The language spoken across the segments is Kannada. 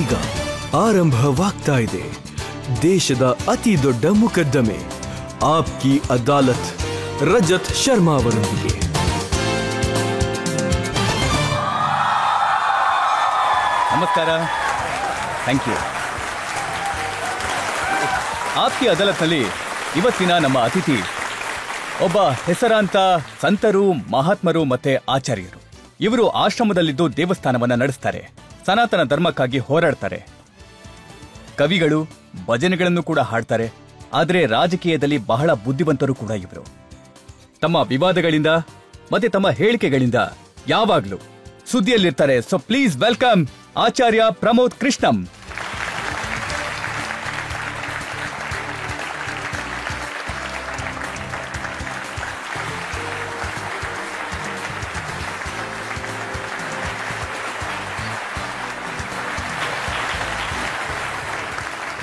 ಈಗ ಆರಂಭವಾಗ್ತಾ ಇದೆ ದೇಶದ ಅತಿ ದೊಡ್ಡ ಮುಕದ್ದಮೆ ಆಪ್ಕಿ ಅದಾಲತ್ ರಜತ್ ಶರ್ಮಾ ಅವರೊಂದಿಗೆ. ನಮಸ್ಕಾರ, ಥ್ಯಾಂಕ್ ಯು. ಆಪ್ಕಿ ಅದಾಲತ್ನಲ್ಲಿ ಇವತ್ತಿನ ನಮ್ಮ ಅತಿಥಿ ಒಬ್ಬ ಹೆಸರಾಂತ ಸಂತರು, ಮಹಾತ್ಮರು ಮತ್ತೆ ಆಚಾರ್ಯರು. ಇವರು ಆಶ್ರಮದಲ್ಲಿದ್ದು ದೇವಸ್ಥಾನವನ್ನ ನಡೆಸ್ತಾರೆ, ಸನಾತನ ಧರ್ಮಕ್ಕಾಗಿ ಹೋರಾಡ್ತಾರೆ, ಕವಿಗಳು, ಭಜನೆಗಳನ್ನು ಕೂಡ ಹಾಡ್ತಾರೆ. ಆದರೆ ರಾಜಕೀಯದಲ್ಲಿ ಬಹಳ ಬುದ್ಧಿವಂತರು ಕೂಡ ಇವರು. ತಮ್ಮ ವಿವಾದಗಳಿಂದ ಮತ್ತೆ ತಮ್ಮ ಹೇಳಿಕೆಗಳಿಂದ ಯಾವಾಗ್ಲೂ ಸುದ್ದಿಯಲ್ಲಿರ್ತಾರೆ. ಸೊ ಪ್ಲೀಸ್ ವೆಲ್ಕಮ್ ಆಚಾರ್ಯ ಪ್ರಮೋದ್ ಕೃಷ್ಣಂ.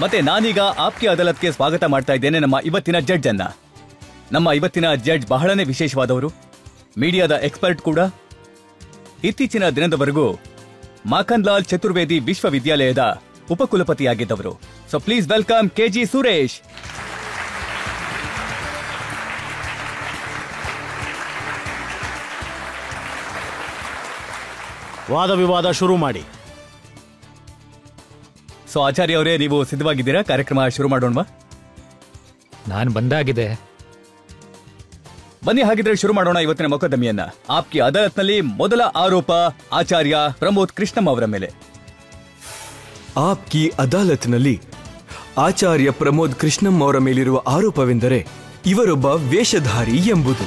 ಮತ್ತೆ ನಾನೀಗ ಆಪ್ಕಿ ಅದಾಲತ್ಗೆ ಸ್ವಾಗತ ಮಾಡ್ತಾ ಇದ್ದೇನೆ ನಮ್ಮ ಇವತ್ತಿನ ಜಡ್ಜ್ ಅನ್ನ. ನಮ್ಮ ಇವತ್ತಿನ ಜಡ್ಜ್ ಬಹಳನೇ ವಿಶೇಷವಾದವರು, ಮೀಡಿಯಾದ ಎಕ್ಸ್ಪರ್ಟ್ ಕೂಡ. ಇತ್ತೀಚಿನ ದಿನದವರೆಗೂ ಮಾಖನ್ ಲಾಲ್ ಚತುರ್ವೇದಿ ವಿಶ್ವವಿದ್ಯಾಲಯದ ಉಪಕುಲಪತಿಯಾಗಿದ್ದವರು. So please welcome KG Suresh. ವಾದ ವಿವಾದ ಶುರು ಮಾಡಿ. ಸೊ ಆಚಾರ್ಯ ಅವರೇ, ನೀವು ಸಿದ್ಧವಾಗಿದ್ದೀರಾ? ಕಾರ್ಯಕ್ರಮ ಶುರು ಮಾಡೋಣವಾ? ನಾನು ಬಂದಾಗಿದೆ. ಬನ್ನಿ ಹಾಗಿದ್ರೆ ಶುರು ಮಾಡೋಣ ಇವತ್ತಿನ ಮೊಕದ್ದಮೆಯನ್ನ. ಆಪ್ಕಿ ಅದಾಲತ್ನಲ್ಲಿ ಮೊದಲ ಆರೋಪ ಆಚಾರ್ಯ ಪ್ರಮೋದ್ ಕೃಷ್ಣಂ ಅವರ ಮೇಲೆ. ಆಪ್ಕಿ ಅದಾಲತ್ನಲ್ಲಿ ಆಚಾರ್ಯ ಪ್ರಮೋದ್ ಕೃಷ್ಣಂ ಅವರ ಮೇಲಿರುವ ಆರೋಪವೆಂದರೆ ಇವರೊಬ್ಬ ವೇಷಧಾರಿ ಎಂಬುದು.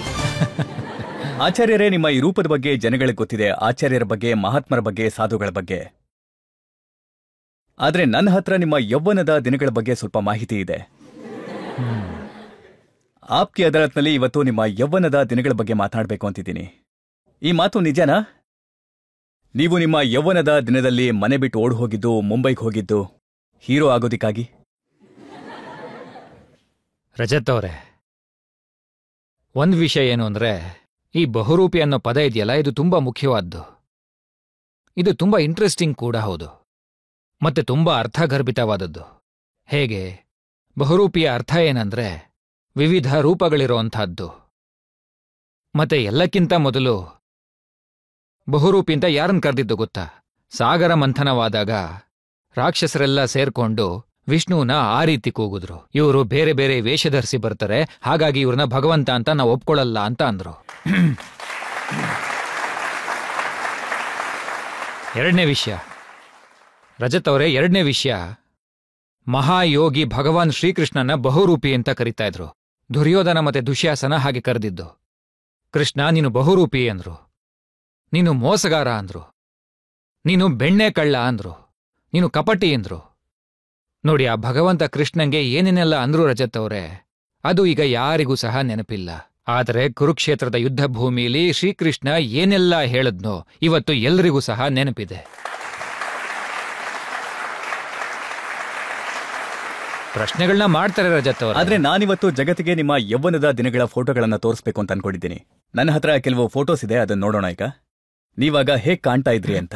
ಆಚಾರ್ಯರೇ, ನಿಮ್ಮ ಈ ರೂಪದ ಬಗ್ಗೆ ಜನಗಳಿಗೆ ಗೊತ್ತಿದೆ, ಆಚಾರ್ಯರ ಬಗ್ಗೆ, ಮಹಾತ್ಮರ ಬಗ್ಗೆ, ಸಾಧುಗಳ ಬಗ್ಗೆ. ಆದ್ರೆ ನನ್ನ ಹತ್ರ ನಿಮ್ಮ ಯೌವನದ ದಿನಗಳ ಬಗ್ಗೆ ಸ್ವಲ್ಪ ಮಾಹಿತಿ ಇದೆ. ಆಪ್ಕಿ ಅದಾಲತ್ನಲ್ಲಿ ಇವತ್ತು ನಿಮ್ಮ ಯೌವನದ ದಿನಗಳ ಬಗ್ಗೆ ಮಾತನಾಡಬೇಕು ಅಂತಿದ್ದೀನಿ. ಈ ಮಾತು ನಿಜನಾ? ನೀವು ನಿಮ್ಮ ಯೌವನದ ದಿನದಲ್ಲಿ ಮನೆ ಬಿಟ್ಟು ಓಡ್ ಹೋಗಿದ್ದು, ಮುಂಬೈಗೆ ಹೋಗಿದ್ದು ಹೀರೋ ಆಗೋದಿಕ್ಕಾಗಿ? ರಜತ್ ಅವರೇ, ಒಂದ್ ವಿಷಯ ಏನು ಅಂದ್ರೆ, ಈ ಬಹುರೂಪಿ ಅನ್ನೋ ಪದ ಇದೆಯಲ್ಲ, ಇದು ತುಂಬಾ ಮುಖ್ಯವಾದ್ದು. ಇದು ತುಂಬಾ ಇಂಟ್ರೆಸ್ಟಿಂಗ್ ಕೂಡ ಹೌದು, ಮತ್ತೆ ತುಂಬಾ ಅರ್ಥಗರ್ಭಿತವಾದದ್ದು. ಹೇಗೆ? ಬಹುರೂಪಿಯ ಅರ್ಥ ಏನಂದ್ರೆ ವಿವಿಧ ರೂಪಗಳಿರೋಂಥದ್ದು. ಮತ್ತೆ ಎಲ್ಲಕ್ಕಿಂತ ಮೊದಲು ಬಹುರೂಪಿ ಅಂತ ಯಾರನ್ನು ಕರೆದಿದ್ದು ಗೊತ್ತಾ? ಸಾಗರ ಮಂಥನವಾದಾಗ ರಾಕ್ಷಸರೆಲ್ಲ ಸೇರ್ಕೊಂಡು ವಿಷ್ಣುವನ್ನ ಆ ರೀತಿ ಕೂಗಿದ್ರು. ಇವರು ಬೇರೆ ಬೇರೆ ವೇಷ ಧರಿಸಿ ಬರ್ತಾರೆ, ಹಾಗಾಗಿ ಇವ್ರನ್ನ ಭಗವಂತ ಅಂತ ನಾವು ಒಪ್ಕೊಳ್ಳಲ್ಲ ಅಂತ ಅಂದ್ರು. ಎರಡನೇ ವಿಷಯ ರಜತ್ ಅವರೇ, ಎರಡನೇ ವಿಷಯ, ಮಹಾಯೋಗಿ ಭಗವಾನ್ ಶ್ರೀಕೃಷ್ಣನ ಬಹುರೂಪಿ ಅಂತ ಕರೀತಾ ಇದ್ರು. ದುರ್ಯೋಧನ ಮತ್ತೆ ದುಶ್ಯಾಸನ ಹಾಗೆ ಕರೆದಿದ್ದು. ಕೃಷ್ಣ ನೀನು ಬಹುರೂಪಿ ಅಂದ್ರು, ನೀನು ಮೋಸಗಾರ ಅಂದ್ರು, ನೀನು ಬೆಣ್ಣೆ ಕಳ್ಳ ಅಂದ್ರು, ನೀನು ಕಪಟಿ ಅಂದ್ರು. ನೋಡಿ, ಆ ಭಗವಂತ ಕೃಷ್ಣಂಗೆ ಏನೇನೆಲ್ಲ ಅಂದ್ರು ರಜತ್ ಅವರೇ, ಅದು ಈಗ ಯಾರಿಗೂ ಸಹ ನೆನಪಿಲ್ಲ. ಆದರೆ ಕುರುಕ್ಷೇತ್ರದ ಯುದ್ಧ ಭೂಮಿಯಲ್ಲಿ ಶ್ರೀಕೃಷ್ಣ ಏನೆಲ್ಲ ಹೇಳದ್ನೋ ಇವತ್ತು ಎಲ್ರಿಗೂ ಸಹ ನೆನಪಿದೆ. ಪ್ರಶ್ನೆಗಳನ್ನ ಮಾಡ್ತಾರೆ ರಜತ್ ಅವರು. ಆದ್ರೆ ನಾನಿವತ್ತು ಜಗತ್ತಿಗೆ ನಿಮ್ಮ ಯೌವನದ ದಿನಗಳ ಫೋಟೋಗಳನ್ನ ತೋರಿಸ್ಬೇಕು ಅಂತ ಅನ್ಕೊಂಡಿದ್ದೀನಿ. ನನ್ನ ಹತ್ರ ಕೆಲವು ಫೋಟೋಸ್ ಇದೆ, ಅದನ್ನ ನೋಡೋಣ ಈಗ. ನೀವಾಗ ಹೇಗ್ ಕಾಣ್ತಾ ಇದ್ರಿ ಅಂತ.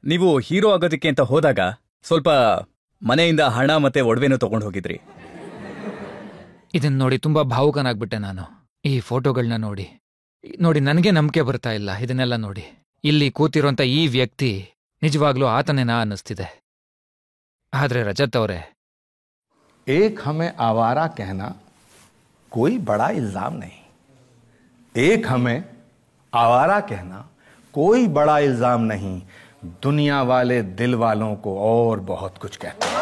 ನೀವು ಹೀರೋ ಆಗೋದಕ್ಕೆ ಅಂತ ಹೋದಾಗ ಸ್ವಲ್ಪ ಮನೆಯಿಂದ ಹಣ ಮತ್ತೆ ಒಡವೆನೂ ತಗೊಂಡು ಹೋಗಿದ್ರಿ. ಇದನ್ನ ನೋಡಿ ತುಂಬಾ ಭಾವುಕನಾಗ್ಬಿಟ್ಟೆ ನಾನು. ಈ ಫೋಟೋಗಳನ್ನ ನೋಡಿ ನನಗೆ ನಂಬಿಕೆ ಬರ್ತಾ ಇಲ್ಲ. ಇದನ್ನೆಲ್ಲ ನೋಡಿ ಇಲ್ಲಿ ಕೂತಿರೋಂಥ ಈ ವ್ಯಕ್ತಿ ನಿಜವಾಗ್ಲೂ ಆತನೇನಾ ಅನ್ನಿಸ್ತಿದೆ. ಆದ್ರೆ ರಜತ್ ಅವರೇ, एक हमें आवारा कहना कोई बड़ा इल्जाम नहीं, एक हमें आवारा कहना कोई बड़ा इल्जाम नहीं, दुनिया वाले दिल वालों को और बहुत कुछ कहते हैं.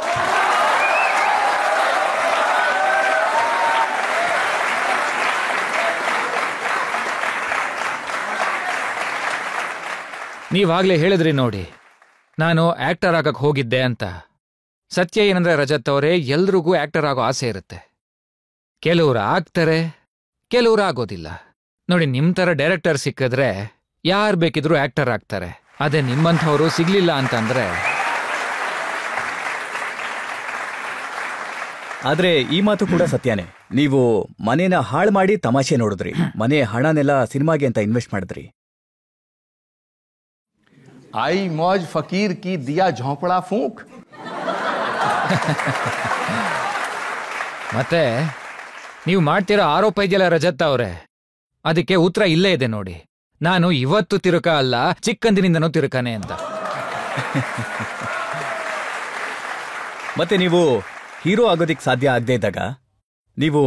ನೀವಾಗ್ಲೇ ಹೇಳಿದ್ರಿ ನೋಡಿ, ನಾನು ಆಕ್ಟರ್ ಆಗಕ್ಕೆ ಹೋಗಿದ್ದೆ ಅಂತ. ಸತ್ಯ ಏನಂದ್ರೆ ರಜತ್ ಅವರೇ, ಎಲ್ರಿಗೂ ಆಕ್ಟರ್ ಆಗೋ ಆಸೆ ಇರುತ್ತೆ. ಕೆಲವರು ಆಗ್ತಾರೆ, ಕೆಲವರು ಆಗೋದಿಲ್ಲ. ನೋಡಿ, ನಿಮ್ ಥರ ಡೈರೆಕ್ಟರ್ ಸಿಕ್ಕಿದ್ರೆ ಯಾರು ಬೇಕಿದ್ರೂ ಆಕ್ಟರ್ ಆಗ್ತಾರೆ. ಅದೇ ನಿಮ್ಮಂಥವ್ರು ಸಿಗ್ಲಿಲ್ಲ ಅಂತಂದ್ರೆ ಆದ್ರೆ ಈ ಮಾತು ಕೂಡ ಸತ್ಯನೇ. ನೀವು ಮನೇನ ಹಾಳು ಮಾಡಿ ತಮಾಷೆ ನೋಡಿದ್ರಿ, ಮನೆ ಹಣನೆಲ್ಲ ಸಿನಿಮಾಗೆ ಅಂತ ಇನ್ವೆಸ್ಟ್ ಮಾಡಿದ್ರಿ. आई मौज फकीर की दिया झोंपड़ा फूंक. ಮತ್ತೆ ನೀವು ಮಾಡ್ತಿರೋ ಆರೋಪ ಇದೆಯಲ್ಲ ರಜತ್ ಅವರೇ, ಅದಕ್ಕೆ ಉತ್ತರ ಇಲ್ಲೇ ಇದೆ ನೋಡಿ. ನಾನು ಇವತ್ತು ತಿರುಕ ಅಲ್ಲ, ಚಿಕ್ಕಂದಿನಿಂದನೂ ತಿರುಕಾನೆ ಅಂತ. ಮತ್ತೆ ನೀವು ಹೀರೋ ಆಗೋದಿಕ್ ಸಾಧ್ಯ ಆಗದೆ ಇದ್ದಾಗ ನೀವು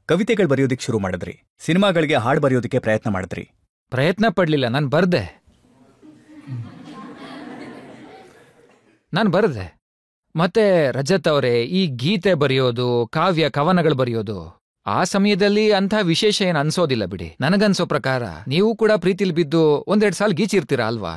ಕವಿತೆಗಳು ಬರೆಯೋದಿಕ್ ಶುರು ಮಾಡಿದ್ರಿ, ಸಿನಿಮಾಗಳಿಗೆ ಹಾಡು ಬರೆಯೋದಕ್ಕೆ ಪ್ರಯತ್ನ ಮಾಡಿದ್ರಿ. ಪ್ರಯತ್ನ ಪಡ್ಲಿಲ್ಲ, ನಾನು ಬರ್ದೆ. ಮತ್ತೆ ರಜತ್ ಅವರೇ, ಈ ಗೀತೆ ಬರೆಯೋದು, ಕಾವ್ಯ ಕವನಗಳು ಬರೆಯೋದು ಆ ಸಮಯದಲ್ಲಿ ಅಂಥ ವಿಶೇಷ ಏನು ಅನ್ಸೋದಿಲ್ಲ ಬಿಡಿ. ನನಗನ್ಸೋ ಪ್ರಕಾರ ನೀವು ಕೂಡ ಪ್ರೀತಿಲಿ ಬಿದ್ದು ಒಂದೆರಡು ಸಾಲ ಗೀಚಿರ್ತೀರಾ ಅಲ್ವಾ?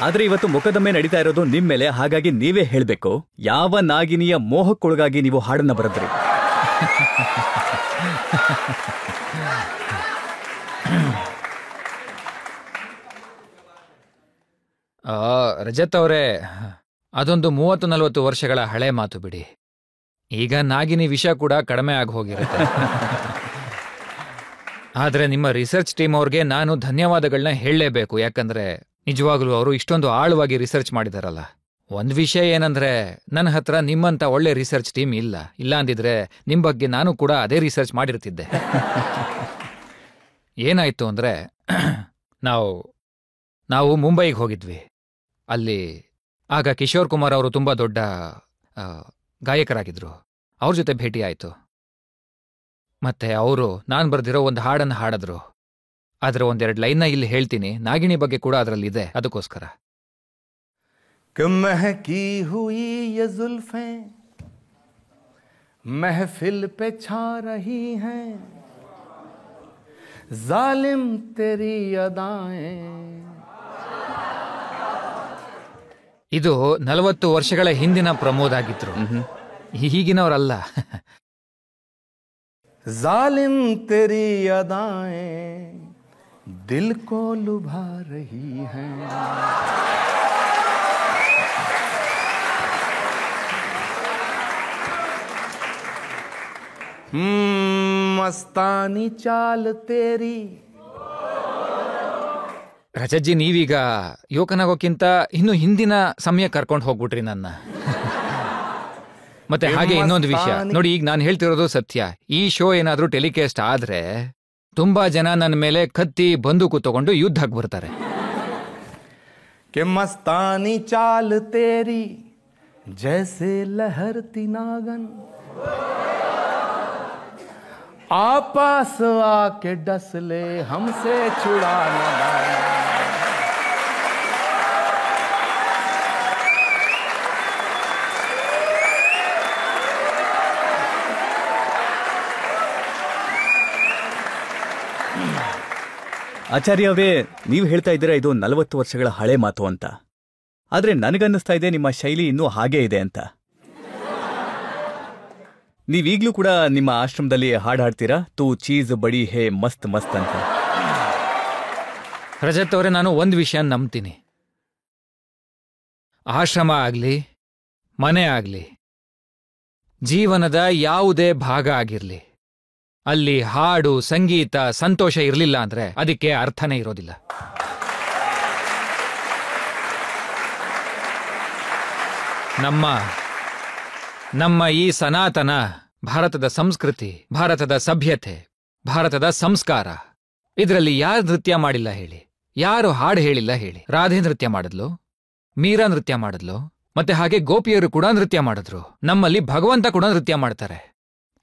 ಆದ್ರೆ ಇವತ್ತು ಮೊಕದ್ದಮೆ ನಡೀತಾ ಇರೋದು ನಿಮ್ ಮೇಲೆ, ಹಾಗಾಗಿ ನೀವೇ ಹೇಳ್ಬೇಕು, ಯಾವ ನಾಗಿನಿಯ ಮೋಹಕ್ಕೊಳಗಾಗಿ ನೀವು ಹಾಡನ್ನ ಬರೆದ್ರಿ? ರಜತ್ ಅವರೇ, ಅದೊಂದು 30-40 ವರ್ಷಗಳ ಹಳೆ ಮಾತು ಬಿಡಿ. ಈಗ ನಾಗಿನಿ ವಿಷ ಕೂಡ ಕಡಿಮೆ ಆಗಿ ಹೋಗಿರುತ್ತೆ. ಆದ್ರೆ ನಿಮ್ಮ ರಿಸರ್ಚ್ ಟೀಮ್ ಅವ್ರಿಗೆ ನಾನು ಧನ್ಯವಾದಗಳನ್ನ ಹೇಳಲೇಬೇಕು. ಯಾಕಂದ್ರೆ ನಿಜವಾಗ್ಲೂ ಅವರು ಇಷ್ಟೊಂದು ಆಳವಾಗಿ ರಿಸರ್ಚ್ ಮಾಡಿದಾರಲ್ಲ. ಒಂದ್ ವಿಷಯ ಏನಂದ್ರೆ, ನನ್ನ ಹತ್ರ ನಿಮ್ಮಂತ ಒಳ್ಳೆ ರಿಸರ್ಚ್ ಟೀಮ್ ಇಲ್ಲ ಅಂದಿದ್ರೆ ನಿಮ್ ಬಗ್ಗೆ ನಾನು ಕೂಡ ಅದೇ ರಿಸರ್ಚ್ ಮಾಡಿರ್ತಿದ್ದೆ. ಏನಾಯ್ತು ಅಂದ್ರೆ, ನಾವು ಮುಂಬೈಗೆ ಹೋಗಿದ್ವಿ. ಅಲ್ಲಿ ಆಗ ಕಿಶೋರ್ ಕುಮಾರ್ ಅವರು ತುಂಬಾ ದೊಡ್ಡ ಗಾಯಕರಾಗಿದ್ರು. ಅವ್ರ ಜೊತೆ ಭೇಟಿ ಆಯ್ತು. ಮತ್ತೆ ಅವರು ನಾನು ಬರ್ದಿರೋ ಒಂದು ಹಾಡನ್ನು ಹಾಡಿದ್ರು. ಅದರ ಒಂದೆರಡು ಲೈನ್ನ ಇಲ್ಲಿ ಹೇಳ್ತೀನಿ. ನಾಗಿಣಿ ಬಗ್ಗೆ ಕೂಡ ಅದರಲ್ಲಿದೆ, ಅದಕ್ಕೋಸ್ಕರ. महकी हुई ये जुल्फें महफिल पे छा रही हैं, जालिम तेरी अदाएं. ಇದು 40 ವರ್ಷಗಳ ಹಿಂದಿನ ಪ್ರಮೋದ್ ಆಗಿದ್ರು, ಈಗಿನವರಲ್ಲ. जालिम तेरी अदाएं दिल को लुभा रही हैं. मस्तानी चाल तेरी. ರಜಜ್ಜಿ, ನೀವೀಗ ಯುವಕನಾಗೋಕ್ಕಿಂತ ಇನ್ನು ಹಿಂದಿನ ಸಮಯ ಕರ್ಕೊಂಡು ಹೋಗ್ಬಿಟ್ರಿ ನನ್ನ. ಮತ್ತೆ ಹಾಗೆ ಇನ್ನೊಂದು ವಿಷಯ ನೋಡಿ, ಈಗ ನಾನು ಹೇಳ್ತಿರೋದು ಸತ್ಯ. ಈ ಶೋ ಏನಾದ್ರೂ ಟೆಲಿಕಾಸ್ಟ್ ಆದ್ರೆ ತುಂಬಾ ಜನ ನನ್ನ ಮೇಲೆ ಕತ್ತಿ ಬಂದೂಕು ತಗೊಂಡು ಯುದ್ಧಕ್ಕೆ ಬರ್ತಾರೆ. के मस्तानी चाल तेरी जैसे लहरती नागन, आपास आके डस ले हमसे छुड़ा न दाना. ಆಚಾರ್ಯ ಅವರೇ, ನೀವು ಹೇಳ್ತಾ ಇದ್ದೀರಾ ಇದು 40 ವರ್ಷಗಳ ಹಳೆ ಮಾತು ಅಂತ. ಆದ್ರೆ ನನಗನ್ನಿಸ್ತಾ ಇದೆ ನಿಮ್ಮ ಶೈಲಿ ಇನ್ನೂ ಹಾಗೇ ಇದೆ ಅಂತ. ನೀವೀಗ್ಲೂ ಕೂಡ ನಿಮ್ಮ ಆಶ್ರಮದಲ್ಲಿ ಹಾಡು ಹಾಡ್ತೀರಾ, ತೂ ಚೀಸ್ ಬಡಿ ಹೇ ಮಸ್ತ್ ಮಸ್ತ್ ಅಂತ. ರಜತ್ ಅವರೇ, ನಾನು ಒಂದು ವಿಷಯ ನಂಬ್ತೀನಿ. ಆಶ್ರಮ ಆಗ್ಲಿ, ಮನೆ ಆಗ್ಲಿ, ಜೀವನದ ಯಾವುದೇ ಭಾಗ ಆಗಿರ್ಲಿ, ಅಲ್ಲಿ ಹಾಡು, ಸಂಗೀತ, ಸಂತೋಷ ಇರಲಿಲ್ಲ ಅಂದ್ರೆ ಅದಕ್ಕೆ ಅರ್ಥನೇ ಇರೋದಿಲ್ಲ. ನಮ್ಮ ಈ ಸನಾತನ ಭಾರತದ ಸಂಸ್ಕೃತಿ, ಭಾರತದ ಸಭ್ಯತೆ, ಭಾರತದ ಸಂಸ್ಕಾರ, ಇದರಲ್ಲಿ ಯಾರು ನೃತ್ಯ ಮಾಡಿಲ್ಲ ಹೇಳಿ? ಯಾರು ಹಾಡು ಹೇಳಿಲ್ಲ ಹೇಳಿ? ರಾಧೆ ನೃತ್ಯ ಮಾಡಿದ್ಲು, ಮೀರಾ ನೃತ್ಯ ಮಾಡಿದ್ಲು, ಮತ್ತೆ ಹಾಗೆ ಗೋಪಿಯರು ಕೂಡ ನೃತ್ಯ ಮಾಡಿದ್ರು. ನಮ್ಮಲ್ಲಿ ಭಗವಂತ ಕೂಡ ನೃತ್ಯ ಮಾಡ್ತಾರೆ.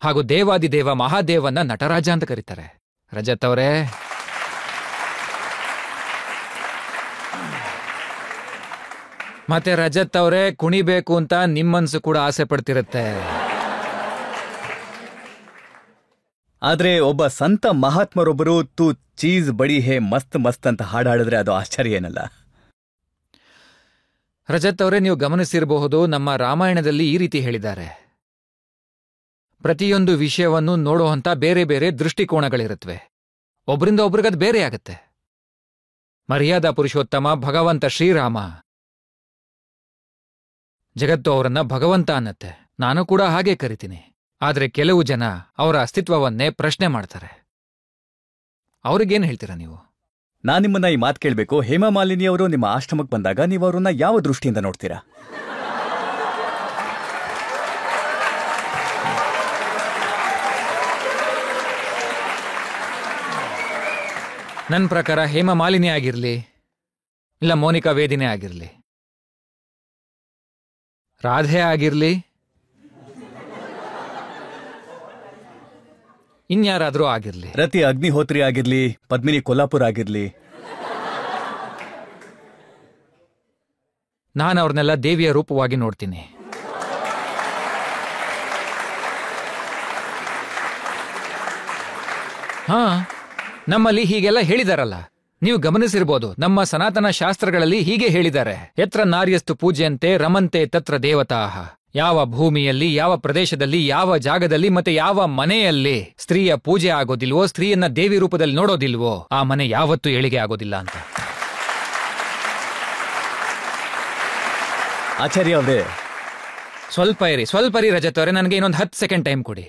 ಹಾಗೂ ದೇವಾದಿದೇವ ಮಹಾದೇವನ್ನ ನಟರಾಜ ಅಂತ ಕರೀತಾರೆ. ರಜತ್ ಅವರೇ, ಮತ್ತೆ ರಜತ್ ಅವರೇ, ಕುಣಿಬೇಕು ಅಂತ ನಿಮ್ಮನ್ಸು ಕೂಡ ಆಸೆ ಪಡ್ತಿರುತ್ತೆ. ಆದ್ರೆ ಒಬ್ಬ ಸಂತ ಮಹಾತ್ಮರೊಬ್ಬರು ತೂ ಚೀಸ್ ಬಡಿ ಹೇ ಮಸ್ತ್ ಮಸ್ತ್ ಅಂತ ಹಾಡಾಡಿದ್ರೆ ಅದು ಆಶ್ಚರ್ಯ ಏನಲ್ಲ? ರಜತ್ ಅವರೇ, ನೀವು ಗಮನಿಸಿರಬಹುದು, ನಮ್ಮ ರಾಮಾಯಣದಲ್ಲಿ ಈ ರೀತಿ ಹೇಳಿದ್ದಾರೆ. ಪ್ರತಿಯೊಂದು ವಿಷಯವನ್ನು ನೋಡುವಂತ ಬೇರೆ ಬೇರೆ ದೃಷ್ಟಿಕೋನಗಳಿರುತ್ತವೆ. ಒಬ್ಬರಿಂದ ಒಬ್ರಿಗದು ಬೇರೆ ಆಗತ್ತೆ. ಮರ್ಯಾದಾ ಪುರುಷೋತ್ತಮ ಭಗವಂತ ಶ್ರೀರಾಮ ಜಗತ್ತು ಅವರನ್ನ ಭಗವಂತ ಅನ್ನತ್ತೆ. ನಾನು ಕೂಡ ಹಾಗೆ ಕರಿತೀನಿ. ಆದ್ರೆ ಕೆಲವು ಜನ ಅವರ ಅಸ್ತಿತ್ವವನ್ನೇ ಪ್ರಶ್ನೆ ಮಾಡ್ತಾರೆ. ಅವ್ರಿಗೇನ್ ಹೇಳ್ತೀರಾ ನೀವು? ನಾನ್ ನಿಮ್ಮನ್ನ ಈ ಮಾತು ಕೇಳಬೇಕು. ಹೇಮಾ ಮಾಲಿನಿ ಅವರು ನಿಮ್ಮ ಆಶ್ರಮಕ್ಕೆ ಬಂದಾಗ ನೀವು ಅವ್ರನ್ನ ಯಾವ ದೃಷ್ಟಿಯಿಂದ ನೋಡ್ತೀರಾ? ನನ್ನ ಪ್ರಕಾರ ಹೇಮಾ ಮಾಲಿನಿ ಆಗಿರ್ಲಿ, ಇಲ್ಲ ಮೋನಿಕಾ ವೇದಿನೇ ಆಗಿರ್ಲಿ, ರಾಧೆ ಆಗಿರ್ಲಿ, ಇನ್ಯಾರಾದ್ರೂ ಆಗಿರ್ಲಿ, ರತಿ ಅಗ್ನಿಹೋತ್ರಿ ಆಗಿರ್ಲಿ, ಪದ್ಮಿನಿ ಕೊಲ್ಲಾಪುರ್ ಆಗಿರ್ಲಿ, ನಾನು ಅವ್ರನ್ನೆಲ್ಲ ದೇವಿಯ ರೂಪವಾಗಿ ನೋಡ್ತೀನಿ. ಹಾ, ನಮ್ಮಲ್ಲಿ ಹೀಗೆಲ್ಲ ಹೇಳಿದಾರಲ್ಲ, ನೀವು ಗಮನಿಸಿರ್ಬೋದು. ನಮ್ಮ ಸನಾತನ ಶಾಸ್ತ್ರಗಳಲ್ಲಿ ಹೀಗೆ ಹೇಳಿದ್ದಾರೆ, ಯತ್ರ ನಾರ್ಯಸ್ತು ಪೂಜ್ಯಂತೆ ರಮಂತೆ ತತ್ರ ದೇವತಾಃ. ಯಾವ ಭೂಮಿಯಲ್ಲಿ, ಯಾವ ಪ್ರದೇಶದಲ್ಲಿ, ಯಾವ ಜಾಗದಲ್ಲಿ ಮತ್ತೆ ಯಾವ ಮನೆಯಲ್ಲಿ ಸ್ತ್ರೀಯ ಪೂಜೆ ಆಗೋದಿಲ್ವೋ, ಸ್ತ್ರೀಯನ್ನ ದೇವಿ ರೂಪದಲ್ಲಿ ನೋಡೋದಿಲ್ವೋ, ಆ ಮನೆ ಯಾವತ್ತೂ ಏಳಿಗೆ ಆಗೋದಿಲ್ಲ ಅಂತ. ಆಚಾರ್ಯ ಅವರೇ, ಸ್ವಲ್ಪ ಇರಿ ರಜತ್ ಅವರೇ, ನನಗೆ ಇನ್ನೊಂದು 10 ಸೆಕೆಂಡ್ ಟೈಮ್ ಕೊಡಿ.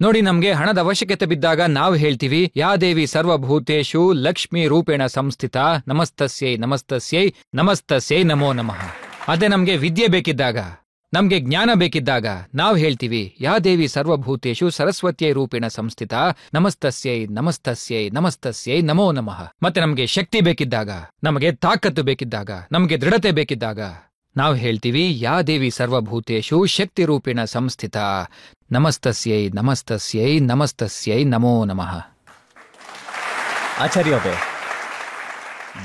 ನೋಡಿ, ನಮ್ಗೆ ಹಣದ ಅವಶ್ಯಕತೆ ಬಿದ್ದಾಗ ನಾವು ಹೇಳ್ತೀವಿ, ಯಾ ದೇವಿ ಸರ್ವಭೂತೇಷು ಲಕ್ಷ್ಮೀ ರೂಪೇಣ ಸಂಸ್ಥಿತ, ನಮಸ್ತಸ್ಯೈ ನಮಸ್ತಸ್ಯೈ ನಮಸ್ತಸ್ಯೈ ನಮೋ ನಮಃ. ಅದೇ ನಮ್ಗೆ ವಿದ್ಯೆ ಬೇಕಿದ್ದಾಗ, ನಮ್ಗೆ ಜ್ಞಾನ ಬೇಕಿದ್ದಾಗ ನಾವು ಹೇಳ್ತೀವಿ, ಯಾ ದೇವಿ ಸರ್ವಭೂತೇಷು ಸರಸ್ವತ್ಯೈ ರೂಪೇಣ ಸಂಸ್ಥಿತ, ನಮಸ್ತಸ್ಯೈ ನಮಸ್ತಸ್ಯೈ ನಮಸ್ತಸ್ಯೈ ನಮೋ ನಮಃ. ಮತ್ತೆ ನಮ್ಗೆ ಶಕ್ತಿ ಬೇಕಿದ್ದಾಗ, ನಮಗೆ ತಾಕತ್ತು ಬೇಕಿದ್ದಾಗ, ನಮ್ಗೆ ದೃಢತೆ ಬೇಕಿದ್ದಾಗ ನಾವು ಹೇಳ್ತೀವಿ, ಯಾ ದೇವಿ ಸರ್ವಭೂತೇಷು ಶಕ್ತಿ ರೂಪೇಣ ಸಂಸ್ಥಿತ, ನಮಸ್ತಸ್ಯೈ ನಮಸ್ತಸ್ಯೈ ನಮಸ್ತಸ್ಯೈ ನಮೋ ನಮಃ. ಆಚಾರ್ಯ ಅವರೇ,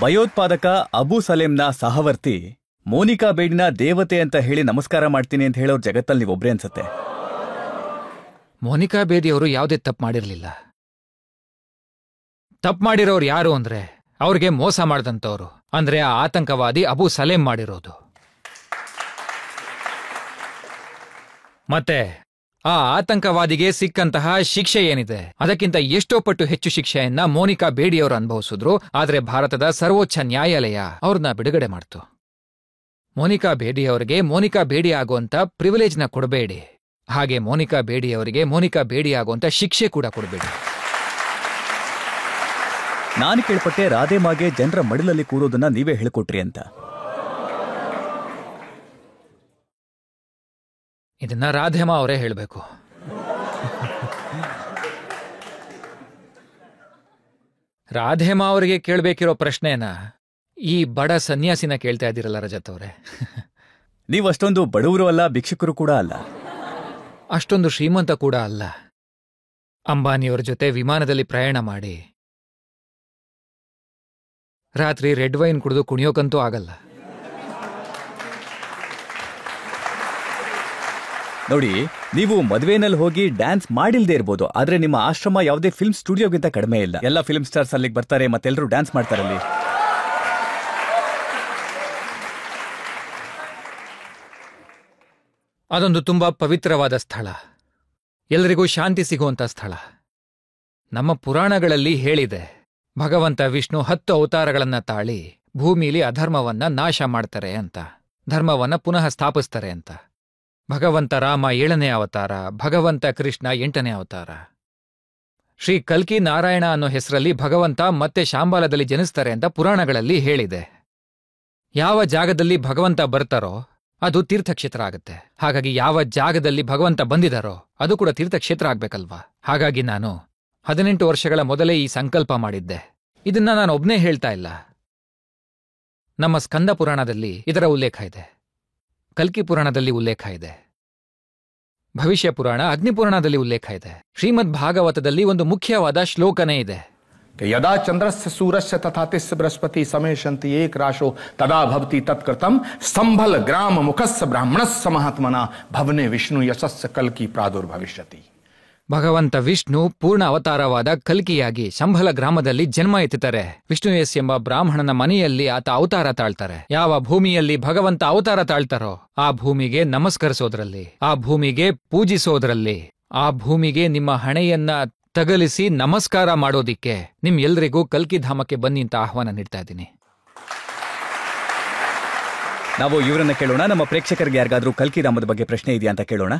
ಭಯೋತ್ಪಾದಕ ಅಬು ಸಲೇಂನ ಸಹವರ್ತಿ ಮೋನಿಕಾ ಬೇಡಿನ ದೇವತೆ ಅಂತ ಹೇಳಿ ನಮಸ್ಕಾರ ಮಾಡ್ತೀನಿ ಅಂತ ಹೇಳೋರು ಜಗತ್ತಲ್ಲಿ ನೀವೊಬ್ರೇ ಅನ್ಸತ್ತೆ. ಮೋನಿಕಾ ಬೇದಿ ಅವರು ಯಾವುದೇ ತಪ್ಪು ಮಾಡಿರಲಿಲ್ಲ. ತಪ್ಪು ಮಾಡಿರೋರು ಯಾರು ಅಂದ್ರೆ, ಅವ್ರಿಗೆ ಮೋಸ ಮಾಡಿದಂಥವ್ರು, ಅಂದ್ರೆ ಆ ಆತಂಕವಾದಿ ಅಬು ಸಲೇಂ ಮಾಡಿರೋದು. ಮತ್ತೆ ಆ ಆತಂಕವಾದಿಗೆ ಸಿಕ್ಕಂತಹ ಶಿಕ್ಷೆ ಏನಿದೆ, ಅದಕ್ಕಿಂತ ಎಷ್ಟೋ ಪಟ್ಟು ಹೆಚ್ಚು ಶಿಕ್ಷೆಯನ್ನ ಮೋನಿಕಾ ಬೇಡಿಯವರು ಅನುಭವಿಸಿದ್ರು. ಆದ್ರೆ ಭಾರತದ ಸರ್ವೋಚ್ಚ ನ್ಯಾಯಾಲಯ ಅವ್ರನ್ನ ಬಿಡುಗಡೆ ಮಾಡ್ತು. ಮೋನಿಕಾ ಬೇಡಿಯವರಿಗೆ ಮೋನಿಕಾ ಬೇಡಿ ಆಗುವಂತ ಪ್ರಿವಿಲೇಜ್ನ ಕೊಡಬೇಡಿ, ಹಾಗೆ ಮೋನಿಕಾ ಬೇಡಿಯವರಿಗೆ ಮೋನಿಕಾ ಬೇಡಿ ಆಗುವಂತ ಶಿಕ್ಷೆ ಕೂಡ ಕೊಡಬೇಡಿ. ನಾನು ಕೇಳ್ಪಟ್ಟೆ ರಾಧೇಮಾಗೆ ಜನರ ಮಡಿಲಲ್ಲಿ ಕೂರೋದನ್ನ ನೀವೇ ಹೇಳ್ಕೊಟ್ರಿ ಅಂತ. ಇದನ್ನ ರಾಧೇಮಾ ಅವರೇ ಹೇಳಬೇಕು. ರಾಧೇಮಾ ಅವರಿಗೆ ಕೇಳಬೇಕಿರೋ ಪ್ರಶ್ನೆನ ಈ ಬಡ ಸನ್ಯಾಸಿನ ಕೇಳ್ತಾ ಇದ್ದೀರಲ್ಲ ರಜತ್ ಅವರೇ. ನೀವು ಅಷ್ಟೊಂದು ಬಡವರು ಅಲ್ಲ, ಭಿಕ್ಷುಕರು ಕೂಡ ಅಲ್ಲ, ಅಷ್ಟೊಂದು ಶ್ರೀಮಂತ ಕೂಡ ಅಲ್ಲ. ಅಂಬಾನಿಯವರ ಜೊತೆ ವಿಮಾನದಲ್ಲಿ ಪ್ರಯಾಣ ಮಾಡಿ ರಾತ್ರಿ ರೆಡ್ ವೈನ್ ಕುಡಿದು ಕುಣಿಯೋಕಂತೂ ಆಗಲ್ಲ. ನೋಡಿ, ನೀವು ಮದುವೆನಲ್ಲಿ ಹೋಗಿ ಡ್ಯಾನ್ಸ್ ಮಾಡಿಲ್ದೇ ಇರ್ಬೋದು, ಆದ್ರೆ ನಿಮ್ಮ ಆಶ್ರಮ ಯಾವುದೇ ಫಿಲ್ಮ್ ಸ್ಟುಡಿಯೋಗಿಂತ ಕಡಿಮೆ ಇಲ್ಲ. ಎಲ್ಲ ಫಿಲ್ಮ್ ಸ್ಟಾರ್ಸ್ ಅಲ್ಲಿಗೆ ಬರ್ತಾರೆ, ಮತ್ತೆಲ್ಲರೂ ಡ್ಯಾನ್ಸ್ ಮಾಡ್ತಾರಲ್ಲಿ. ಅದೊಂದು ತುಂಬಾ ಪವಿತ್ರವಾದ ಸ್ಥಳ, ಎಲ್ಲರಿಗೂ ಶಾಂತಿ ಸಿಗುವಂತ ಸ್ಥಳ. ನಮ್ಮ ಪುರಾಣಗಳಲ್ಲಿ ಹೇಳಿದೆ, ಭಗವಂತ ವಿಷ್ಣು 10 ಅವತಾರಗಳನ್ನ ತಾಳಿ ಭೂಮಿಲಿ ಅಧರ್ಮವನ್ನ ನಾಶ ಮಾಡ್ತಾರೆ ಅಂತ, ಧರ್ಮವನ್ನ ಪುನಃ ಸ್ಥಾಪಿಸ್ತಾರೆ ಅಂತ. ಭಗವಂತ ರಾಮ 7ನೇ ಅವತಾರ, ಭಗವಂತ ಕೃಷ್ಣ 8ನೇ ಅವತಾರ. ಶ್ರೀ ಕಲ್ಕಿ ನಾರಾಯಣ ಅನ್ನೋ ಹೆಸರಲ್ಲಿ ಭಗವಂತ ಮತ್ತೆ ಶಾಂಬಾಲದಲ್ಲಿ ಜನಿಸ್ತಾರೆ ಅಂತ ಪುರಾಣಗಳಲ್ಲಿ ಹೇಳಿದೆ. ಯಾವ ಜಾಗದಲ್ಲಿ ಭಗವಂತ ಬರ್ತಾರೋ ಅದು ತೀರ್ಥಕ್ಷೇತ್ರ ಆಗುತ್ತೆ. ಹಾಗಾಗಿ ಯಾವ ಜಾಗದಲ್ಲಿ ಭಗವಂತ ಬಂದಿದಾರೋ ಅದು ಕೂಡ ತೀರ್ಥಕ್ಷೇತ್ರ ಆಗ್ಬೇಕಲ್ವಾ. ಹಾಗಾಗಿ ನಾನು 18 ವರ್ಷಗಳ ಮೊದಲೇ ಈ ಸಂಕಲ್ಪ ಮಾಡಿದ್ದೆ. ಇದನ್ನ ನಾನು ಒಬ್ನೇ ಹೇಳ್ತಾ ಇಲ್ಲ, ನಮ್ಮ ಸ್ಕಂದ ಪುರಾಣದಲ್ಲಿ ಇದರ ಉಲ್ಲೇಖ ಇದೆ, ಕಲ್ಕಿ ಪುರಾಣದಲ್ಲಿ ಉಲ್ಲೇಖ ಇದೆ, ಭವಿಷ್ಯ ಪುರಾಣ ಅಗ್ನಿಪುರಾಣದಲ್ಲಿ ಉಲ್ಲೇಖ ಇದೆ, ಶ್ರೀಮದ್ ಭಾಗವತದಲ್ಲಿ ಒಂದು ಮುಖ್ಯವಾದ ಶ್ಲೋಕನೇ ಇದೆ. ಯದಾ ಚಂದ್ರಸ್ಯ ಸೂರ್ಯಸ್ಯ ತಥಾ ತಿಸ್ಸ ಬೃಹಸ್ಪತಿ ಸಮೇಶಂತಿ ಏಕ ರಾಶೋ ತದಾ ಭವತಿ ತತ್ಕೃತಂ ಸಂಭಲ ಗ್ರಾಮ ಮುಖಸ್ಸ ಬ್ರಾಹ್ಮಣಸ್ಸ ಮಹಾತ್ಮನ ಭವನೆ ವಿಷ್ಣು ಯಶಸ್ಸ ಕಲ್ಕಿ ಪ್ರಾದುರ್ಭವಿಷ್ಯತಿ. ಭಗವಂತ ವಿಷ್ಣು ಪೂರ್ಣ ಅವತಾರವಾದ ಕಲ್ಕಿಯಾಗಿ ಶಂಭಲ ಗ್ರಾಮದಲ್ಲಿ ಜನ್ಮ ಎತ್ತುತ್ತಾರೆ. ವಿಷ್ಣು ಯಸ್ ಎಂಬ ಬ್ರಾಹ್ಮಣನ ಮನೆಯಲ್ಲಿ ಆತ ಅವತಾರ ತಾಳ್ತಾರೆ. ಯಾವ ಭೂಮಿಯಲ್ಲಿ ಭಗವಂತ ಅವತಾರ ತಾಳ್ತಾರೋ ಆ ಭೂಮಿಗೆ ನಮಸ್ಕರಿಸೋದ್ರಲ್ಲಿ, ಆ ಭೂಮಿಗೆ ಪೂಜಿಸೋದ್ರಲ್ಲಿ, ಆ ಭೂಮಿಗೆ ನಿಮ್ಮ ಹಣೆಯನ್ನ ತಗಲಿಸಿ ನಮಸ್ಕಾರ ಮಾಡೋದಿಕ್ಕೆ ನಿಮ್ ಎಲ್ರಿಗೂ ಕಲ್ಕಿ ಧಾಮಕ್ಕೆ ಬನ್ನಿ ಅಂತ ಆಹ್ವಾನ ನೀಡ್ತಾ ಇದ್ದೀನಿ. ನಾವು ಇವರನ್ನ ಕೇಳೋಣ. ನಮ್ಮ ಪ್ರೇಕ್ಷಕರಿಗೆ ಯಾರಿಗಾದ್ರೂ ಕಲ್ಕಿ ಧಾಮದ ಬಗ್ಗೆ ಪ್ರಶ್ನೆ ಇದೆಯಾ ಅಂತ ಕೇಳೋಣ.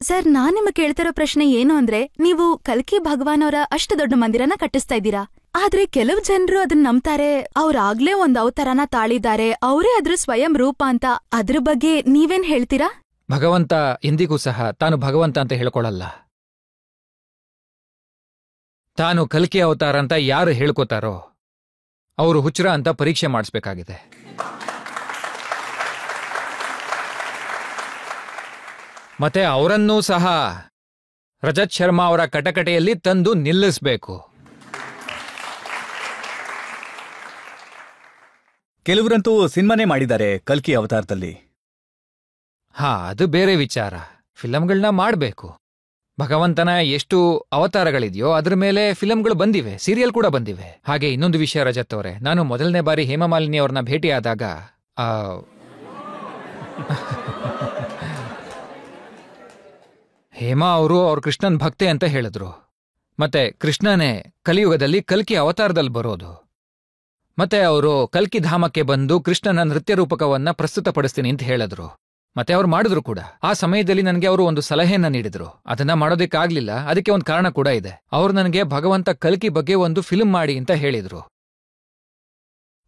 ಸರ್, ನಾನ್ ನಿಮಗೆ ಕೇಳ್ತಿರೋ ಪ್ರಶ್ನೆ ಏನು ಅಂದ್ರೆ, ನೀವು ಕಲ್ಕಿ ಭಗವಾನ್ ಅವರ ಅಷ್ಟು ದೊಡ್ಡ ಮಂದಿರನ ಕಟ್ಟಿಸ್ತಾ ಇದ್ದೀರಾ. ಆದ್ರೆ ಕೆಲವು ಜನರು ಅದನ್ನ ನಂಬ್ತಾರೆ, ಅವ್ರಾಗ್ಲೇ ಒಂದ್ ಅವತಾರನ ತಾಳಿದ್ದಾರೆ, ಅವರೇ ಅದ್ರ ಸ್ವಯಂ ರೂಪ ಅಂತ. ಅದ್ರ ಬಗ್ಗೆ ನೀವೇನ್ ಹೇಳ್ತೀರಾ? ಭಗವಂತ ಎಂದಿಗೂ ಸಹ ತಾನು ಭಗವಂತ ಅಂತ ಹೇಳ್ಕೊಳಲ್ಲ. ತಾನು ಕಲ್ಕಿ ಅವತಾರ ಅಂತ ಯಾರು ಹೇಳ್ಕೋತಾರೋ ಅವರು ಹುಚ್ಚರ ಅಂತ ಪರೀಕ್ಷೆ ಮಾಡಿಸ್ಬೇಕಾಗಿದೆ. ಮತ್ತೆ ಅವರನ್ನೂ ಸಹ ರಜತ್ ಶರ್ಮಾ ಅವರ ಕಟಕಟೆಯಲ್ಲಿ ತಂದು ನಿಲ್ಲಿಸಬೇಕು. ಕೆಲವರಂತೂ ಸಿನಿಮಾನೇ ಮಾಡಿದ್ದಾರೆ ಕಲ್ಕಿ ಅವತಾರದಲ್ಲಿ. ಅದು ಬೇರೆ ವಿಚಾರ. ಫಿಲಂಗಳನ್ನ ಮಾಡಬೇಕು. ಭಗವಂತನ ಎಷ್ಟು ಅವತಾರಗಳಿದೆಯೋ ಅದ್ರ ಮೇಲೆ ಫಿಲಂಗಳು ಬಂದಿವೆ, ಸೀರಿಯಲ್ ಕೂಡ ಬಂದಿವೆ. ಹಾಗೆ ಇನ್ನೊಂದು ವಿಷಯ ರಜತ್ ಅವರೇ, ನಾನು ಮೊದಲನೇ ಬಾರಿ ಹೇಮಮಾಲಿನಿ ಅವ್ರನ್ನ ಭೇಟಿಯಾದಾಗ ಹೇಮಾ ಅವರು ಅವ್ರ ಕೃಷ್ಣನ್ ಭಕ್ತೆ ಅಂತ ಹೇಳಿದ್ರು. ಮತ್ತೆ ಕೃಷ್ಣನೇ ಕಲಿಯುಗದಲ್ಲಿ ಕಲ್ಕಿ ಅವತಾರದಲ್ಲಿ ಬರೋದು. ಮತ್ತೆ ಅವರು ಕಲ್ಕಿ ಧಾಮಕ್ಕೆ ಬಂದು ಕೃಷ್ಣನ ನೃತ್ಯ ರೂಪಕವನ್ನ ಪ್ರಸ್ತುತಪಡಿಸ್ತೀನಿ ಅಂತ ಹೇಳಿದ್ರು. ಮತ್ತೆ ಅವ್ರು ಮಾಡಿದ್ರು ಕೂಡ. ಆ ಸಮಯದಲ್ಲಿ ನನಗೆ ಅವರು ಒಂದು ಸಲಹೆಯನ್ನ ನೀಡಿದ್ರು. ಅದನ್ನ ಮಾಡೋದಕ್ಕಾಗ್ಲಿಲ್ಲ. ಅದಕ್ಕೆ ಒಂದು ಕಾರಣ ಕೂಡ ಇದೆ. ಅವ್ರು ನನಗೆ ಭಗವಂತ ಕಲ್ಕಿ ಬಗ್ಗೆ ಒಂದು ಫಿಲ್ಮ್ ಮಾಡಿ ಅಂತ ಹೇಳಿದ್ರು.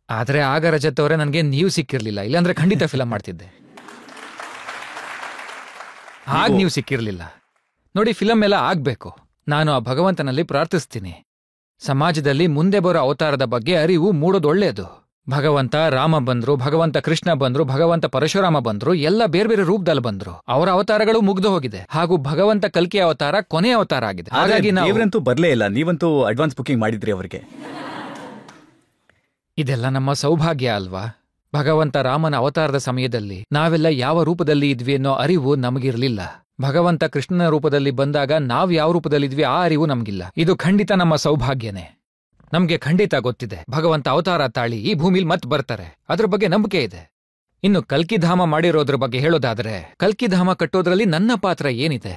ಆದ್ರೆ ಆಗ ರಜತ್ ಅವರೇ ನನಗೆ ನೀವು ಸಿಕ್ಕಿರ್ಲಿಲ್ಲ, ಇಲ್ಲಾಂದ್ರೆ ಖಂಡಿತ ಫಿಲಂ ಮಾಡ್ತಿದ್ದೆ. ಆಗ ನೀವು ಸಿಕ್ಕಿರ್ಲಿಲ್ಲ. ನೋಡಿ, ಫಿಲಂ ಎಲ್ಲ ಆಗ್ಬೇಕು. ನಾನು ಆ ಭಗವಂತನಲ್ಲಿ ಪ್ರಾರ್ಥಿಸ್ತೀನಿ, ಸಮಾಜದಲ್ಲಿ ಮುಂದೆ ಬರೋ ಅವತಾರದ ಬಗ್ಗೆ ಅರಿವು ಮೂಡೋದು ಒಳ್ಳೆಯದು. ಭಗವಂತ ರಾಮ ಬಂದ್ರು, ಭಗವಂತ ಕೃಷ್ಣ ಬಂದ್ರು, ಭಗವಂತ ಪರಶುರಾಮ ಬಂದ್ರು, ಎಲ್ಲ ಬೇರೆ ಬೇರೆ ರೂಪದಲ್ಲಿ ಬಂದ್ರು. ಅವರ ಅವತಾರಗಳು ಮುಗ್ದು ಹೋಗಿದೆ. ಹಾಗೂ ಭಗವಂತ ಕಲ್ಕಿ ಅವತಾರ ಕೊನೆಯ ಅವತಾರ ಆಗಿದೆ. ಹಾಗಾಗಿ ಇವರಂತೂ ಬರ್ಲೇ ಇಲ್ಲ. ನೀವಂತೂ ಅಡ್ವಾನ್ಸ್ ಬುಕಿಂಗ್ ಮಾಡಿದ್ರಿ ಅವರಿಗೆ. ಇದೆಲ್ಲ ನಮ್ಮ ಸೌಭಾಗ್ಯ ಅಲ್ವಾ? ಭಗವಂತ ರಾಮನ ಅವತಾರದ ಸಮಯದಲ್ಲಿ ನಾವೆಲ್ಲ ಯಾವ ರೂಪದಲ್ಲಿ ಇದ್ವಿ ಅನ್ನೋ ಅರಿವು ನಮಗಿರ್ಲಿಲ್ಲ. ಭಗವಂತ ಕೃಷ್ಣನ ರೂಪದಲ್ಲಿ ಬಂದಾಗ ನಾವ್ ಯಾವ ರೂಪದಲ್ಲಿದ್ವಿ ಆ ಅರಿವು ನಮಗಿಲ್ಲ. ಇದು ಖಂಡಿತ ನಮ್ಮ ಸೌಭಾಗ್ಯನೇ. ನಮ್ಗೆ ಖಂಡಿತ ಗೊತ್ತಿದೆ ಭಗವಂತ ಅವತಾರ ತಾಳಿ ಈ ಭೂಮಿಲಿ ಮತ್ ಬರ್ತಾರೆ. ಅದ್ರ ಬಗ್ಗೆ ನಂಬಿಕೆ ಇದೆ. ಇನ್ನು ಕಲ್ಕಿಧಾಮ ಮಾಡಿರೋದ್ರ ಬಗ್ಗೆ ಹೇಳೋದಾದ್ರೆ, ಕಲ್ಕಿಧಾಮ ಕಟ್ಟೋದ್ರಲ್ಲಿ ನನ್ನ ಪಾತ್ರ ಏನಿದೆ?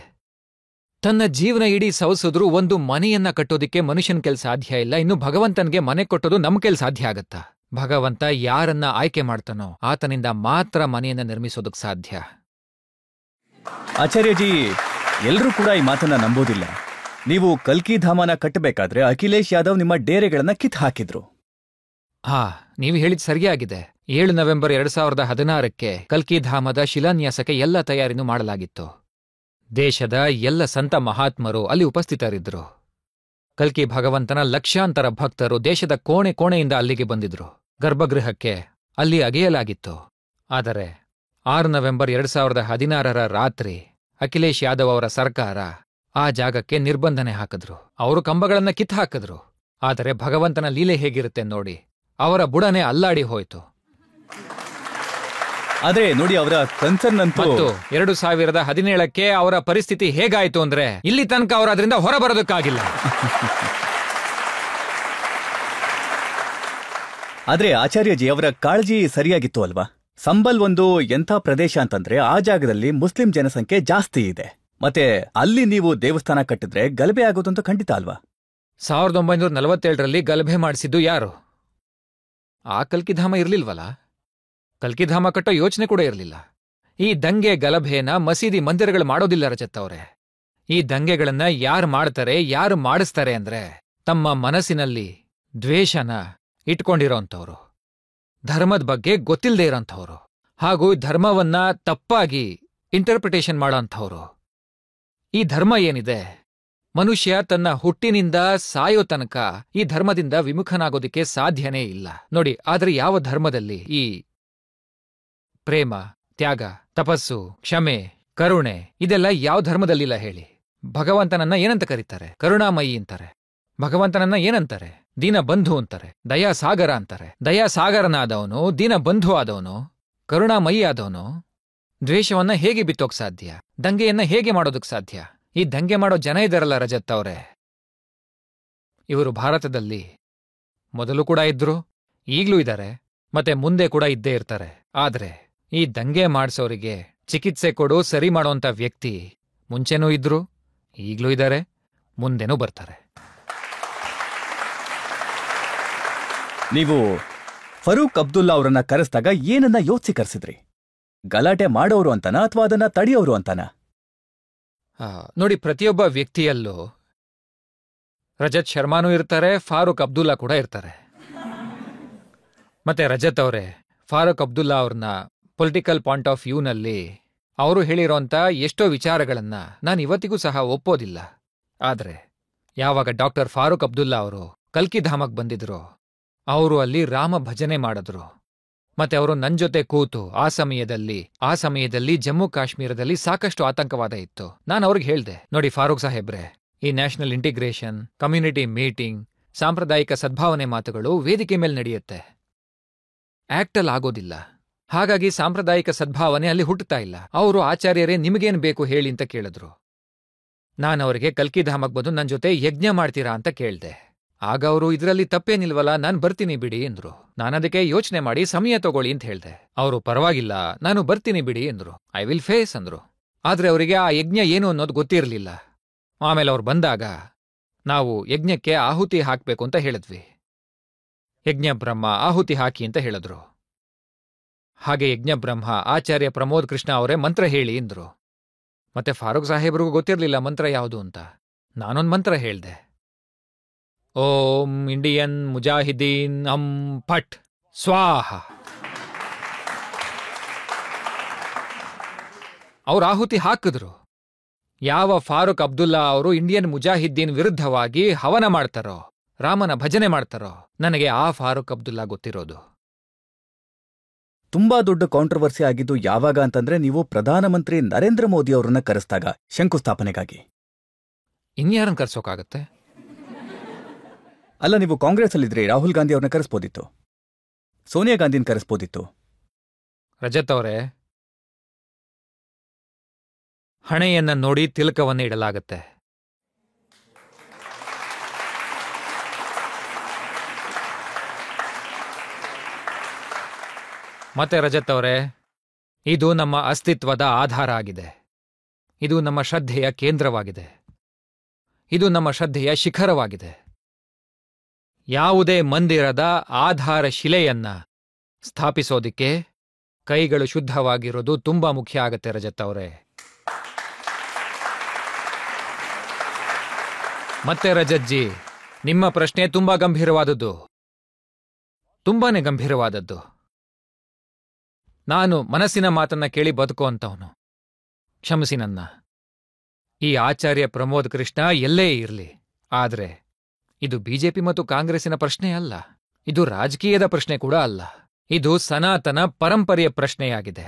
ತನ್ನ ಜೀವನ ಇಡೀ ಸವಸಿದ್ರು ಒಂದು ಮನೆಯನ್ನ ಕಟ್ಟೋದಿಕ್ಕೆ ಮನುಷ್ಯನ ಕೆಲ್ ಸಾಧ್ಯ ಇಲ್ಲ. ಇನ್ನು ಭಗವಂತನ್ಗೆ ಮನೆ ಕೊಟ್ಟೋದು ನಮ್ ಕೆಲ್ ಸಾಧ್ಯ ಆಗತ್ತಾ? ಭಗವಂತ ಯಾರನ್ನ ಆಯ್ಕೆ ಮಾಡ್ತಾನೋ ಆತನಿಂದ ಮಾತ್ರ ಮನೆಯನ್ನ ನಿರ್ಮಿಸೋದಕ್ ಸಾಧ್ಯ. ಆಚಾರ್ಯಜಿ, ಎಲ್ರೂ ಕೂಡ ಈ ಮಾತನ್ನ ನಂಬೋದಿಲ್ಲ. ನೀವು ಕಲ್ಕಿ ಧಾಮನ ಕಟ್ಟಬೇಕಾದ್ರೆ ಅಖಿಲೇಶ್ ಯಾದವ್ ನಿಮ್ಮ ಡೇರೆಗಳನ್ನ ಕಿತ್ ಹಾಕಿದ್ರು. ನೀವು ಹೇಳಿದ್ ಸರಿಯಾಗಿದೆ. 7 ನವೆಂಬರ್ 2016ಕ್ಕೆ ಕಲ್ಕಿಧಾಮದ ಶಿಲಾನ್ಯಾಸಕ್ಕೆ ಎಲ್ಲ ತಯಾರಿನೂ ಮಾಡಲಾಗಿತ್ತು. ದೇಶದ ಎಲ್ಲ ಸಂತ ಮಹಾತ್ಮರು ಅಲ್ಲಿ ಉಪಸ್ಥಿತರಿದ್ರು. ಕಲ್ಕಿ ಭಗವಂತನ ಲಕ್ಷಾಂತರ ಭಕ್ತರು ದೇಶದ ಕೋಣೆ ಕೋಣೆಯಿಂದ ಅಲ್ಲಿಗೆ ಬಂದಿದ್ರು. ಗರ್ಭಗೃಹಕ್ಕೆ ಅಲ್ಲಿ ಅಗೆಯಲಾಗಿತ್ತು. ಆದರೆ 6 ನವೆಂಬರ್ 2016ರ ರಾತ್ರಿ ಅಖಿಲೇಶ್ ಯಾದವ್ ಅವರ ಸರ್ಕಾರ ಆ ಜಾಗಕ್ಕೆ ನಿರ್ಬಂಧನೆ ಹಾಕಿದ್ರು. ಅವರು ಕಂಬಗಳನ್ನ ಕಿತ್ತು ಹಾಕಿದ್ರು. ಆದರೆ ಭಗವಂತನ ಲೀಲೆ ಹೇಗಿರುತ್ತೆ ನೋಡಿ, ಅವರ ಬುಡನೆ ಅಲ್ಲಾಡಿ ಹೋಯ್ತು. ಆದ್ರೆ ನೋಡಿ, ಅವರ ಕನ್ಸರ್ನ್ ಅಂತೂ 2017ಕ್ಕೆ ಅವರ ಪರಿಸ್ಥಿತಿ ಹೇಗಾಯ್ತು ಅಂದ್ರೆ ಇಲ್ಲಿ ತನಕ ಅವರು ಅದರಿಂದ ಹೊರಬರೋದಕ್ಕಾಗಿಲ್ಲ. ಆದ್ರೆ ಆಚಾರ್ಯಜಿ, ಅವರ ಕಾಳಜಿ ಸರಿಯಾಗಿತ್ತು ಅಲ್ವಾ? ಸಂಬಲ್ ಒಂದು ಎಂಥ ಪ್ರದೇಶ ಅಂತಂದ್ರೆ ಆ ಜಾಗದಲ್ಲಿ ಮುಸ್ಲಿಂ ಜನಸಂಖ್ಯೆ ಜಾಸ್ತಿ ಇದೆ. ಮತ್ತೆ ಅಲ್ಲಿ ನೀವು ದೇವಸ್ಥಾನ ಕಟ್ಟಿದ್ರೆ ಗಲಭೆ ಆಗೋದಂತೂ ಖಂಡಿತ ಅಲ್ವಾ? 1947ರಲ್ಲಿ ಗಲಭೆ ಮಾಡಿಸಿದ್ದು ಯಾರು? ಆ ಕಲ್ಕಿಧಾಮ ಇರ್ಲಿಲ್ವಲ್ಲ. ಕಲ್ಕಿಧಾಮ ಕಟ್ಟೋ ಯೋಚನೆ ಕೂಡ ಇರಲಿಲ್ಲ. ಈ ದಂಗೆ ಗಲಭೆನ ಮಸೀದಿ ಮಂದಿರಗಳು ಮಾಡೋದಿಲ್ಲ ರಜತ್ ಅವರೇ. ಈ ದಂಗೆಗಳನ್ನ ಯಾರು ಮಾಡ್ತಾರೆ, ಯಾರು ಮಾಡಿಸ್ತಾರೆ ಅಂದ್ರೆ ತಮ್ಮ ಮನಸ್ಸಿನಲ್ಲಿ ದ್ವೇಷನ ಇಟ್ಕೊಂಡಿರೋಂಥವ್ರು, ಧರ್ಮದ ಬಗ್ಗೆ ಗೊತ್ತಿಲ್ಲದೆ ಇರೋಂಥವ್ರು, ಹಾಗೂ ಧರ್ಮವನ್ನ ತಪ್ಪಾಗಿ ಇಂಟರ್ಪ್ರಿಟೇಷನ್ ಮಾಡೋಂಥವ್ರು. ಈ ಧರ್ಮ ಏನಿದೆ, ಮನುಷ್ಯ ತನ್ನ ಹುಟ್ಟಿನಿಂದ ಸಾಯೋ ತನಕ ಈ ಧರ್ಮದಿಂದ ವಿಮುಖನಾಗೋದಿಕ್ಕೆ ಸಾಧ್ಯನೇ ಇಲ್ಲ ನೋಡಿ. ಆದ್ರೆ ಯಾವ ಧರ್ಮದಲ್ಲಿ ಈ ಪ್ರೇಮ, ತ್ಯಾಗ, ತಪಸ್ಸು, ಕ್ಷಮೆ, ಕರುಣೆ ಇದೆಲ್ಲ ಯಾವ ಧರ್ಮದಲ್ಲಿಲ್ಲ ಹೇಳಿ? ಭಗವಂತನನ್ನ ಏನಂತ ಕರೀತಾರೆ? ಕರುಣಾಮಯಿ ಅಂತಾರೆ. ಭಗವಂತನನ್ನ ಏನಂತಾರೆ? ದೀನಬಂಧು ಅಂತಾರೆ. ದಯಾಸಾಗರ ಅಂತಾರೆ. ದಯಾಸಾಗರನಾದವನು, ದೀನಬಂಧು ಆದವನು, ಕರುಣಾಮಯಿ ಆದವನು ದ್ವೇಷವನ್ನ ಹೇಗೆ ಬಿತ್ತೋಕ್ ಸಾಧ್ಯ? ದಂಗೆಯನ್ನ ಹೇಗೆ ಮಾಡೋದಕ್ ಸಾಧ್ಯ? ಈ ದಂಗೆ ಮಾಡೋ ಜನ ಇದ್ದಾರಲ್ಲ ರಜತ್ ಅವರೇ, ಇವರು ಭಾರತದಲ್ಲಿ ಮೊದಲು ಕೂಡ ಇದ್ರು, ಈಗ್ಲೂ ಇದ್ದಾರೆ, ಮತ್ತೆ ಮುಂದೆ ಕೂಡ ಇದ್ದೇ ಇರ್ತಾರೆ. ಆದ್ರೆ ಈ ದಂಗೆ ಮಾಡ್ಸೋರಿಗೆ ಚಿಕಿತ್ಸೆ ಕೊಡು, ಸರಿ ಮಾಡೋಂಥ ವ್ಯಕ್ತಿ ಮುಂಚೆನೂ ಇದ್ರು, ಈಗ್ಲೂ ಇದ್ದಾರೆ, ಮುಂದೆನೂ ಬರ್ತಾರೆ. ನೀವು ಫರೂಕ್ ಅಬ್ದುಲ್ಲಾ ಅವರನ್ನ ಕರೆಸಿದಾಗ ಏನನ್ನ ಯೋಚಿಸಿ ಕರೆಸಿದ್ರಿ? ಗಲಾಟೆ ಮಾಡೋರು ಅಂತಾನ ಅಥವಾ ಅದನ್ನ ತಡೆಯೋರು ಅಂತಾನ? ನೋಡಿ, ಪ್ರತಿಯೊಬ್ಬ ವ್ಯಕ್ತಿಯಲ್ಲೂ ರಜತ್ ಶರ್ಮಾನೂ ಇರ್ತಾರೆ, ಫಾರೂಕ್ ಅಬ್ದುಲ್ಲಾ ಕೂಡ ಇರ್ತಾರೆ. ಮತ್ತೆ ರಜತ್ ಅವರೇ, ಫಾರೂಕ್ ಅಬ್ದುಲ್ಲಾ ಅವ್ರನ್ನ ಪೊಲಿಟಿಕಲ್ ಪಾಯಿಂಟ್ ಆಫ್ ವ್ಯೂನಲ್ಲಿ ಅವರು ಹೇಳಿರೋಂಥ ಎಷ್ಟೋ ವಿಚಾರಗಳನ್ನ ನಾನು ಇವತ್ತಿಗೂ ಸಹ ಒಪ್ಪೋದಿಲ್ಲ. ಆದ್ರೆ ಯಾವಾಗ ಡಾಕ್ಟರ್ ಫಾರೂಕ್ ಅಬ್ದುಲ್ಲಾ ಅವರು ಕಲ್ಕಿಧಾಮಕ್ ಬಂದಿದ್ರು, ಅವರು ಅಲ್ಲಿ ರಾಮ ಭಜನೆ ಮಾಡಿದ್ರು. ಮತ್ತೆ ಅವರು ನನ್ ಜೊತೆ ಕೂತು ಆ ಸಮಯದಲ್ಲಿ ಜಮ್ಮು ಕಾಶ್ಮೀರದಲ್ಲಿ ಸಾಕಷ್ಟು ಆತಂಕವಾದ ಇತ್ತು. ನಾನು ಅವ್ರಿಗೆ ಹೇಳ್ದೆ, ನೋಡಿ ಫಾರೂಕ್ ಸಾಹೇಬ್ರೆ, ಈ ನ್ಯಾಷನಲ್ ಇಂಟಿಗ್ರೇಷನ್, ಕಮ್ಯುನಿಟಿ ಮೀಟಿಂಗ್, ಸಾಂಪ್ರದಾಯಿಕ ಸದ್ಭಾವನೆ ಮಾತುಗಳು ವೇದಿಕೆ ಮೇಲೆ ನಡೆಯುತ್ತೆ, ಆಕ್ಟಲ್ ಆಗೋದಿಲ್ಲ. ಹಾಗಾಗಿ ಸಾಂಪ್ರದಾಯಿಕ ಸದ್ಭಾವನೆ ಅಲ್ಲಿ ಹುಟ್ಟುತ್ತಾ ಇಲ್ಲ. ಅವರು ಆಚಾರ್ಯರೇ ನಿಮಗೇನು ಬೇಕು ಹೇಳಿ ಅಂತ ಕೇಳಿದ್ರು. ನಾನವರಿಗೆ ಕಲ್ಕಿಧಾಮಕ್ ಬಂದು ನನ್ನ ಜೊತೆ ಯಜ್ಞ ಮಾಡ್ತೀರಾ ಅಂತ ಕೇಳ್ದೆ. ಆಗ ಅವರು ಇದರಲ್ಲಿ ತಪ್ಪೇನಿಲ್ವಲ್ಲ, ನಾನ್ ಬರ್ತೀನಿ ಬಿಡಿ ಎಂದ್ರು. ನಾನದಕ್ಕೆ ಯೋಚನೆ ಮಾಡಿ ಸಮಯ ತಗೊಳ್ಳಿ ಅಂತ ಹೇಳ್ದೆ. ಅವರು ಪರವಾಗಿಲ್ಲ, ನಾನು ಬರ್ತೀನಿ ಬಿಡಿ ಎಂದ್ರು. ಐ ವಿಲ್ ಫೇಸ್ ಅಂದ್ರು. ಆದ್ರೆ ಅವರಿಗೆ ಆ ಯಜ್ಞ ಏನು ಅನ್ನೋದು ಗೊತ್ತಿರಲಿಲ್ಲ. ಆಮೇಲೆ ಅವ್ರು ಬಂದಾಗ ನಾವು ಯಜ್ಞಕ್ಕೆ ಆಹುತಿ ಹಾಕ್ಬೇಕು ಅಂತ ಹೇಳಿದ್ವಿ. ಯಜ್ಞ ಬ್ರಹ್ಮ ಆಹುತಿ ಹಾಕಿ ಅಂತ ಹೇಳಿದ್ರು. ಹಾಗೆ ಯಜ್ಞ ಬ್ರಹ್ಮ ಆಚಾರ್ಯ ಪ್ರಮೋದ್ ಕೃಷ್ಣ ಅವರೇ ಮಂತ್ರ ಹೇಳಿ ಎಂದ್ರು. ಮತ್ತೆ ಫಾರೂಕ್ ಸಾಹೇಬ್ರಿಗೂ ಗೊತ್ತಿರಲಿಲ್ಲ ಮಂತ್ರ ಯಾವುದು ಅಂತ. ನಾನೊಂದು ಮಂತ್ರ ಹೇಳ್ದೆ, ಓಂ ಇಂಡಿಯನ್ ಮುಜಾಹಿದೀನ್ ಅಂ ಫಟ್ ಸ್ವಾಹ. ಅವ್ರು ಆಹುತಿ ಹಾಕಿದ್ರು. ಯಾವ ಫಾರೂಕ್ ಅಬ್ದುಲ್ಲಾ ಅವರು ಇಂಡಿಯನ್ ಮುಜಾಹಿದ್ದೀನ್ ವಿರುದ್ಧವಾಗಿ ಹವನ ಮಾಡ್ತಾರೋ, ರಾಮನ ಭಜನೆ ಮಾಡ್ತಾರೋ, ನನಗೆ ಆ ಫಾರೂಕ್ ಅಬ್ದುಲ್ಲಾ ಗೊತ್ತಿರೋದು. ತುಂಬಾ ದೊಡ್ಡ ಕಾಂಟ್ರವರ್ಸಿ ಆಗಿದ್ದು ಯಾವಾಗ ಅಂತಂದ್ರೆ ನೀವು ಪ್ರಧಾನಮಂತ್ರಿ ನರೇಂದ್ರ ಮೋದಿ ಅವರನ್ನ ಕರೆಸಿದಾಗ ಶಂಕುಸ್ಥಾಪನೆಗಾಗಿ. ಇನ್ಯಾರನ್ನ ಕರ್ಸೋಕಾಗತ್ತೆ? ಅಲ್ಲ, ನೀವು ಕಾಂಗ್ರೆಸ್ ಅಲ್ಲಿದ್ರಿ, ರಾಹುಲ್ ಗಾಂಧಿ ಅವ್ರನ್ನ ಕರೆಸ್ಬೋದಿತ್ತು, ಸೋನಿಯಾ ಗಾಂಧಿನ ಕರೆಸ್ಬೋದಿತ್ತು. ರಜತ್ ಅವರೇ, ಹಣೆಯನ್ನ ನೋಡಿ ತಿಲಕವನ್ನ ಇಡಲಾಗತ್ತೆ. ಮತ್ತೆ ರಜತ್ ಅವರೇ, ಇದು ನಮ್ಮ ಅಸ್ತಿತ್ವದ ಆಧಾರ ಆಗಿದೆ. ಇದು ನಮ್ಮ ಶ್ರದ್ಧೆಯ ಕೇಂದ್ರವಾಗಿದೆ. ಇದು ನಮ್ಮ ಶ್ರದ್ಧೆಯ ಶಿಖರವಾಗಿದೆ. ಯಾವುದೇ ಮಂದಿರದ ಆಧಾರ ಶಿಲೆಯನ್ನ ಸ್ಥಾಪಿಸೋದಿಕ್ಕೆ ಕೈಗಳು ಶುದ್ಧವಾಗಿರೋದು ತುಂಬಾ ಮುಖ್ಯ ಆಗತ್ತೆ ರಜತ್ ಅವರೇ. ಮತ್ತೆ ರಜತ್ಜಿ, ನಿಮ್ಮ ಪ್ರಶ್ನೆ ತುಂಬಾ ಗಂಭೀರವಾದದ್ದು, ತುಂಬಾನೇ ಗಂಭೀರವಾದದ್ದು. ನಾನು ಮನಸ್ಸಿನ ಮಾತನ್ನ ಕೇಳಿ ಬದುಕುವಂತವನು. ಕ್ಷಮಿಸಿ ನನ್ನ. ಈ ಆಚಾರ್ಯ ಪ್ರಮೋದ್ ಕೃಷ್ಣ ಎಲ್ಲೇ ಇರಲಿ, ಆದ್ರೆ ಇದು ಬಿಜೆಪಿ ಮತ್ತು ಕಾಂಗ್ರೆಸ್ಸಿನ ಪ್ರಶ್ನೆ ಅಲ್ಲ. ಇದು ರಾಜಕೀಯದ ಪ್ರಶ್ನೆ ಕೂಡ ಅಲ್ಲ. ಇದು ಸನಾತನ ಪರಂಪರೆಯ ಪ್ರಶ್ನೆಯಾಗಿದೆ.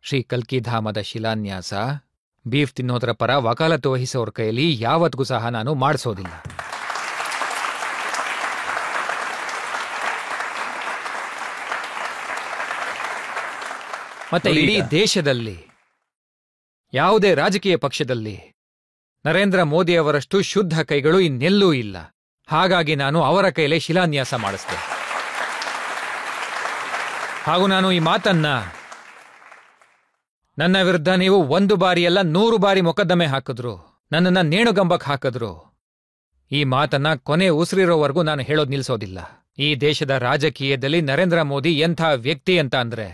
ಶ್ರೀ ಕಲ್ಕಿಧಾಮದ ಶಿಲಾನ್ಯಾಸ ಬೀಫ್ ತಿನ್ನೋದರ ಪರ ವಕಾಲತ್ತು ವಹಿಸೋರ ಕೈಯಲ್ಲಿ ಯಾವತ್ತಿಗೂ ಸಹ ನಾನು ಮಾಡಿಸೋದಿಲ್ಲ. ಮತ್ತೆ ಇಡೀ ದೇಶದಲ್ಲಿ ಯಾವುದೇ ರಾಜಕೀಯ ಪಕ್ಷದಲ್ಲಿ ನರೇಂದ್ರ ಮೋದಿಯವರಷ್ಟು ಶುದ್ಧ ಕೈಗಳು ಇನ್ನೆಲ್ಲೂ ಇಲ್ಲ. ಹಾಗಾಗಿ ನಾನು ಅವರ ಕೈಲೇ ಶಿಲಾನ್ಯಾಸ ಮಾಡಿಸಿದೆ. ಹಾಗೂ ನಾನು ಈ ಮಾತನ್ನ, ನನ್ನ ವಿರುದ್ಧ ನೀವು 1 ಬಾರಿಯಲ್ಲ 100 ಬಾರಿ ಮೊಕದ್ದಮೆ ಹಾಕಿದ್ರು, ನನ್ನನ್ನ ನೇಣುಗಂಬಕ್ಕೆ ಹಾಕಿದ್ರು, ಈ ಮಾತನ್ನ ಕೊನೆ ಉಸಿರಿರೋವರೆಗೂ ನಾನು ಹೇಳೋದು ನಿಲ್ಸೋದಿಲ್ಲ. ಈ ದೇಶದ ರಾಜಕೀಯದಲ್ಲಿ ನರೇಂದ್ರ ಮೋದಿ ಎಂಥ ವ್ಯಕ್ತಿ ಅಂತ ಅಂದ್ರೆ,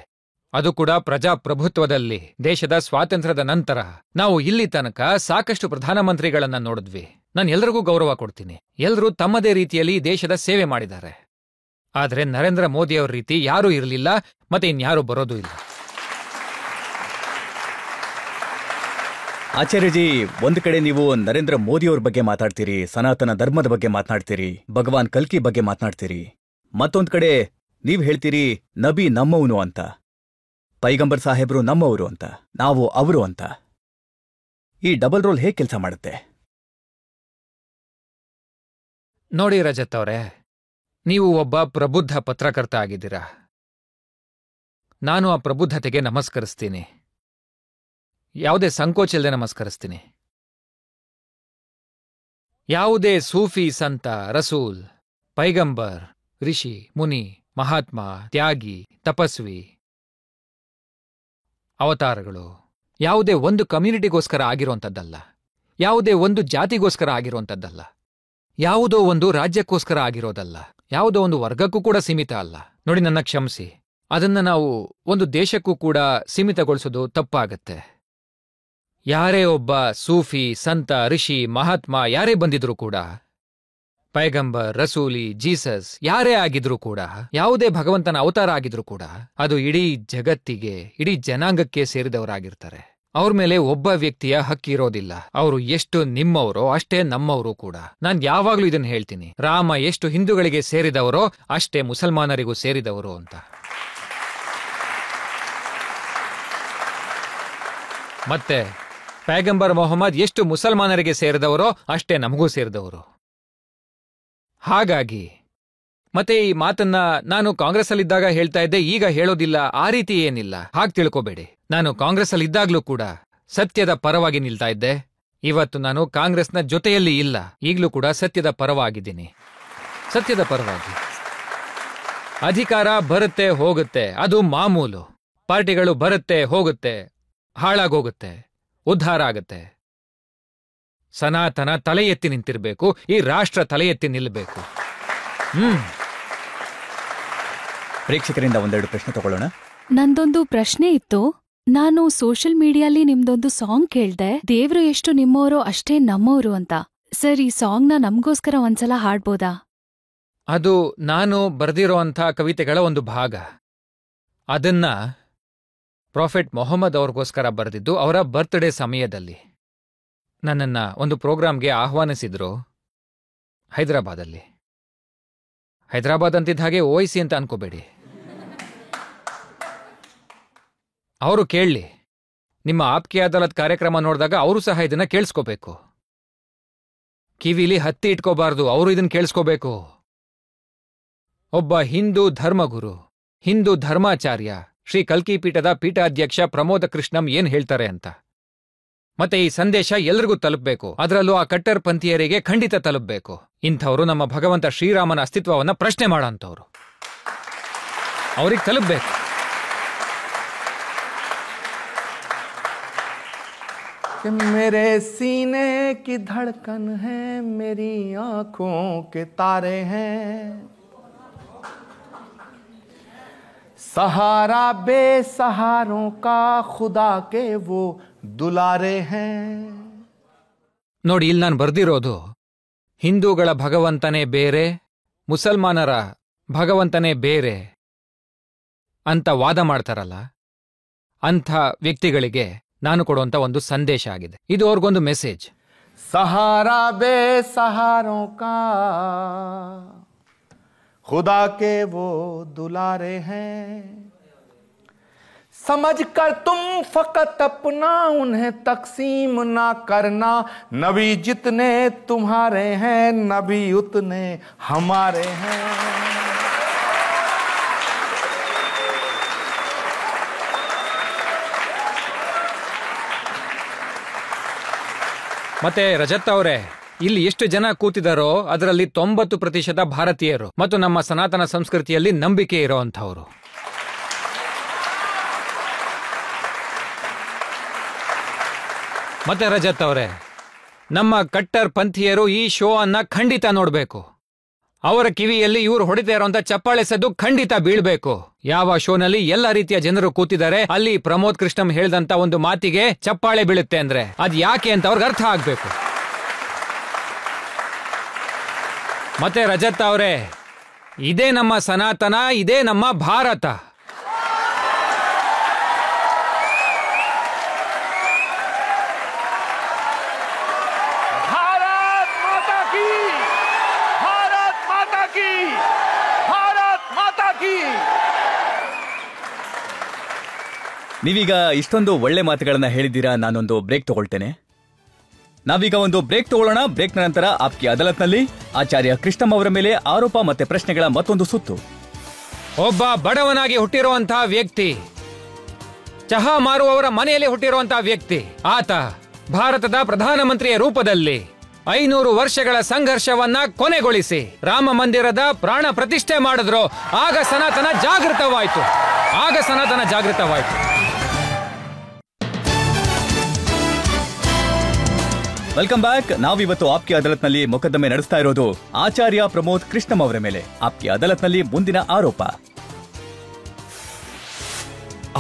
ಅದು ಕೂಡ ಪ್ರಜಾಪ್ರಭುತ್ವದಲ್ಲಿ, ದೇಶದ ಸ್ವಾತಂತ್ರ್ಯದ ನಂತರ ನಾವು ಇಲ್ಲಿ ತನಕ ಸಾಕಷ್ಟು ಪ್ರಧಾನಮಂತ್ರಿಗಳನ್ನ ನೋಡಿದ್ವಿ. ನಾನು ಎಲ್ರಿಗೂ ಗೌರವ ಕೊಡ್ತೀನಿ. ಎಲ್ಲರೂ ತಮ್ಮದೇ ರೀತಿಯಲ್ಲಿ ದೇಶದ ಸೇವೆ ಮಾಡಿದ್ದಾರೆ. ಆದ್ರೆ ನರೇಂದ್ರ ಮೋದಿಯವರ ರೀತಿ ಯಾರೂ ಇರಲಿಲ್ಲ, ಮತ್ತೆ ಇನ್ಯಾರೂ ಬರೋದೂ ಇಲ್ಲ. ಆಚಾರ್ಯಜಿ, ಒಂದು ಕಡೆ ನೀವು ನರೇಂದ್ರ ಮೋದಿಯವ್ರ ಬಗ್ಗೆ ಮಾತಾಡ್ತೀರಿ, ಸನಾತನ ಧರ್ಮದ ಬಗ್ಗೆ ಮಾತನಾಡ್ತೀರಿ, ಭಗವಾನ್ ಕಲ್ಕಿ ಬಗ್ಗೆ ಮಾತನಾಡ್ತೀರಿ. ಮತ್ತೊಂದ್ ಕಡೆ ನೀವ್ ಹೇಳ್ತೀರಿ ನಬಿ ನಮ್ಮವನು ಅಂತ, ಪೈಗಂಬರ್ ಸಾಹೇಬ್ರು ನಮ್ಮವರು ಅಂತ, ನಾವು ಅವರು ಅಂತ. ಈ ಡಬಲ್ ರೋಲ್ ಹೇಗೆ ಕೆಲಸ ಮಾಡುತ್ತೆ? ನೋಡಿ ರಜತ್ ಅವರೇ, ನೀವು ಒಬ್ಬ ಪ್ರಬುದ್ಧ ಪತ್ರಕರ್ತ ಆಗಿದ್ದೀರಾ. ನಾನು ಆ ಪ್ರಬುದ್ಧತೆಗೆ ನಮಸ್ಕರಿಸ್ತೀನಿ. ಯಾವುದೇ ಸಂಕೋಚ ಇಲ್ಲದೆ ನಮಸ್ಕರಿಸ್ತೀನಿ. ಯಾವುದೇ ಸೂಫಿ ಸಂತ, ರಸೂಲ್, ಪೈಗಂಬರ್, ಋಷಿ, ಮುನಿ, ಮಹಾತ್ಮ, ತ್ಯಾಗಿ, ತಪಸ್ವಿ, ಅವತಾರಗಳು ಯಾವುದೇ ಒಂದು ಕಮ್ಯುನಿಟಿಗೋಸ್ಕರ ಆಗಿರುವಂಥದ್ದಲ್ಲ, ಯಾವುದೇ ಒಂದು ಜಾತಿಗೋಸ್ಕರ ಆಗಿರುವಂಥದ್ದಲ್ಲ, ಯಾವುದೋ ಒಂದು ರಾಜ್ಯಕ್ಕೋಸ್ಕರ ಆಗಿರೋದಲ್ಲ, ಯಾವುದೋ ಒಂದು ವರ್ಗಕ್ಕೂ ಕೂಡ ಸೀಮಿತ ಅಲ್ಲ. ನೋಡಿ, ನನ್ನ ಕ್ಷಮಿಸಿ, ಅದನ್ನ ನಾವು ಒಂದು ದೇಶಕ್ಕೂ ಕೂಡ ಸೀಮಿತಗೊಳಿಸೋದು ತಪ್ಪಾಗತ್ತೆ. ಯಾರೇ ಒಬ್ಬ ಸೂಫಿ, ಸಂತ, ಋಷಿ, ಮಹಾತ್ಮ ಯಾರೇ ಬಂದಿದ್ರೂ ಕೂಡ, ಪೈಗಂಬರ್, ರಸೂಲಿ, ಜೀಸಸ್ ಯಾರೇ ಆಗಿದ್ರೂ ಕೂಡ, ಯಾವುದೇ ಭಗವಂತನ ಅವತಾರ ಆಗಿದ್ರೂ ಕೂಡ, ಅದು ಇಡೀ ಜಗತ್ತಿಗೆ, ಇಡೀ ಜನಾಂಗಕ್ಕೆ ಸೇರಿದವರಾಗಿರ್ತಾರೆ. ಅವ್ರ ಮೇಲೆ ಒಬ್ಬ ವ್ಯಕ್ತಿಯ ಹಕ್ಕಿರೋದಿಲ್ಲ. ಅವರು ಎಷ್ಟು ನಿಮ್ಮವರೋ ಅಷ್ಟೇ ನಮ್ಮವರು ಕೂಡ. ನಾನ್ ಯಾವಾಗ್ಲೂ ಇದನ್ನ ಹೇಳ್ತೀನಿ, ರಾಮ ಎಷ್ಟು ಹಿಂದೂಗಳಿಗೆ ಸೇರಿದವರೋ ಅಷ್ಟೇ ಮುಸಲ್ಮಾನರಿಗೂ ಸೇರಿದವರು ಅಂತ. ಮತ್ತೆ ಪೈಗಂಬರ್ ಮೊಹಮ್ಮದ್ ಎಷ್ಟು ಮುಸಲ್ಮಾನರಿಗೆ ಸೇರಿದವರೋ ಅಷ್ಟೇ ನಮಗೂ ಸೇರಿದವರು. ಹಾಗಾಗಿ ಮತ್ತೆ ಈ ಮಾತನ್ನ ನಾನು ಕಾಂಗ್ರೆಸ್ಸಲ್ಲಿದ್ದಾಗ ಹೇಳ್ತಾ ಇದ್ದೆ, ಈಗ ಹೇಳೋದಿಲ್ಲ, ಆ ರೀತಿ ಏನಿಲ್ಲ, ಹಾಗೆ ತಿಳ್ಕೋಬೇಡಿ. ನಾನು ಕಾಂಗ್ರೆಸ್ಸಲ್ಲಿದ್ದಾಗ್ಲೂ ಕೂಡ ಸತ್ಯದ ಪರವಾಗಿ ನಿಲ್ತಾ ಇದ್ದೆ. ಇವತ್ತು ನಾನು ಕಾಂಗ್ರೆಸ್ನ ಜೊತೆಯಲ್ಲಿ ಇಲ್ಲ, ಈಗಲೂ ಕೂಡ ಸತ್ಯದ ಪರವಾಗಿದ್ದೀನಿ. ಸತ್ಯದ ಪರವಾಗಿ. ಅಧಿಕಾರ ಬರುತ್ತೆ ಹೋಗುತ್ತೆ, ಅದು ಮಾಮೂಲು. ಪಾರ್ಟಿಗಳು ಬರುತ್ತೆ ಹೋಗುತ್ತೆ, ಹಾಳಾಗೋಗುತ್ತೆ, ಉದ್ಧಾರ ಆಗತ್ತೆ. ಸನಾತನ ತಲೆ ಎತ್ತಿ ನಿಂತಿರ್ಬೇಕು, ಈ ರಾಷ್ಟ್ರ ತಲೆ ಎತ್ತಿ ನಿಲ್ಲಬೇಕು. ಪ್ರೇಕ್ಷಕರಿಂದ ಒಂದೆರಡು ಪ್ರಶ್ನೆ ತಗೊಳ್ಳೋಣ. ನಂದೊಂದು ಪ್ರಶ್ನೆ ಇತ್ತು. ನಾನು ಸೋಷಿಯಲ್ ಮೀಡಿಯಲ್ಲಿ ನಿಮ್ದೊಂದು ಸಾಂಗ್ ಕೇಳ್ದೆ, ದೇವ್ರು ಎಷ್ಟು ನಿಮ್ಮೋರೋ ಅಷ್ಟೇ ನಮ್ಮೋರು ಅಂತ. ಸರ್, ಈ ಸಾಂಗ್ನ ನಮ್ಗೋಸ್ಕರ ಒಂದ್ಸಲ ಹಾಡ್ಬೋದಾ? ಅದು ನಾನು ಬರೆದಿರೋಂಥ ಕವಿತೆಗಳ ಒಂದು ಭಾಗ. ಅದನ್ನ ಪ್ರಾಫೆಟ್ ಮೊಹಮ್ಮದ್ ಅವ್ರಿಗೋಸ್ಕರ ಬರೆದಿದ್ದು, ಅವರ ಬರ್ತ್ಡೇ ಸಮಯದಲ್ಲಿ. ನನ್ನನ್ನ ಒಂದು ಪ್ರೋಗ್ರಾಂಗೆ ಆಹ್ವಾನಿಸಿದ್ರು ಹೈದರಾಬಾದಲ್ಲಿ. ಹೈದರಾಬಾದ್ ಅಂತಿದ್ದ ಹಾಗೆ ಓಯ್ಸಿ ಅಂತ ಅನ್ಕೋಬೇಡಿ. ಅವರು ಕೇಳಲಿ, ನಿಮ್ಮ ಆಪ್ಕೆ ಅದಾಲತ್ ಕಾರ್ಯಕ್ರಮ ನೋಡಿದಾಗ ಅವರು ಸಹ ಇದನ್ನ ಕೇಳಿಸ್ಕೋಬೇಕು. ಕಿವಿಲಿ ಹತ್ತಿ ಇಟ್ಕೋಬಾರ್ದು, ಅವರು ಇದನ್ನ ಕೇಳಿಸ್ಕೋಬೇಕು. ಒಬ್ಬ ಹಿಂದೂ ಧರ್ಮಗುರು, ಹಿಂದೂ ಧರ್ಮಾಚಾರ್ಯ, ಶ್ರೀ ಕಲ್ಕಿ ಪೀಠದ ಪೀಠಾಧ್ಯಕ್ಷ ಪ್ರಮೋದ ಕೃಷ್ಣಂ ಏನ್ ಹೇಳ್ತಾರೆ ಅಂತ. ಮತ್ತೆ ಈ ಸಂದೇಶ ಎಲ್ರಿಗೂ ತಲುಪಬೇಕು, ಅದರಲ್ಲೂ ಆ ಕಟ್ಟರ್ ಪಂಥೀಯರಿಗೆ ಖಂಡಿತ ತಲುಪಬೇಕು. ಇಂಥವರು ನಮ್ಮ ಭಗವಂತ ಶ್ರೀರಾಮನ ಅಸ್ತಿತ್ವವನ್ನ ಪ್ರಶ್ನೆ ಮಾಡೋಂಥವ್ರು, ಅವ್ರಿಗೆ ತಲುಪಬೇಕು. मेरे सीने की धड़कन है, मेरी आंखों के तारे हैं, सहारा बेसहारों का खुदा के वो दुलारे हैं. ನೋಡಿ, ಇಲ್ಲಿ ನಾನು ಬರ್ದಿರೋದು ಹಿಂದೂಗಳ ಭಗವಂತನೇ ಬೇರೆ, ಮುಸಲ್ಮಾನರ ಭಗವಂತನೇ ಬೇರೆ ಅಂತ ವಾದ ಮಾಡ್ತಾರಲ್ಲ, ಅಂಥ ವ್ಯಕ್ತಿಗಳಿಗೆ ನಾನು ಕೊಡುವಂತ ಒಂದು ಸಂದೇಶ ಆಗಿದೆ. ಇದು ಅವ್ರಿಗೊಂದು ಮೆಸೇಜ್. सहारा बेसहारों का खुदा के वो दुलारे हैं, समझ कर तुम फकत अपना उन्हें तकसीम ना करना, नबी जितने तुम्हारे हैं नबी उतने हमारे हैं. ಮತ್ತೆ ರಜತ್ ಅವರೇ, ಇಲ್ಲಿ ಎಷ್ಟು ಜನ ಕೂತಿದಾರೋ ಅದರಲ್ಲಿ 90% ಭಾರತೀಯರು ಮತ್ತು ನಮ್ಮ ಸನಾತನ ಸಂಸ್ಕೃತಿಯಲ್ಲಿ ನಂಬಿಕೆ ಇರೋಂಥವ್ರು. ಮತ್ತೆ ರಜತ್ ಅವರೇ, ನಮ್ಮ ಕಟ್ಟರ್ ಪಂಥೀಯರು ಈ ಶೋ ಅನ್ನ ಖಂಡಿತ ನೋಡ್ಬೇಕು. ಅವರ ಕಿವಿಯಲ್ಲಿ ಇವರು ಹೊಡಿತಾ ಇರೋಂಥ ಚಪ್ಪಾಳೆ ಸದ್ದು ಖಂಡಿತ ಬೀಳ್ಬೇಕು. ಯಾವ ಶೋನಲ್ಲಿ ಎಲ್ಲ ರೀತಿಯ ಜನರು ಕೂತಿದ್ದಾರೆ, ಅಲ್ಲಿ ಪ್ರಮೋದ್ ಕೃಷ್ಣಂ ಹೇಳ್ದಂತ ಒಂದು ಮಾತಿಗೆ ಚಪ್ಪಾಳೆ ಬೀಳುತ್ತೆ ಅಂದ್ರೆ ಅದ್ ಯಾಕೆ ಅಂತ ಅವ್ರಿಗೆ ಅರ್ಥ ಆಗ್ಬೇಕು. ಮತ್ತೆ ರಜತ್ ಅವರೇ, ಇದೇ ನಮ್ಮ ಸನಾತನ, ಇದೇ ನಮ್ಮ ಭಾರತ. ನೀವೀಗ ಇಷ್ಟೊಂದು ಒಳ್ಳೆ ಮಾತುಗಳನ್ನ ಹೇಳಿದ್ದೀರಾ. ನಾನೊಂದು ಬ್ರೇಕ್ ತಗೊಳ್ತೇನೆ. ನಾವೀಗ ಒಂದು ಬ್ರೇಕ್ ತಗೊಳ್ಳೋಣ. ಬ್ರೇಕ್ನ ನಂತರ ಆಪ್ಕಿ ಅದಾಲತ್ನಲ್ಲಿ ಆಚಾರ್ಯ ಕೃಷ್ಣಂ ಅವರ ಮೇಲೆ ಆರೋಪ ಮತ್ತೆ ಪ್ರಶ್ನೆಗಳ ಮತ್ತೊಂದು ಸುತ್ತು. ಒಬ್ಬ ಬಡವನಾಗಿ ಹುಟ್ಟಿರುವಂತಹ ವ್ಯಕ್ತಿ, ಚಹಾ ಮಾರುವವರ ಮನೆಯಲ್ಲಿ ಹುಟ್ಟಿರುವಂತಹ ವ್ಯಕ್ತಿ, ಆತ ಭಾರತದ ಪ್ರಧಾನಮಂತ್ರಿಯ ರೂಪದಲ್ಲಿ 500 ವರ್ಷಗಳ ಸಂಘರ್ಷವನ್ನ ಕೊನೆಗೊಳಿಸಿ ರಾಮ ಮಂದಿರದ ಪ್ರಾಣ ಪ್ರತಿಷ್ಠೆ ಮಾಡಿದ್ರು. ಆಗ ಸನಾತನ ಜಾಗೃತವಾಯಿತು. Welcome back. ನಾವಿವತ್ತು ಆಪ್ಕಿ ಅದಾಲತ್ನಲ್ಲಿ ಮೊಕದ್ದಮೆ ನಡೆಸ್ತಾ ಇರೋದು ಆಚಾರ್ಯ ಪ್ರಮೋದ್ ಕೃಷ್ಣಂ ಅವರ ಮೇಲೆ. ಆಪ್ಕಿ ಅದಾಲತ್ನಲ್ಲಿ ಮುಂದಿನ ಆರೋಪ.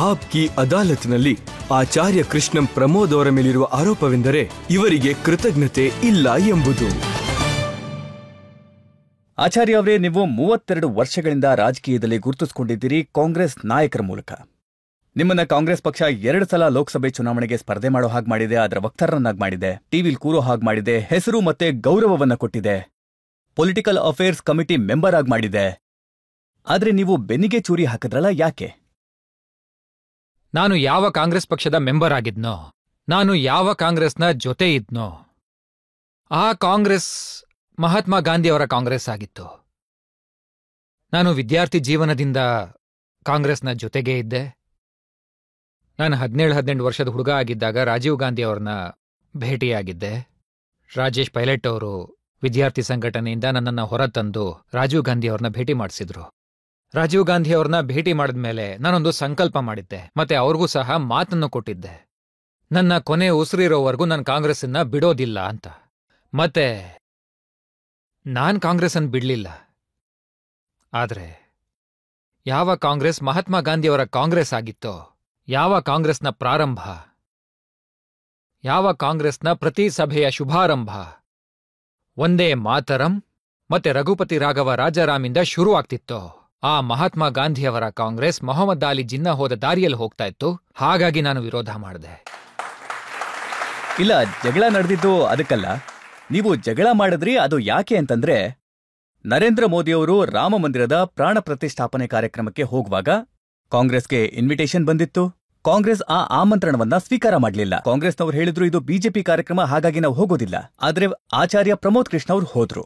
ಆಪ್ಕಿ ಅದಾಲತ್ನಲ್ಲಿ ಆಚಾರ್ಯ ಕೃಷ್ಣಂ ಪ್ರಮೋದ್ ಅವರ ಮೇಲಿರುವ ಆರೋಪವೆಂದರೆ ಇವರಿಗೆ ಕೃತಜ್ಞತೆ ಇಲ್ಲ ಎಂಬುದು. ಆಚಾರ್ಯ ಅವರೇ, ನೀವು 32 ವರ್ಷಗಳಿಂದ ರಾಜಕೀಯದಲ್ಲಿ ಗುರುತಿಸಿಕೊಂಡಿದ್ದೀರಿ ಕಾಂಗ್ರೆಸ್ ನಾಯಕರ ಮೂಲಕ. ನಿಮ್ಮನ್ನ ಕಾಂಗ್ರೆಸ್ ಪಕ್ಷ 2 ಸಲ ಲೋಕಸಭೆ ಚುನಾವಣೆಗೆ ಸ್ಪರ್ಧೆ ಮಾಡೋ ಹಾಗೆ ಮಾಡಿದೆ, ಅದರ ವಕ್ತಾರರನ್ನಾಗಿ ಮಾಡಿದೆ, ಟಿವಿಲ್ ಕೂರೋ ಹಾಗೆ ಮಾಡಿದೆ, ಹೆಸರು ಮತ್ತೆ ಗೌರವವನ್ನ ಕೊಟ್ಟಿದೆ, ಪೊಲಿಟಿಕಲ್ ಅಫೇರ್ಸ್ ಕಮಿಟಿ ಮೆಂಬರ್ ಆಗಿ ಮಾಡಿದೆ. ಆದ್ರೆ ನೀವು ಬೆನ್ನಿಗೆ ಚೂರಿ ಹಾಕಿದ್ರಲ್ಲ, ಯಾಕೆ? ನಾನು ಯಾವ ಕಾಂಗ್ರೆಸ್ ಪಕ್ಷದ ಮೆಂಬರ್ ಆಗಿದ್ನೋ, ನಾನು ಯಾವ ಕಾಂಗ್ರೆಸ್ನ ಜೊತೆ ಇದ್ನೋ, ಆ ಕಾಂಗ್ರೆಸ್ ಮಹಾತ್ಮ ಗಾಂಧಿಯವರ ಕಾಂಗ್ರೆಸ್ ಆಗಿತ್ತು. ನಾನು ವಿದ್ಯಾರ್ಥಿ ಜೀವನದಿಂದ ಕಾಂಗ್ರೆಸ್ನ ಜೊತೆಗೇ ಇದ್ದೆ. ನಾನು 17-18 ವರ್ಷದ ಹುಡುಗ ಆಗಿದ್ದಾಗ ರಾಜೀವ್ ಗಾಂಧಿ ಅವ್ರನ್ನ ಭೇಟಿಯಾಗಿದ್ದೆ. ರಾಜೇಶ್ ಪೈಲಟ್ ಅವರು ವಿದ್ಯಾರ್ಥಿ ಸಂಘಟನೆಯಿಂದ ನನ್ನನ್ನು ಹೊರತಂದು ರಾಜೀವ್ ಗಾಂಧಿ ಅವ್ರನ್ನ ಭೇಟಿ ಮಾಡಿಸಿದ್ರು. ರಾಜೀವ್ ಗಾಂಧಿ ಅವ್ರನ್ನ ಭೇಟಿ ಮಾಡಿದ್ಮೇಲೆ ನಾನೊಂದು ಸಂಕಲ್ಪ ಮಾಡಿದ್ದೆ, ಮತ್ತೆ ಅವ್ರಿಗೂ ಸಹ ಮಾತನ್ನು ಕೊಟ್ಟಿದ್ದೆ, ನನ್ನ ಕೊನೆ ಉಸಿರಿರೋವರೆಗೂ ನಾನು ಕಾಂಗ್ರೆಸ್ಸನ್ನ ಬಿಡೋದಿಲ್ಲ ಅಂತ. ಮತ್ತೆ ನಾನ್ ಕಾಂಗ್ರೆಸ್ಸನ್ನು ಬಿಡ್ಲಿಲ್ಲ. ಆದ್ರೆ ಯಾವ ಕಾಂಗ್ರೆಸ್ ಮಹಾತ್ಮ ಗಾಂಧಿಯವರ ಕಾಂಗ್ರೆಸ್ ಆಗಿತ್ತೋ, ಯಾವ ಕಾಂಗ್ರೆಸ್ನ ಪ್ರಾರಂಭ, ಯಾವ ಕಾಂಗ್ರೆಸ್ನ ಪ್ರತಿ ಸಭೆಯ ಶುಭಾರಂಭ ಒಂದೇ ಮಾತರಂ ಮತ್ತೆ ರಘುಪತಿ ರಾಘವ ರಾಜಾರಾಮಿಂದ ಶುರುವಾಗ್ತಿತ್ತೋ, ಆ ಮಹಾತ್ಮ ಗಾಂಧಿಯವರ ಕಾಂಗ್ರೆಸ್ ಮೊಹಮ್ಮದ್ ಅಲಿ ಜಿನ್ನಾ ಹೋದ ದಾರಿಯಲ್ಲಿ ಹೋಗ್ತಾ ಇತ್ತು. ಹಾಗಾಗಿ ನಾನು ವಿರೋಧ ಮಾಡಿದೆ. ಇಲ್ಲ, ಜಗಳ ನಡೆದಿದ್ದು ಅದಕ್ಕಲ್ಲ. ನೀವು ಜಗಳ ಮಾಡಿದ್ರಿ. ಅದು ಯಾಕೆ ಅಂತಂದ್ರೆ, ನರೇಂದ್ರ ಮೋದಿಯವರು ರಾಮ ಮಂದಿರದ ಪ್ರಾಣ ಪ್ರತಿಷ್ಠಾಪನೆ ಕಾರ್ಯಕ್ರಮಕ್ಕೆ ಹೋಗುವಾಗ ಕಾಂಗ್ರೆಸ್ಗೆ ಇನ್ವಿಟೇಷನ್ ಬಂದಿತ್ತು. ಕಾಂಗ್ರೆಸ್ ಆ ಆಮಂತ್ರಣವನ್ನ ಸ್ವೀಕಾರ ಮಾಡಲಿಲ್ಲ. ಕಾಂಗ್ರೆಸ್ನವ್ರು ಹೇಳಿದ್ರು ಇದು ಬಿಜೆಪಿ ಕಾರ್ಯಕ್ರಮ, ಹಾಗಾಗಿ ನಾವು ಹೋಗೋದಿಲ್ಲ. ಆದ್ರೆ ಆಚಾರ್ಯ ಪ್ರಮೋದ್ ಕೃಷ್ಣ ಅವರು ಹೋದ್ರು.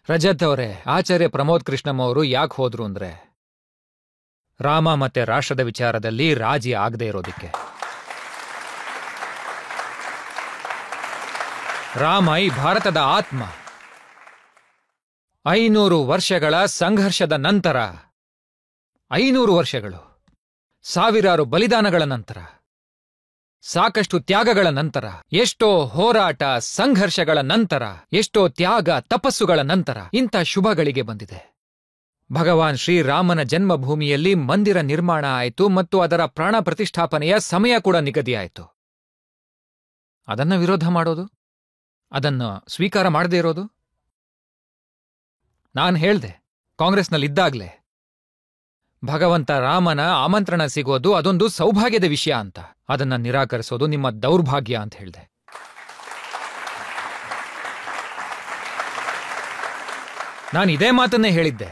ರಜತ್ ಅವರೇ, ಆಚಾರ್ಯ ಪ್ರಮೋದ್ ಕೃಷ್ಣಂ ಅವರು ಯಾಕೆ ಹೋದ್ರು ಅಂದ್ರೆ, ರಾಮ ಮತ್ತೆ ರಾಷ್ಟ್ರದ ವಿಚಾರದಲ್ಲಿ ರಾಜಿ ಆಗದೆ ಇರೋದಿಕ್ಕೆ. ರಾಮ ಈ ಭಾರತದ ಆತ್ಮ. 500 ವರ್ಷಗಳ ಸಂಘರ್ಷದ ನಂತರ, 500 ವರ್ಷಗಳು, ಸಾವಿರಾರು ಬಲಿದಾನಗಳ ನಂತರ, ಸಾಕಷ್ಟು ತ್ಯಾಗಗಳ ನಂತರ, ಎಷ್ಟೋ ಹೋರಾಟ ಸಂಘರ್ಷಗಳ ನಂತರ, ಎಷ್ಟೋ ತ್ಯಾಗ ತಪಸ್ಸುಗಳ ನಂತರ ಇಂಥ ಶುಭಗಳಿಗೆ ಬಂದಿದೆ. ಭಗವಾನ್ ಶ್ರೀರಾಮನ ಜನ್ಮಭೂಮಿಯಲ್ಲಿ ಮಂದಿರ ನಿರ್ಮಾಣ ಆಯಿತು ಮತ್ತು ಅದರ ಪ್ರಾಣ ಪ್ರತಿಷ್ಠಾಪನೆಯ ಸಮಯ ಕೂಡ ನಿಗದಿಯಾಯಿತು. ಅದನ್ನ ವಿರೋಧ ಮಾಡೋದು, ಅದನ್ನು ಸ್ವೀಕಾರ ಮಾಡದೇ ಇರೋದು? ನಾನು ಹೇಳ್ದೆ, ಕಾಂಗ್ರೆಸ್ನಲ್ಲಿದ್ದಾಗ್ಲೇ ಭಗವಂತ ರಾಮನ ಆಮಂತ್ರಣ ಸಿಗೋದು ಅದೊಂದು ಸೌಭಾಗ್ಯದ ವಿಷಯ ಅಂತ. ಅದನ್ನ ನಿರಾಕರಿಸೋದು ನಿಮ್ಮ ದೌರ್ಭಾಗ್ಯ ಅಂತ ಹೇಳ್ದೆ. ನಾನು ಇದೇ ಮಾತನ್ನೇ ಹೇಳಿದ್ದೆ.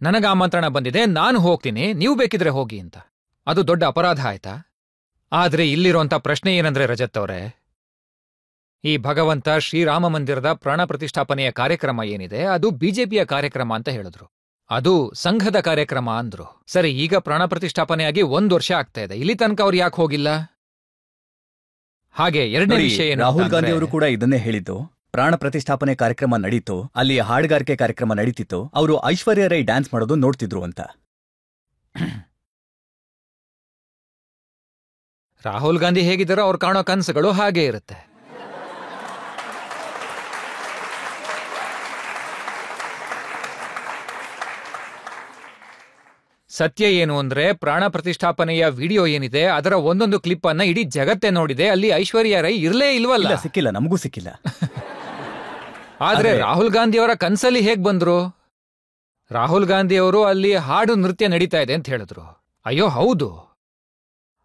ನನಗೆ ಆಮಂತ್ರಣ ಬಂದಿದೆ, ನಾನು ಹೋಗ್ತೀನಿ, ನೀವು ಬೇಕಿದ್ರೆ ಹೋಗಿ ಅಂತ. ಅದು ದೊಡ್ಡ ಅಪರಾಧ ಆಯ್ತಾ? ಆದ್ರೆ ಇಲ್ಲಿರುವಂತ ಪ್ರಶ್ನೆ ಏನಂದ್ರೆ ರಜತ್ ಅವರೇ, ಈ ಭಗವಂತ ಶ್ರೀರಾಮ ಮಂದಿರದ ಪ್ರಾಣ ಪ್ರತಿಷ್ಠಾಪನೆಯ ಕಾರ್ಯಕ್ರಮ ಏನಿದೆ ಅದು ಬಿಜೆಪಿಯ ಕಾರ್ಯಕ್ರಮ ಅಂತ ಹೇಳಿದ್ರು. ಅದು ಸಂಘದ ಕಾರ್ಯಕ್ರಮ ಅಂದ್ರು. ಸರಿ, ಈಗ ಪ್ರಾಣ ಪ್ರತಿಷ್ಠಾಪನೆಯಾಗಿ 1 ವರ್ಷ ಆಗ್ತಾ ಇದೆ. ಇಲ್ಲಿ ತನಕ ಅವ್ರು ಯಾಕೆ ಹೋಗಿಲ್ಲ? ಹಾಗೆ ಎರಡನೇ ವಿಷಯ ಏನು? ರಾಹುಲ್ ಗಾಂಧಿ ಅವರು ಕೂಡ ಇದನ್ನೇ ಹೇಳಿದ್ದು. ಪ್ರಾಣ ಪ್ರತಿಷ್ಠಾಪನೆ ಕಾರ್ಯಕ್ರಮ ನಡೀತು, ಅಲ್ಲಿ ಹಾಡುಗಾರಿಕೆ ಕಾರ್ಯಕ್ರಮ ನಡೀತಿತ್ತು, ಅವರು ಐಶ್ವರ್ಯ ರೈ ಡ್ಯಾನ್ಸ್ ಮಾಡೋದು ನೋಡ್ತಿದ್ರು ಅಂತ. ರಾಹುಲ್ ಗಾಂಧಿ ಹೇಗಿದ್ದಾರೋ ಅವ್ರು ಕಾಣೋ ಕನಸುಗಳು ಹಾಗೇ ಇರುತ್ತೆ. ಸತ್ಯ ಏನು ಅಂದ್ರೆ, ಪ್ರಾಣ ಪ್ರತಿಷ್ಠಾಪನೆಯ ವಿಡಿಯೋ ಏನಿದೆ ಅದರ ಒಂದೊಂದು ಕ್ಲಿಪ್ ಅನ್ನ ಇಡೀ ಜಗತ್ತೇ ನೋಡಿದೆ. ಅಲ್ಲಿ ಐಶ್ವರ್ಯ ರೈ ಇರ್ಲೇ ಇಲ್ವಲ್ಲ. ಸಿಕ್ಕಿಲ್ಲ, ನಮಗೂ ಸಿಕ್ಕಿಲ್ಲ. ಆದ್ರೆ ರಾಹುಲ್ ಗಾಂಧಿಯವರ ಕನ್ಸಲ್ಲಿ ಹೇಗ್ ಬಂದ್ರು? ರಾಹುಲ್ ಗಾಂಧಿಯವರು ಅಲ್ಲಿ ಹಾಡು ನೃತ್ಯ ನಡೀತಾ ಇದೆ ಅಂತ ಹೇಳಿದ್ರು. ಅಯ್ಯೋ ಹೌದು,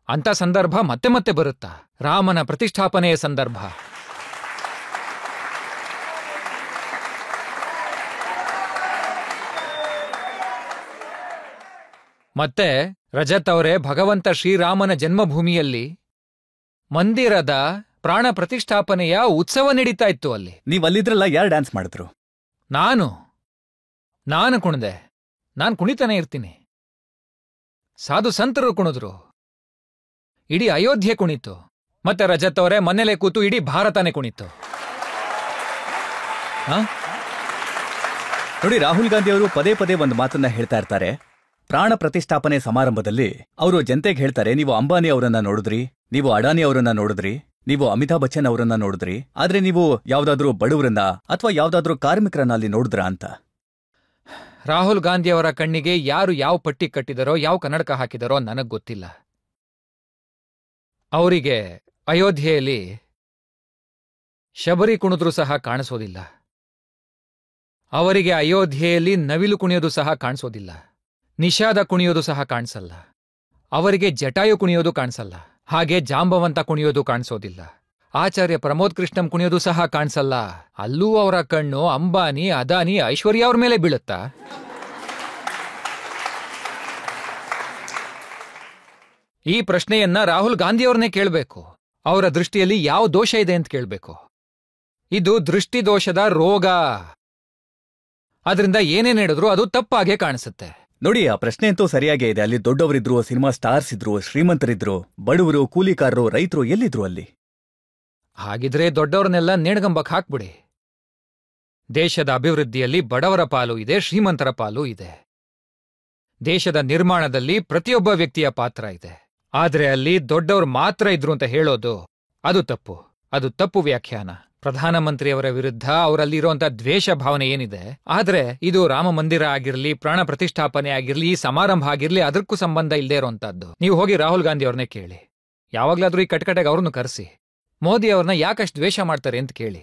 ಅಂತ ಸಂದರ್ಭ ಮತ್ತೆ ಮತ್ತೆ ಬರುತ್ತಾ? ರಾಮನ ಪ್ರತಿಷ್ಠಾಪನೆಯ ಸಂದರ್ಭ. ಮತ್ತೆ ರಜತ್ ಅವರೇ, ಭಗವಂತ ಶ್ರೀರಾಮನ ಜನ್ಮಭೂಮಿಯಲ್ಲಿ ಮಂದಿರದ ಪ್ರಾಣ ಪ್ರತಿಷ್ಠಾಪನೆಯ ಉತ್ಸವ ನಡೀತಾ ಇತ್ತು. ಅಲ್ಲಿ ನೀವಲ್ಲಿದ್ರಲ್ಲ, ಯಾರು ಡ್ಯಾನ್ಸ್ ಮಾಡಿದ್ರು? ನಾನು ಕುಣಿದೆ. ನಾನು ಕುಣಿತಾನೆ ಇರ್ತೀನಿ. ಸಾಧು ಸಂತರು ಕುಣಿದ್ರು, ಇಡೀ ಅಯೋಧ್ಯೆ ಕುಣಿತು. ಮತ್ತೆ ರಜತ್ ಅವರೇ, ಮನೇಲೆ ಕೂತು ಇಡೀ ಭಾರತನೇ ಕುಣಿತು. ನೋಡಿ, ರಾಹುಲ್ ಗಾಂಧಿ ಅವರು ಪದೇ ಪದೇ ಒಂದು ಮಾತನ್ನ ಹೇಳ್ತಾ ಇರ್ತಾರೆ. ಪ್ರಾಣ ಪ್ರತಿಷ್ಠಾಪನೆ ಸಮಾರಂಭದಲ್ಲಿ ಅವರು ಜನತೆಗೆ ಹೇಳ್ತಾರೆ, ನೀವು ಅಂಬಾನಿ ಅವರನ್ನ ನೋಡಿದ್ರಿ, ನೀವು ಅಡಾನಿ ಅವರನ್ನ ನೋಡಿದ್ರಿ, ನೀವು ಅಮಿತಾಬ್ ಬಚ್ಚನ್ ಅವರನ್ನ ನೋಡಿದ್ರಿ, ಆದ್ರೆ ನೀವು ಯಾವ್ದಾದ್ರೂ ಬಡವರನ್ನ ಅಥವಾ ಯಾವ್ದಾದ್ರೂ ಕಾರ್ಮಿಕರನ್ನ ಅಲ್ಲಿ ನೋಡಿದ್ರಾ ಅಂತ? ರಾಹುಲ್ ಗಾಂಧಿಯವರ ಕಣ್ಣಿಗೆ ಯಾರು ಯಾವ ಪಟ್ಟಿ ಕಟ್ಟಿದರೋ, ಯಾವ ಕನ್ನಡಕ ಹಾಕಿದರೋ ನನಗ್ ಗೊತ್ತಿಲ್ಲ. ಅವರಿಗೆ ಅಯೋಧ್ಯೆಯಲ್ಲಿ ಶಬರಿ ಕುಣಿದ್ರೂ ಸಹ ಕಾಣಿಸೋದಿಲ್ಲ. ಅವರಿಗೆ ಅಯೋಧ್ಯೆಯಲ್ಲಿ ನವಿಲು ಕುಣಿಯೋದು ಸಹ ಕಾಣಿಸೋದಿಲ್ಲ. ನಿಷಾದ ಕುಣಿಯೋದು ಸಹ ಕಾಣಿಸಲ್ಲ. ಅವರಿಗೆ ಜಟಾಯು ಕುಣಿಯೋದು ಕಾಣಿಸಲ್ಲ. ಹಾಗೆ ಜಾಂಬವಂತ ಕುಣಿಯೋದು ಕಾಣಿಸೋದಿಲ್ಲ. ಆಚಾರ್ಯ ಪ್ರಮೋದ್ ಕೃಷ್ಣಂ ಕುಣಿಯೋದು ಸಹ ಕಾಣಿಸಲ್ಲ. ಅಲ್ಲೂ ಅವರ ಕಣ್ಣು ಅಂಬಾನಿ, ಅದಾನಿ, ಐಶ್ವರ್ಯ ಅವ್ರ ಮೇಲೆ ಬೀಳುತ್ತಾ? ಈ ಪ್ರಶ್ನೆಯನ್ನ ರಾಹುಲ್ ಗಾಂಧಿಯವ್ರನ್ನೇ ಕೇಳಬೇಕು. ಅವರ ದೃಷ್ಟಿಯಲ್ಲಿ ಯಾವ ದೋಷ ಇದೆ ಅಂತ ಕೇಳಬೇಕು. ಇದು ದೃಷ್ಟಿದೋಷದ ರೋಗ. ಅದರಿಂದ ಏನೇನ್ ಹೇಳಿದ್ರು ಅದು ತಪ್ಪಾಗೆ ಕಾಣಿಸುತ್ತೆ. ನೋಡಿ, ಆ ಪ್ರಶ್ನೆ ಅಂತೂ ಸರಿಯಾಗೇ ಇದೆ. ಅಲ್ಲಿ ದೊಡ್ಡವರಿದ್ರು, ಸಿನಿಮಾ ಸ್ಟಾರ್ಸ್ ಇದ್ರು, ಶ್ರೀಮಂತರಿದ್ರು, ಬಡವರು, ಕೂಲಿಕಾರರು, ರೈತರು ಎಲ್ಲಿದ್ರು ಅಲ್ಲಿ? ಹಾಗಿದ್ರೆ ದೊಡ್ಡವ್ರನ್ನೆಲ್ಲ ನೇಣಗಂಬಕ್ ಹಾಕ್ಬಿಡಿ. ದೇಶದ ಅಭಿವೃದ್ಧಿಯಲ್ಲಿ ಬಡವರ ಪಾಲು ಇದೆ, ಶ್ರೀಮಂತರ ಪಾಲು ಇದೆ. ದೇಶದ ನಿರ್ಮಾಣದಲ್ಲಿ ಪ್ರತಿಯೊಬ್ಬ ವ್ಯಕ್ತಿಯ ಪಾತ್ರ ಇದೆ. ಆದ್ರೆ ಅಲ್ಲಿ ದೊಡ್ಡವರು ಮಾತ್ರ ಇದ್ರು ಅಂತ ಹೇಳೋದು ಅದು ತಪ್ಪು. ಅದು ತಪ್ಪು ವ್ಯಾಖ್ಯಾನ. ಪ್ರಧಾನಮಂತ್ರಿಯವರ ವಿರುದ್ಧ ಅವರಲ್ಲಿರುವಂತಹ ದ್ವೇಷ ಭಾವನೆ ಏನಿದೆ, ಆದ್ರೆ ಇದು ರಾಮ ಮಂದಿರ ಆಗಿರ್ಲಿ, ಪ್ರಾಣ ಪ್ರತಿಷ್ಠಾಪನೆ ಆಗಿರ್ಲಿ, ಈ ಸಮಾರಂಭ ಆಗಿರ್ಲಿ, ಅದಕ್ಕೂ ಸಂಬಂಧ ಇಲ್ಲದೆ ಇರುವಂತಹದ್ದು. ನೀವು ಹೋಗಿ ರಾಹುಲ್ ಗಾಂಧಿ ಅವ್ರನ್ನೇ ಕೇಳಿ. ಯಾವಾಗ್ಲಾದ್ರೂ ಈ ಕಟಕಟೆಗೆ ಅವ್ರನ್ನು ಕರೆಸಿ, ಮೋದಿ ಅವ್ರನ್ನ ಯಾಕಷ್ಟು ದ್ವೇಷ ಮಾಡ್ತಾರೆ ಅಂತ ಕೇಳಿ.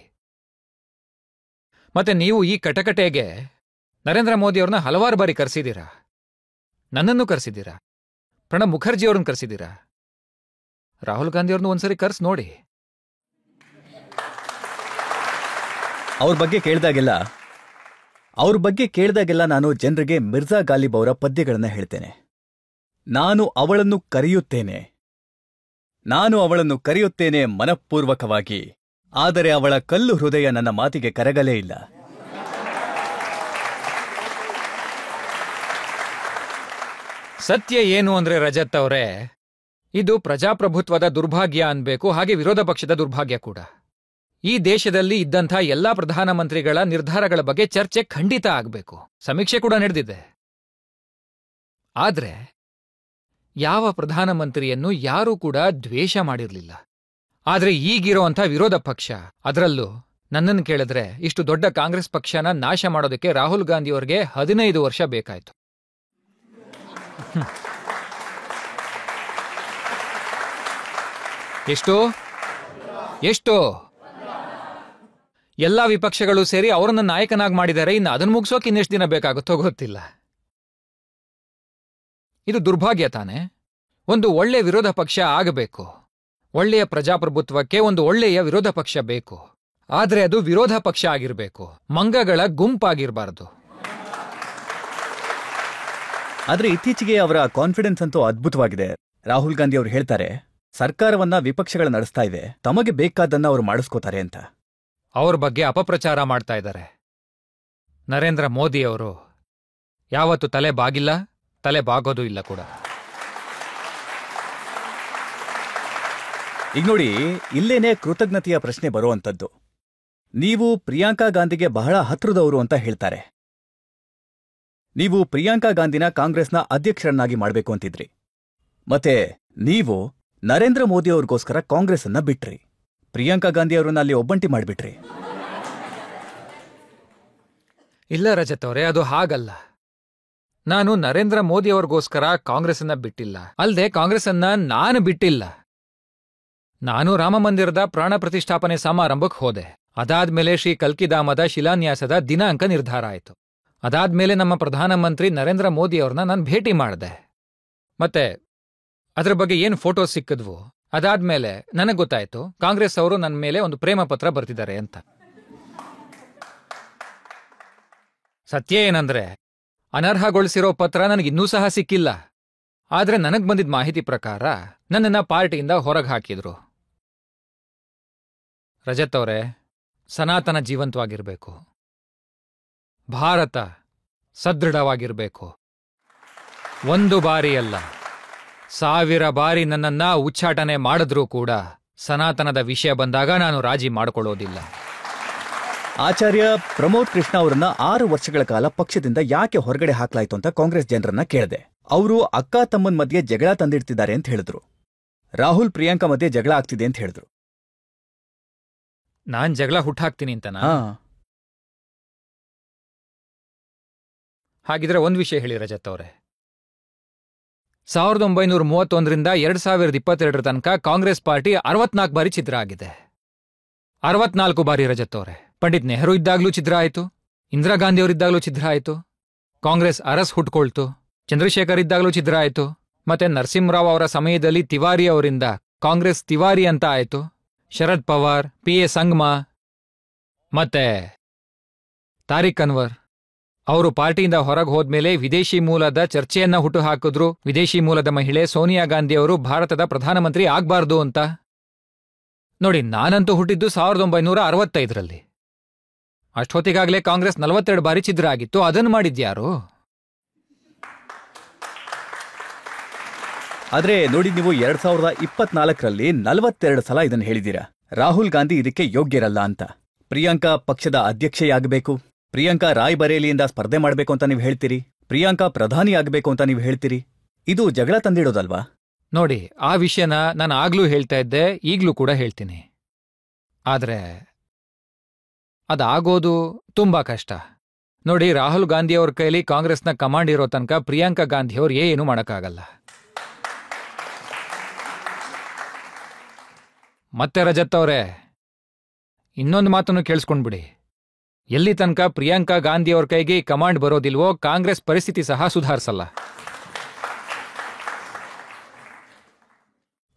ಮತ್ತೆ ನೀವು ಈ ಕಟಕಟೆಗೆ ನರೇಂದ್ರ ಮೋದಿ ಅವ್ರನ್ನ ಹಲವಾರು ಬಾರಿ ಕರೆಸಿದ್ದೀರಾ. ನನ್ನನ್ನು ಕರೆಸಿದ್ದೀರಾ, ಪ್ರಣಬ್ ಮುಖರ್ಜಿ ಅವ್ರನ್ನ ಕರೆಸಿದ್ದೀರಾ. ರಾಹುಲ್ ಗಾಂಧಿ ಅವ್ರನ್ನ ಒಂದ್ಸರಿ ಕರ್ಸಿ ನೋಡಿ. ಅವ್ರ ಬಗ್ಗೆ ಕೇಳಿದಾಗೆಲ್ಲ ನಾನು ಜನರಿಗೆ ಮಿರ್ಜಾ ಗಾಲಿಬ್ ಅವರ ಪದ್ಯಗಳನ್ನ ಹೇಳ್ತೇನೆ. ನಾನು ಅವಳನ್ನು ಕರೆಯುತ್ತೇನೆ ಮನಃಪೂರ್ವಕವಾಗಿ, ಆದರೆ ಅವಳ ಕಲ್ಲು ಹೃದಯ ನನ್ನ ಮಾತಿಗೆ ಕರಗಲೇ ಇಲ್ಲ. ಸತ್ಯ ಏನು ಅಂದ್ರೆ ರಜತ್ ಅವರೇ, ಇದು ಪ್ರಜಾಪ್ರಭುತ್ವದ ದುರ್ಭಾಗ್ಯ ಅನ್ಬೇಕು, ಹಾಗೆ ವಿರೋಧ ಪಕ್ಷದ ದುರ್ಭಾಗ್ಯ ಕೂಡ. ಈ ದೇಶದಲ್ಲಿ ಇದ್ದಂಥ ಎಲ್ಲಾ ಪ್ರಧಾನಮಂತ್ರಿಗಳ ನಿರ್ಧಾರಗಳ ಬಗ್ಗೆ ಚರ್ಚೆ ಖಂಡಿತ ಆಗಬೇಕು. ಸಮೀಕ್ಷೆ ಕೂಡ ನಡೆದಿದೆ. ಆದ್ರೆ ಯಾವ ಪ್ರಧಾನಮಂತ್ರಿಯನ್ನು ಯಾರೂ ಕೂಡ ದ್ವೇಷ ಮಾಡಿರಲಿಲ್ಲ. ಆದ್ರೆ ಈಗಿರೋಂಥ ವಿರೋಧ ಪಕ್ಷ, ಅದರಲ್ಲೂ ನನ್ನನ್ನು ಕೇಳಿದ್ರೆ ಇಷ್ಟು ದೊಡ್ಡ ಕಾಂಗ್ರೆಸ್ ಪಕ್ಷನ ನಾಶ ಮಾಡೋದಕ್ಕೆ ರಾಹುಲ್ ಗಾಂಧಿಯವರಿಗೆ 15 ವರ್ಷ ಬೇಕಾಯ್ತು. ಎಷ್ಟು ಎಲ್ಲಾ ವಿಪಕ್ಷಗಳು ಸೇರಿ ಅವರನ್ನ ನಾಯಕನಾಗಿ ಮಾಡಿದ್ದಾರೆ. ಇನ್ನು ಅದನ್ನು ಮುಗಿಸೋಕೆ ಇನ್ನೆಷ್ಟು ದಿನ ಬೇಕಾಗುತ್ತೋ ಗೊತ್ತಿಲ್ಲ. ಇದು ದುರ್ಭಾಗ್ಯ ತಾನೆ. ಒಂದು ಒಳ್ಳೆಯ ವಿರೋಧ ಪಕ್ಷ ಆಗಬೇಕು. ಒಳ್ಳೆಯ ಪ್ರಜಾಪ್ರಭುತ್ವಕ್ಕೆ ಒಂದು ಒಳ್ಳೆಯ ವಿರೋಧ ಪಕ್ಷ ಬೇಕು. ಆದ್ರೆ ಅದು ವಿರೋಧ ಪಕ್ಷ ಆಗಿರಬೇಕು, ಮಂಗಗಳ ಗುಂಪಾಗಿರಬಾರದು. ಆದ್ರೆ ಇತ್ತೀಚೆಗೆ ಅವರ ಕಾನ್ಫಿಡೆನ್ಸ್ ಅಂತೂ ಅದ್ಭುತವಾಗಿದೆ. ರಾಹುಲ್ ಗಾಂಧಿ ಅವರು ಹೇಳ್ತಾರೆ, ಸರ್ಕಾರವನ್ನ ವಿಪಕ್ಷಗಳು ನಡೆಸ್ತಾ ಇದೆ, ತಮಗೆ ಬೇಕಾದನ್ನ ಅವರು ಮಾಡಿಸ್ಕೋತಾರೆ ಅಂತ. ಅವ್ರ ಬಗ್ಗೆ ಅಪಪ್ರಚಾರ ಮಾಡ್ತಾ ಇದ್ದಾರೆ. ನರೇಂದ್ರ ಮೋದಿ ಅವರು ಯಾವತ್ತೂ ತಲೆ ಬಾಗಿಲ್ಲ, ತಲೆ ಬಾಗೋದು ಇಲ್ಲ ಕೂಡ. ಈಗ ನೋಡಿ, ಇಲ್ಲೇನೆ ಕೃತಜ್ಞತೆಯ ಪ್ರಶ್ನೆ ಬರುವಂತದ್ದು. ನೀವು ಪ್ರಿಯಾಂಕಾ ಗಾಂಧಿಗೆ ಬಹಳ ಹತ್ರದವರು ಅಂತ ಹೇಳ್ತಾರೆ. ನೀವು ಪ್ರಿಯಾಂಕಾ ಗಾಂಧಿನ ಕಾಂಗ್ರೆಸ್ನ ಅಧ್ಯಕ್ಷರನ್ನಾಗಿ ಮಾಡಬೇಕು ಅಂತಿದ್ರಿ. ಮತ್ತೆ ನೀವು ನರೇಂದ್ರ ಮೋದಿ ಅವ್ರಿಗೋಸ್ಕರ ಕಾಂಗ್ರೆಸ್ ಅನ್ನ ಬಿಟ್ರಿ. ಪ್ರಿಯಾಂಕಾ ಗಾಂಧಿ ಅವರನ್ನ ಅಲ್ಲಿ ಒಬ್ಬಂಟಿ ಮಾಡಿಬಿಟ್ರಿ. ಇಲ್ಲ ರಜತ್ ಅವರೇ, ಅದು ಹಾಗಲ್ಲ. ನಾನು ನರೇಂದ್ರ ಮೋದಿ ಅವ್ರಿಗೋಸ್ಕರ ಕಾಂಗ್ರೆಸ್ ಅನ್ನ ಬಿಟ್ಟಿಲ್ಲ. ಅಲ್ಲದೆ ಕಾಂಗ್ರೆಸ್ ಅನ್ನ ನಾನು ಬಿಟ್ಟಿಲ್ಲ. ನಾನು ರಾಮಮಂದಿರದ ಪ್ರಾಣ ಪ್ರತಿಷ್ಠಾಪನೆ ಸಮಾರಂಭಕ್ಕೆ ಹೋದೆ. ಅದಾದ್ಮೇಲೆ ಶ್ರೀ ಕಲ್ಕಿಧಾಮದ ಶಿಲಾನ್ಯಾಸದ ದಿನಾಂಕ ನಿರ್ಧಾರ ಆಯಿತು. ಅದಾದ್ಮೇಲೆ ನಮ್ಮ ಪ್ರಧಾನಮಂತ್ರಿ ನರೇಂದ್ರ ಮೋದಿ ಅವ್ರನ್ನ ನಾನು ಭೇಟಿ ಮಾಡಿದೆ. ಮತ್ತೆ ಅದ್ರ ಬಗ್ಗೆ ಏನು ಫೋಟೋಸ್ ಸಿಕ್ಕಿದ್ವು. ಅದಾದ್ಮೇಲೆ ನನಗೆ ಗೊತ್ತಾಯ್ತು, ಕಾಂಗ್ರೆಸ್ ಅವರು ನನ್ನ ಮೇಲೆ ಒಂದು ಪ್ರೇಮ ಪತ್ರ ಬರ್ತಿದ್ದಾರೆ ಅಂತ. ಸತ್ಯ ಏನಂದ್ರೆ, ಅನರ್ಹಗೊಳಿಸಿರೋ ಪತ್ರ ನನಗಿನ್ನೂ ಸಹ ಸಿಕ್ಕಿಲ್ಲ. ಆದ್ರೆ ನನಗ್ ಬಂದಿದ್ದ ಮಾಹಿತಿ ಪ್ರಕಾರ ನನ್ನನ್ನ ಪಾರ್ಟಿಯಿಂದ ಹೊರಗೆ ಹಾಕಿದ್ರು. ರಜತ್ ಅವರೇ, ಸನಾತನ ಜೀವಂತವಾಗಿರ್ಬೇಕು, ಭಾರತ ಸದೃಢವಾಗಿರ್ಬೇಕು. ಒಂದು ಬಾರಿ ಅಲ್ಲ, 1000 ಬಾರಿ ನನ್ನನ್ನ ಉಚ್ಚಾಟನೆ ಮಾಡಿದ್ರೂ ಕೂಡ ಸನಾತನದ ವಿಷಯ ಬಂದಾಗ ನಾನು ರಾಜಿ ಮಾಡಿಕೊಳ್ಳೋದಿಲ್ಲ. ಆಚಾರ್ಯ ಪ್ರಮೋದ್ ಕೃಷ್ಣ ಅವರನ್ನ 6 ವರ್ಷಗಳ ಕಾಲ ಪಕ್ಷದಿಂದ ಯಾಕೆ ಹೊರಗಡೆ ಹಾಕ್ಲಾಯ್ತು ಅಂತ ಕಾಂಗ್ರೆಸ್ ಜನರನ್ನ ಕೇಳಿದೆ. ಅವರು ಅಕ್ಕ ತಮ್ಮನ ಮಧ್ಯೆ ಜಗಳ ತಂದಿಡ್ತಿದ್ದಾರೆ ಅಂತ ಹೇಳಿದ್ರು. ರಾಹುಲ್ ಪ್ರಿಯಾಂಕಾ ಮಧ್ಯೆ ಜಗಳ ಆಗ್ತಿದೆ ಅಂತ ಹೇಳಿದ್ರು. ನಾನ್ ಜಗಳ ಹುಟ್ಟಾಕ್ತೀನಿ ಅಂತನಾ? ಹಾ. ಹಾಗಿದ್ರೆ ಒಂದ್ ವಿಷಯ ಹೇಳಿ ರಜತ್ ಅವರೇ. 1931ರಿಂದ 2022 ತನಕ ಕಾಂಗ್ರೆಸ್ ಪಾರ್ಟಿ 64 ಬಾರಿ ಛಿದ್ರ ಆಗಿದೆ. 64 ಬಾರಿ ರಜತ್ ಅವರೇ. ಪಂಡಿತ್ ನೆಹರು ಇದ್ದಾಗ್ಲೂ ಛಿದ್ರ ಆಯ್ತು, ಇಂದಿರಾ ಗಾಂಧಿ ಅವರಿದ್ದಾಗ್ಲೂ ಛಿದ್ರ ಆಯ್ತು, ಕಾಂಗ್ರೆಸ್ ಅರಸ್ ಹುಟ್ಕೊಳ್ತು, ಚಂದ್ರಶೇಖರ್ ಇದ್ದಾಗ್ಲೂ ಛಿದ್ರ ಆಯ್ತು, ಮತ್ತೆ ನರಸಿಂಹರಾವ್ ಅವರ ಸಮಯದಲ್ಲಿ ತಿವಾರಿ ಅವರಿಂದ ಕಾಂಗ್ರೆಸ್ ತಿವಾರಿ ಅಂತ ಆಯ್ತು, ಶರದ್ ಪವಾರ್, PA ಸಂಗ್ಮಾ ಮತ್ತೆ ತಾರಿಕ್ ಅನ್ವರ್ ಅವರು ಪಾರ್ಟಿಯಿಂದ ಹೊರಗೆ ಹೋದ್ಮೇಲೆ ವಿದೇಶಿ ಮೂಲದ ಚರ್ಚೆಯನ್ನ ಹುಟ್ಟುಹಾಕಿದ್ರು. ವಿದೇಶಿ ಮೂಲದ ಮಹಿಳೆ ಸೋನಿಯಾ ಗಾಂಧಿ ಅವರು ಭಾರತದ ಪ್ರಧಾನಮಂತ್ರಿ ಆಗ್ಬಾರ್ದು ಅಂತ. ನೋಡಿ, ನಾನಂತೂ ಹುಟ್ಟಿದ್ದು 1965ರಲ್ಲಿ. ಅಷ್ಟೊತ್ತಿಗಾಗಲೇ ಕಾಂಗ್ರೆಸ್ 42 ಬಾರಿ ಛಿದ್ರ ಆಗಿತ್ತು. ಅದನ್ನು ಮಾಡಿದ್ಯಾರು? ಆದ್ರೆ ನೋಡಿ, ನೀವು 2024ರಲ್ಲಿ 42 ಸಲ ಇದನ್ನು ಹೇಳಿದ್ದೀರಾ. ರಾಹುಲ್ ಗಾಂಧಿ ಇದಕ್ಕೆ ಯೋಗ್ಯರಲ್ಲ ಅಂತ. ಪ್ರಿಯಾಂಕಾ ಪಕ್ಷದ ಅಧ್ಯಕ್ಷೆಯಾಗಬೇಕು, ಪ್ರಿಯಾಂಕಾ ರಾಯ್ಬರೇಲಿಯಿಂದ ಸ್ಪರ್ಧೆ ಮಾಡಬೇಕು ಅಂತ ನೀವು ಹೇಳ್ತೀರಿ, ಪ್ರಿಯಾಂಕಾ ಪ್ರಧಾನಿ ಆಗಬೇಕು ಅಂತ ನೀವು ಹೇಳ್ತೀರಿ. ಇದು ಜಗಳ ತಂದಿಡೋದಲ್ವಾ? ನೋಡಿ, ಆ ವಿಷಯನ ನಾನು ಆಗ್ಲೂ ಹೇಳ್ತಾ ಇದ್ದೆ, ಈಗ್ಲೂ ಕೂಡ ಹೇಳ್ತೀನಿ. ಆದ್ರೆ ಅದಾಗೋದು ತುಂಬಾ ಕಷ್ಟ. ನೋಡಿ, ರಾಹುಲ್ ಗಾಂಧಿಯವ್ರ ಕೈಲಿ ಕಾಂಗ್ರೆಸ್ನ ಕಮಾಂಡ್ ಇರೋ ತನಕ ಪ್ರಿಯಾಂಕಾ ಗಾಂಧಿಯವ್ರು ಏನೂ ಮಾಡೋಕ್ಕಾಗಲ್ಲ. ಮತ್ತೆ ರಜತ್ ಅವರೇ, ಇನ್ನೊಂದು ಮಾತನ್ನು ಕೇಳಿಸ್ಕೊಂಡ್ಬಿಡಿ. ಎಲ್ಲಿ ತನಕ ಪ್ರಿಯಾಂಕಾ ಗಾಂಧಿಯವ್ರ ಕೈಗೆ ಕಮಾಂಡ್ ಬರೋದಿಲ್ವೋ, ಕಾಂಗ್ರೆಸ್ ಪರಿಸ್ಥಿತಿ ಸಹ ಸುಧಾರಿಸಲ್ಲ.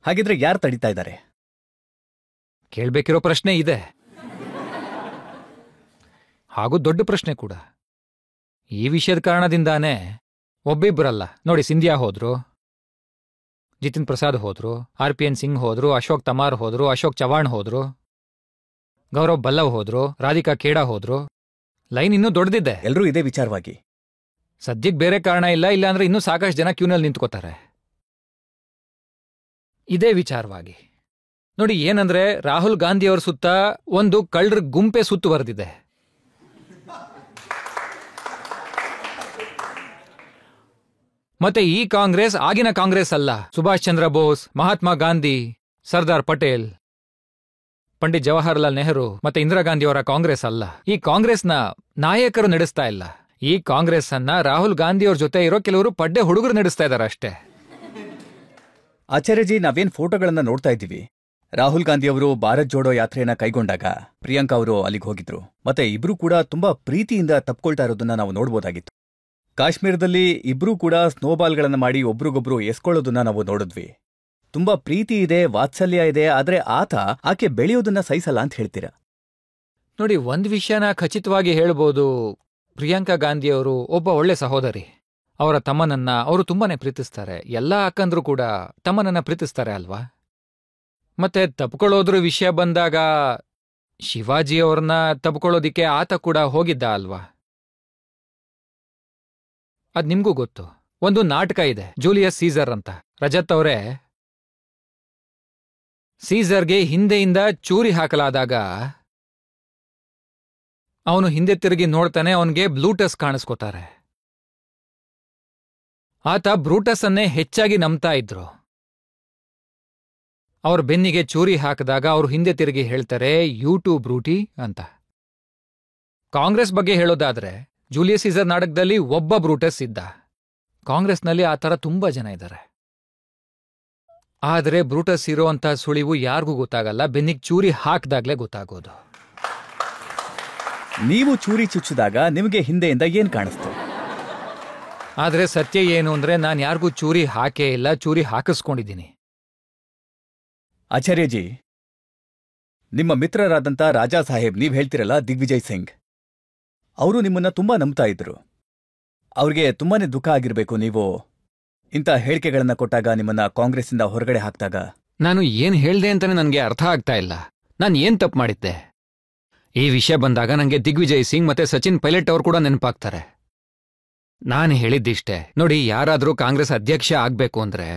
ಹಾಗಿದ್ರೆ ಯಾರು ತಡೀತಾ ಇದ್ದಾರೆ? ಕೇಳ್ಬೇಕಿರೋ ಪ್ರಶ್ನೆ ಇದೆ, ಹಾಗೂ ದೊಡ್ಡ ಪ್ರಶ್ನೆ ಕೂಡ. ಈ ವಿಷಯದ ಕಾರಣದಿಂದಾನೇ ಒಬ್ಬಿಬ್ಬರಲ್ಲ ನೋಡಿ, ಸಿಂಧಿಯಾ ಹೋದ್ರು, ಜಿತಿನ್ ಪ್ರಸಾದ್ ಹೋದ್ರು, RPN ಸಿಂಗ್ ಹೋದ್ರು, ಅಶೋಕ್ ತಮಾರ್ ಹೋದ್ರು, ಅಶೋಕ್ ಚವಾಣ್ ಹೋದ್ರು, ಗೌರವ್ ಬಲ್ಲವ್ ಹೋದ್ರು, ರಾಧಿಕಾ ಖೇಡಾ ಹೋದ್ರು. ಲೈನ್ ಇನ್ನೂ ದೊಡ್ಡದಿದೆ. ಎಲ್ಲರೂ ಇದೇ ವಿಚಾರವಾಗಿ. ಸದ್ಯಕ್ಕೆ ಬೇರೆ ಕಾರಣ ಇಲ್ಲ, ಇಲ್ಲಾಂದ್ರೆ ಇನ್ನೂ ಸಾಕಷ್ಟು ಜನ ಕ್ಯೂನಲ್ಲಿ ನಿಂತ್ಕೋತಾರೆ. ಇದೇ ವಿಚಾರವಾಗಿ ನೋಡಿ, ಏನಂದ್ರೆ ರಾಹುಲ್ ಗಾಂಧಿಯವ್ರ ಸುತ್ತ ಒಂದು ಕಳ್ಳರ ಗುಂಪೆ ಸುತ್ತುವರೆದಿದೆ. ಮತ್ತೆ ಈ ಕಾಂಗ್ರೆಸ್ ಆಗಿನ ಕಾಂಗ್ರೆಸ್ ಅಲ್ಲ. ಸುಭಾಷ್ ಚಂದ್ರ ಬೋಸ್, ಮಹಾತ್ಮ ಗಾಂಧಿ, ಸರ್ದಾರ್ ಪಟೇಲ್, ಪಂಡಿತ್ ಜವಾಹರ್ಲಾಲ್ ನೆಹರು ಮತ್ತೆ ಇಂದಿರಾ ಗಾಂಧಿಯವರ ಕಾಂಗ್ರೆಸ್ ಅಲ್ಲ. ಈ ಕಾಂಗ್ರೆಸ್ನ ನಾಯಕರು ನಡೆಸ್ತಾ ಇಲ್ಲ. ಈ ಕಾಂಗ್ರೆಸ್ ಅನ್ನ ರಾಹುಲ್ ಗಾಂಧಿಯವ್ರ ಜೊತೆ ಇರೋ ಕೆಲವರು ಪಡ್ಡೆ ಹುಡುಗರು ನಡೆಸ್ತಾ ಇದ್ದಾರೆ ಅಷ್ಟೇ. ಆಚಾರ್ಯಜಿ, ನಾವೇನ್ ಫೋಟೋಗಳನ್ನ ನೋಡ್ತಾ ಇದ್ದೀವಿ. ರಾಹುಲ್ ಗಾಂಧಿಯವರು ಭಾರತ್ ಜೋಡೋ ಯಾತ್ರೆಯನ್ನ ಕೈಗೊಂಡಾಗ ಪ್ರಿಯಾಂಕಾ ಅವರು ಅಲ್ಲಿಗೆ ಹೋಗಿದ್ರು. ಮತ್ತೆ ಇಬ್ರು ಕೂಡ ತುಂಬಾ ಪ್ರೀತಿಯಿಂದ ತಪ್ಕೊಳ್ತಾ ಇರೋದನ್ನ ನಾವು ನೋಡ್ಬೋದಾಗಿತ್ತು. ಕಾಶ್ಮೀರದಲ್ಲಿ ಇಬ್ರೂ ಕೂಡ ಸ್ನೋಬಾಲ್ಗಳನ್ನ ಮಾಡಿ ಒಬ್ರಿಗೊಬ್ರು ಎಸ್ಕೊಳ್ಳೋದನ್ನ ನಾವು ನೋಡಿದ್ವಿ. ತುಂಬಾ ಪ್ರೀತಿ ಇದೆ, ವಾತ್ಸಲ್ಯ ಇದೆ. ಆದ್ರೆ ಆಕೆ ಬೆಳೆಯೋದನ್ನ ಸಹಿಸಲ್ಲ ಅಂತ ಹೇಳ್ತೀರಾ? ನೋಡಿ, ಒಂದ್ ವಿಷಯನ ಖಚಿತವಾಗಿ ಹೇಳ್ಬೋದು. ಪ್ರಿಯಾಂಕಾ ಗಾಂಧಿಯವರು ಒಬ್ಬ ಒಳ್ಳೆ ಸಹೋದರಿ. ಅವರ ತಮ್ಮನನ್ನ ಅವರು ತುಂಬಾನೇ ಪ್ರೀತಿಸ್ತಾರೆ. ಎಲ್ಲಾ ಅಕ್ಕಂದ್ರು ಕೂಡ ತಮ್ಮನನ್ನ ಪ್ರೀತಿಸ್ತಾರೆ ಅಲ್ವಾ? ಮತ್ತೆ ತಪ್ಕೊಳ್ಳೋದ್ರ ವಿಷಯ ಬಂದಾಗ ಶಿವಾಜಿಯವ್ರನ್ನ ತಪ್ಕೊಳ್ಳೋದಿಕ್ಕೆ ಆತ ಕೂಡ ಹೋಗಿದ್ದ ಅಲ್ವಾ? ಅದ್ ನಿಮ್ಗೂ ಗೊತ್ತು. ಒಂದು ನಾಟಕ ಇದೆ, ಜೂಲಿಯಸ್ ಸೀಸರ್ ಅಂತ. ರಜತ್ ಅವರೇ, ಸೀಸರ್ಗೆ ಹಿಂದೆಯಿಂದ ಚೂರಿ ಹಾಕಲಾದಾಗ ಅವನು ಹಿಂದೆ ತಿರುಗಿ ನೋಡ್ತಾನೆ, ಅವನಿಗೆ ಬ್ಲೂಟಸ್ ಕಾಣಿಸ್ಕೋತಾರೆ. ಆತ ಬ್ರೂಟಸ್ ಅನ್ನೇ ಹೆಚ್ಚಾಗಿ ನಂಬ್ತಾ ಇದ್ರು. ಅವ್ರ ಬೆನ್ನಿಗೆ ಚೂರಿ ಹಾಕಿದಾಗ ಅವರು ಹಿಂದೆ ತಿರುಗಿ ಹೇಳ್ತಾರೆ, ಯು ಟು ಬ್ರೂಟಿ ಅಂತ. ಕಾಂಗ್ರೆಸ್ ಬಗ್ಗೆ ಹೇಳೋದಾದ್ರೆ, ಜೂಲಿಯಸ್ ಸೀಸರ್ ನಾಟಕದಲ್ಲಿ ಒಬ್ಬ ಬ್ರೂಟಸ್ ಇದ್ದ. ಕಾಂಗ್ರೆಸ್ನಲ್ಲಿ ಆ ಥರ ತುಂಬಾ ಜನ ಇದ್ದಾರೆ. ಆದರೆ ಬ್ರೂಟಸ್ ಇರೋಂಥ ಸುಳಿವು ಯಾರಿಗೂ ಗೊತ್ತಾಗಲ್ಲ, ಬೆನ್ನಿಗೆ ಚೂರಿ ಹಾಕಿದಾಗ್ಲೇ ಗೊತ್ತಾಗೋದು. ನೀವು ಚೂರಿ ಚುಚ್ಚಿದಾಗ ನಿಮಗೆ ಹಿಂದೆಯಿಂದ ಏನ್ ಕಾಣಿಸ್ತು? ಆದ್ರೆ ಸತ್ಯ ಏನು ಅಂದ್ರೆ, ನಾನು ಯಾರಿಗೂ ಚೂರಿ ಹಾಕೇ ಇಲ್ಲ, ಚೂರಿ ಹಾಕಿಸ್ಕೊಂಡಿದ್ದೀನಿ. ಆಚಾರ್ಯಜಿ, ನಿಮ್ಮ ಮಿತ್ರರಾದಂಥ ರಾಜಾ ಸಾಹೇಬ್, ನೀವ್ ಹೇಳ್ತಿರಲ್ಲ, ದಿಗ್ವಿಜಯ್ ಸಿಂಗ್, ಅವರು ನಿಮ್ಮನ್ನ ತುಂಬಾ ನಂಬ್ತಾ ಇದ್ರು. ಅವ್ರಿಗೆ ತುಂಬಾನೇ ದುಃಖ ಆಗಿರ್ಬೇಕು ನೀವು ಇಂಥ ಹೇಳಿಕೆಗಳನ್ನ ಕೊಟ್ಟಾಗ, ನಿಮ್ಮನ್ನ ಕಾಂಗ್ರೆಸ್ಸಿಂದ ಹೊರಗಡೆ ಹಾಕ್ದಾಗ. ನಾನು ಏನ್ ಹೇಳ್ದೆ ಅಂತಾನೆ ನನಗೆ ಅರ್ಥ ಆಗ್ತಾ ಇಲ್ಲ. ನಾನು ಏನ್ ತಪ್ಪು ಮಾಡಿದ್ದೆ? ಈ ವಿಷಯ ಬಂದಾಗ ನನಗೆ ದಿಗ್ವಿಜಯ್ ಸಿಂಗ್ ಮತ್ತೆ ಸಚಿನ್ ಪೈಲಟ್ ಅವರು ಕೂಡ ನೆನಪಾಗ್ತಾರೆ. ನಾನು ಹೇಳಿದ್ದಿಷ್ಟೇ, ನೋಡಿ, ಯಾರಾದ್ರೂ ಕಾಂಗ್ರೆಸ್ ಅಧ್ಯಕ್ಷ ಆಗ್ಬೇಕು ಅಂದ್ರೆ,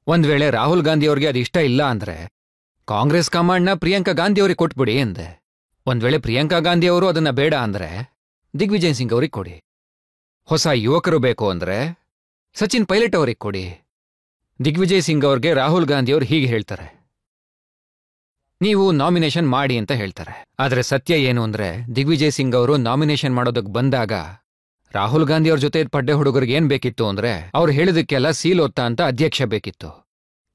ಒಂದ್ ವೇಳೆ ರಾಹುಲ್ ಗಾಂಧಿ ಅವ್ರಿಗೆ ಅದಿಷ್ಟ ಇಲ್ಲ ಅಂದ್ರೆ ಕಾಂಗ್ರೆಸ್ ಕಮಾಂಡ್ನ ಪ್ರಿಯಾಂಕಾ ಗಾಂಧಿ ಅವ್ರಿಗೆ ಕೊಟ್ಬಿಡಿ ಎಂದೆ. ಒಂದ್ ವೇಳೆ ಪ್ರಿಯಾಂಕಾ ಗಾಂಧಿ ಅವರು ಅದನ್ನ ಬೇಡ ಅಂದ್ರೆ ದಿಗ್ವಿಜಯ್ ಸಿಂಗ್ ಅವ್ರಿಗೆ ಕೊಡಿ. ಹೊಸ ಯುವಕರು ಬೇಕು ಅಂದ್ರೆ ಸಚಿನ್ ಪೈಲಟ್ ಅವ್ರಿಗೆ ಕೊಡಿ. ದಿಗ್ವಿಜಯ್ ಸಿಂಗ್ ಅವ್ರಿಗೆ ರಾಹುಲ್ ಗಾಂಧಿ ಅವ್ರು ಹೀಗೆ ಹೇಳ್ತಾರೆ, ನೀವು ನಾಮಿನೇಷನ್ ಮಾಡಿ ಅಂತ ಹೇಳ್ತಾರೆ. ಆದ್ರೆ ಸತ್ಯ ಏನು ಅಂದ್ರೆ ದಿಗ್ವಿಜಯ್ ಸಿಂಗ್ ಅವರು ನಾಮಿನೇಷನ್ ಮಾಡೋದಕ್ಕೆ ಬಂದಾಗ ರಾಹುಲ್ ಗಾಂಧಿ ಅವ್ರ ಜೊತೆ ಪಡ್ಡೆ ಹುಡುಗರಿಗೆ ಏನ್ ಬೇಕಿತ್ತು ಅಂದ್ರೆ ಅವ್ರು ಹೇಳಿದಕ್ಕೆಲ್ಲ ಸೀಲ್ ಒತ್ತ ಅಂತ ಅಧ್ಯಕ್ಷ ಬೇಕಿತ್ತು.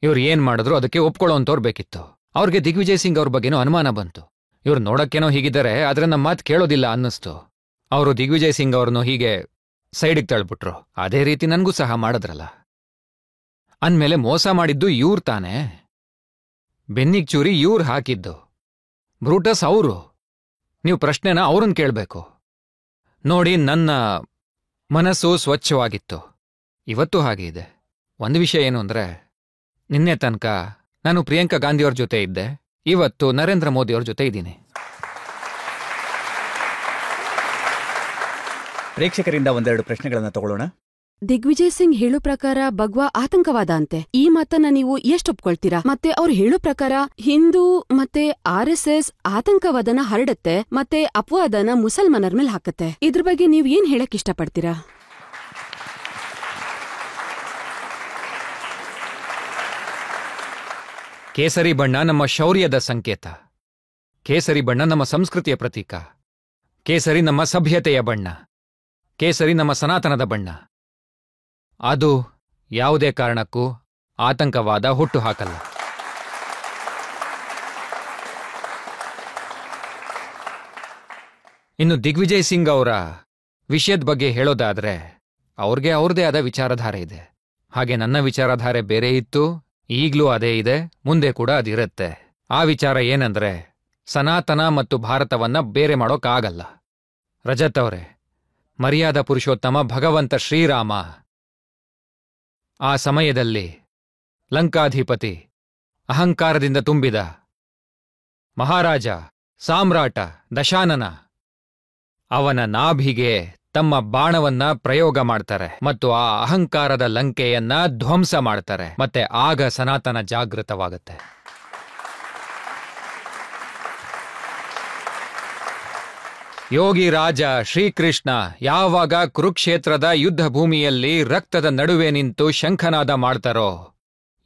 ಇವ್ರು ಏನ್ ಮಾಡಿದ್ರು ಅದಕ್ಕೆ ಒಪ್ಕೊಳ್ಳೋಂಥವ್ರು ಬೇಕಿತ್ತು. ಅವ್ರಿಗೆ ದಿಗ್ವಿಜಯ್ ಸಿಂಗ್ ಅವ್ರ ಬಗ್ಗೆನೂ ಅನುಮಾನ ಬಂತು. ಇವ್ರು ನೋಡಕ್ಕೇನೋ ಹೀಗಿದ್ದಾರೆ, ಆದ್ರೆ ನಮ್ಮ ಮಾತು ಕೇಳೋದಿಲ್ಲ ಅನ್ನಿಸ್ತು. ಅವರು ದಿಗ್ವಿಜಯ್ ಸಿಂಗ್ ಅವ್ರನ್ನು ಹೀಗೆ ಸೈಡಿಗೆ ತಳ್ಬಿಟ್ರು. ಅದೇ ರೀತಿ ನನ್ಗೂ ಸಹ ಮಾಡಿದ್ರಲ್ಲ. ಅಂದ್ಮೇಲೆ ಮೋಸ ಮಾಡಿದ್ದು ಇವ್ರು ತಾನೇ, ಬೆನ್ನಿಗ್ ಚೂರಿ ಇವ್ರು ಹಾಕಿದ್ದು, ಬ್ರೂಟಸ್ ಅವರು. ನೀವು ಪ್ರಶ್ನೆನ ಅವ್ರನ್ನ ಕೇಳಬೇಕು. ನೋಡಿ, ನನ್ನ ಮನಸ್ಸು ಸ್ವಚ್ಛವಾಗಿತ್ತು, ಇವತ್ತು ಹಾಗೆ ಇದೆ. ಒಂದು ವಿಷಯ ಏನು ಅಂದ್ರೆ, ನಿನ್ನೆ ತನಕ ನಾನು ಪ್ರಿಯಾಂಕಾ ಗಾಂಧಿಯವ್ರ ಜೊತೆ ಇದ್ದೆ, ಇವತ್ತು ನರೇಂದ್ರ ಮೋದಿಯವ್ರ ಜೊತೆ ಇದ್ದೀನಿ. ಪ್ರೇಕ್ಷಕರಿಂದ ಒಂದೆರಡು ಪ್ರಶ್ನೆಗಳನ್ನ ತಗೊಳ್ಳೋಣ. ದಿಗ್ವಿಜಯ್ ಸಿಂಗ್ ಹೇಳೋ ಪ್ರಕಾರ ಭಗ್ವಾ ಆತಂಕವಾದ ಅಂತೆ. ಈ ಮಾತನ್ನ ನೀವು ಎಷ್ಟು ಒಪ್ಕೊಳ್ತೀರಾ? ಮತ್ತೆ ಅವ್ರು ಹೇಳೋ ಪ್ರಕಾರ ಹಿಂದೂ ಮತ್ತೆ RSS ಆತಂಕವಾದನ ಹರಡತ್ತೆ ಮತ್ತೆ ಅಪವಾದನ ಮುಸಲ್ಮಾನರ ಮೇಲೆ ಹಾಕತ್ತೆ. ಇದ್ರ ಬಗ್ಗೆ ನೀವು ಏನ್ ಹೇಳಕ್ ಇಷ್ಟಪಡ್ತೀರಾ? ಕೇಸರಿ ಬಣ್ಣ ನಮ್ಮ ಶೌರ್ಯದ ಸಂಕೇತ. ಕೇಸರಿ ಬಣ್ಣ ನಮ್ಮ ಸಂಸ್ಕೃತಿಯ ಪ್ರತೀಕ. ಕೇಸರಿ ನಮ್ಮ ಸಭ್ಯತೆಯ ಬಣ್ಣ. ಕೇಸರಿ ನಮ್ಮ ಸನಾತನದ ಬಣ್ಣ. ಅದು ಯಾವುದೇ ಕಾರಣಕ್ಕೂ ಆತಂಕವಾದ ಹುಟ್ಟು ಹಾಕಲ್ಲ. ಇನ್ನು ದಿಗ್ವಿಜಯ್ ಸಿಂಗ್ ಅವರ ವಿಷಯದ ಬಗ್ಗೆ ಹೇಳೋದಾದ್ರೆ, ಅವ್ರಿಗೆ ಅವ್ರದೇ ಆದ ವಿಚಾರಧಾರೆ ಇದೆ. ಹಾಗೆ ನನ್ನ ವಿಚಾರಧಾರೆ ಬೇರೆ ಇತ್ತು, ಈಗ್ಲೂ ಅದೇ ಇದೆ, ಮುಂದೆ ಕೂಡ ಅದಿರುತ್ತೆ. ಆ ವಿಚಾರ ಏನಂದ್ರೆ, ಸನಾತನ ಮತ್ತು ಭಾರತವನ್ನ ಬೇರೆ ಮಾಡೋಕ್ಕಾಗಲ್ಲ. ರಜತ್ ಅವರೇ, ಮರ್ಯಾದ ಪುರುಷೋತ್ತಮ ಭಗವಂತ ಶ್ರೀರಾಮ ಆ ಸಮಯದಲ್ಲಿ ಲಂಕಾಧಿಪತಿ, ಅಹಂಕಾರದಿಂದ ತುಂಬಿದ ಮಹಾರಾಜ, ಸಾಮ್ರಾಟ ದಶಾನನ, ಅವನ ನಾಭಿಗೆ ತಮ್ಮ ಬಾಣವನ್ನ ಪ್ರಯೋಗ ಮಾಡ್ತಾರೆ ಮತ್ತು ಆ ಅಹಂಕಾರದ ಲಂಕೆಯನ್ನ ಧ್ವಂಸ ಮಾಡ್ತಾರೆ. ಮತ್ತೆ ಆಗ ಸನಾತನ ಜಾಗೃತವಾಗುತ್ತೆ. ಯೋಗಿ ರಾಜ ಶ್ರೀಕೃಷ್ಣ ಯಾವಾಗ ಕುರುಕ್ಷೇತ್ರದ ಯುದ್ಧ ಭೂಮಿಯಲ್ಲಿ ರಕ್ತದ ನಡುವೆ ನಿಂತು ಶಂಖನಾದ ಮಾಡ್ತಾರೋ,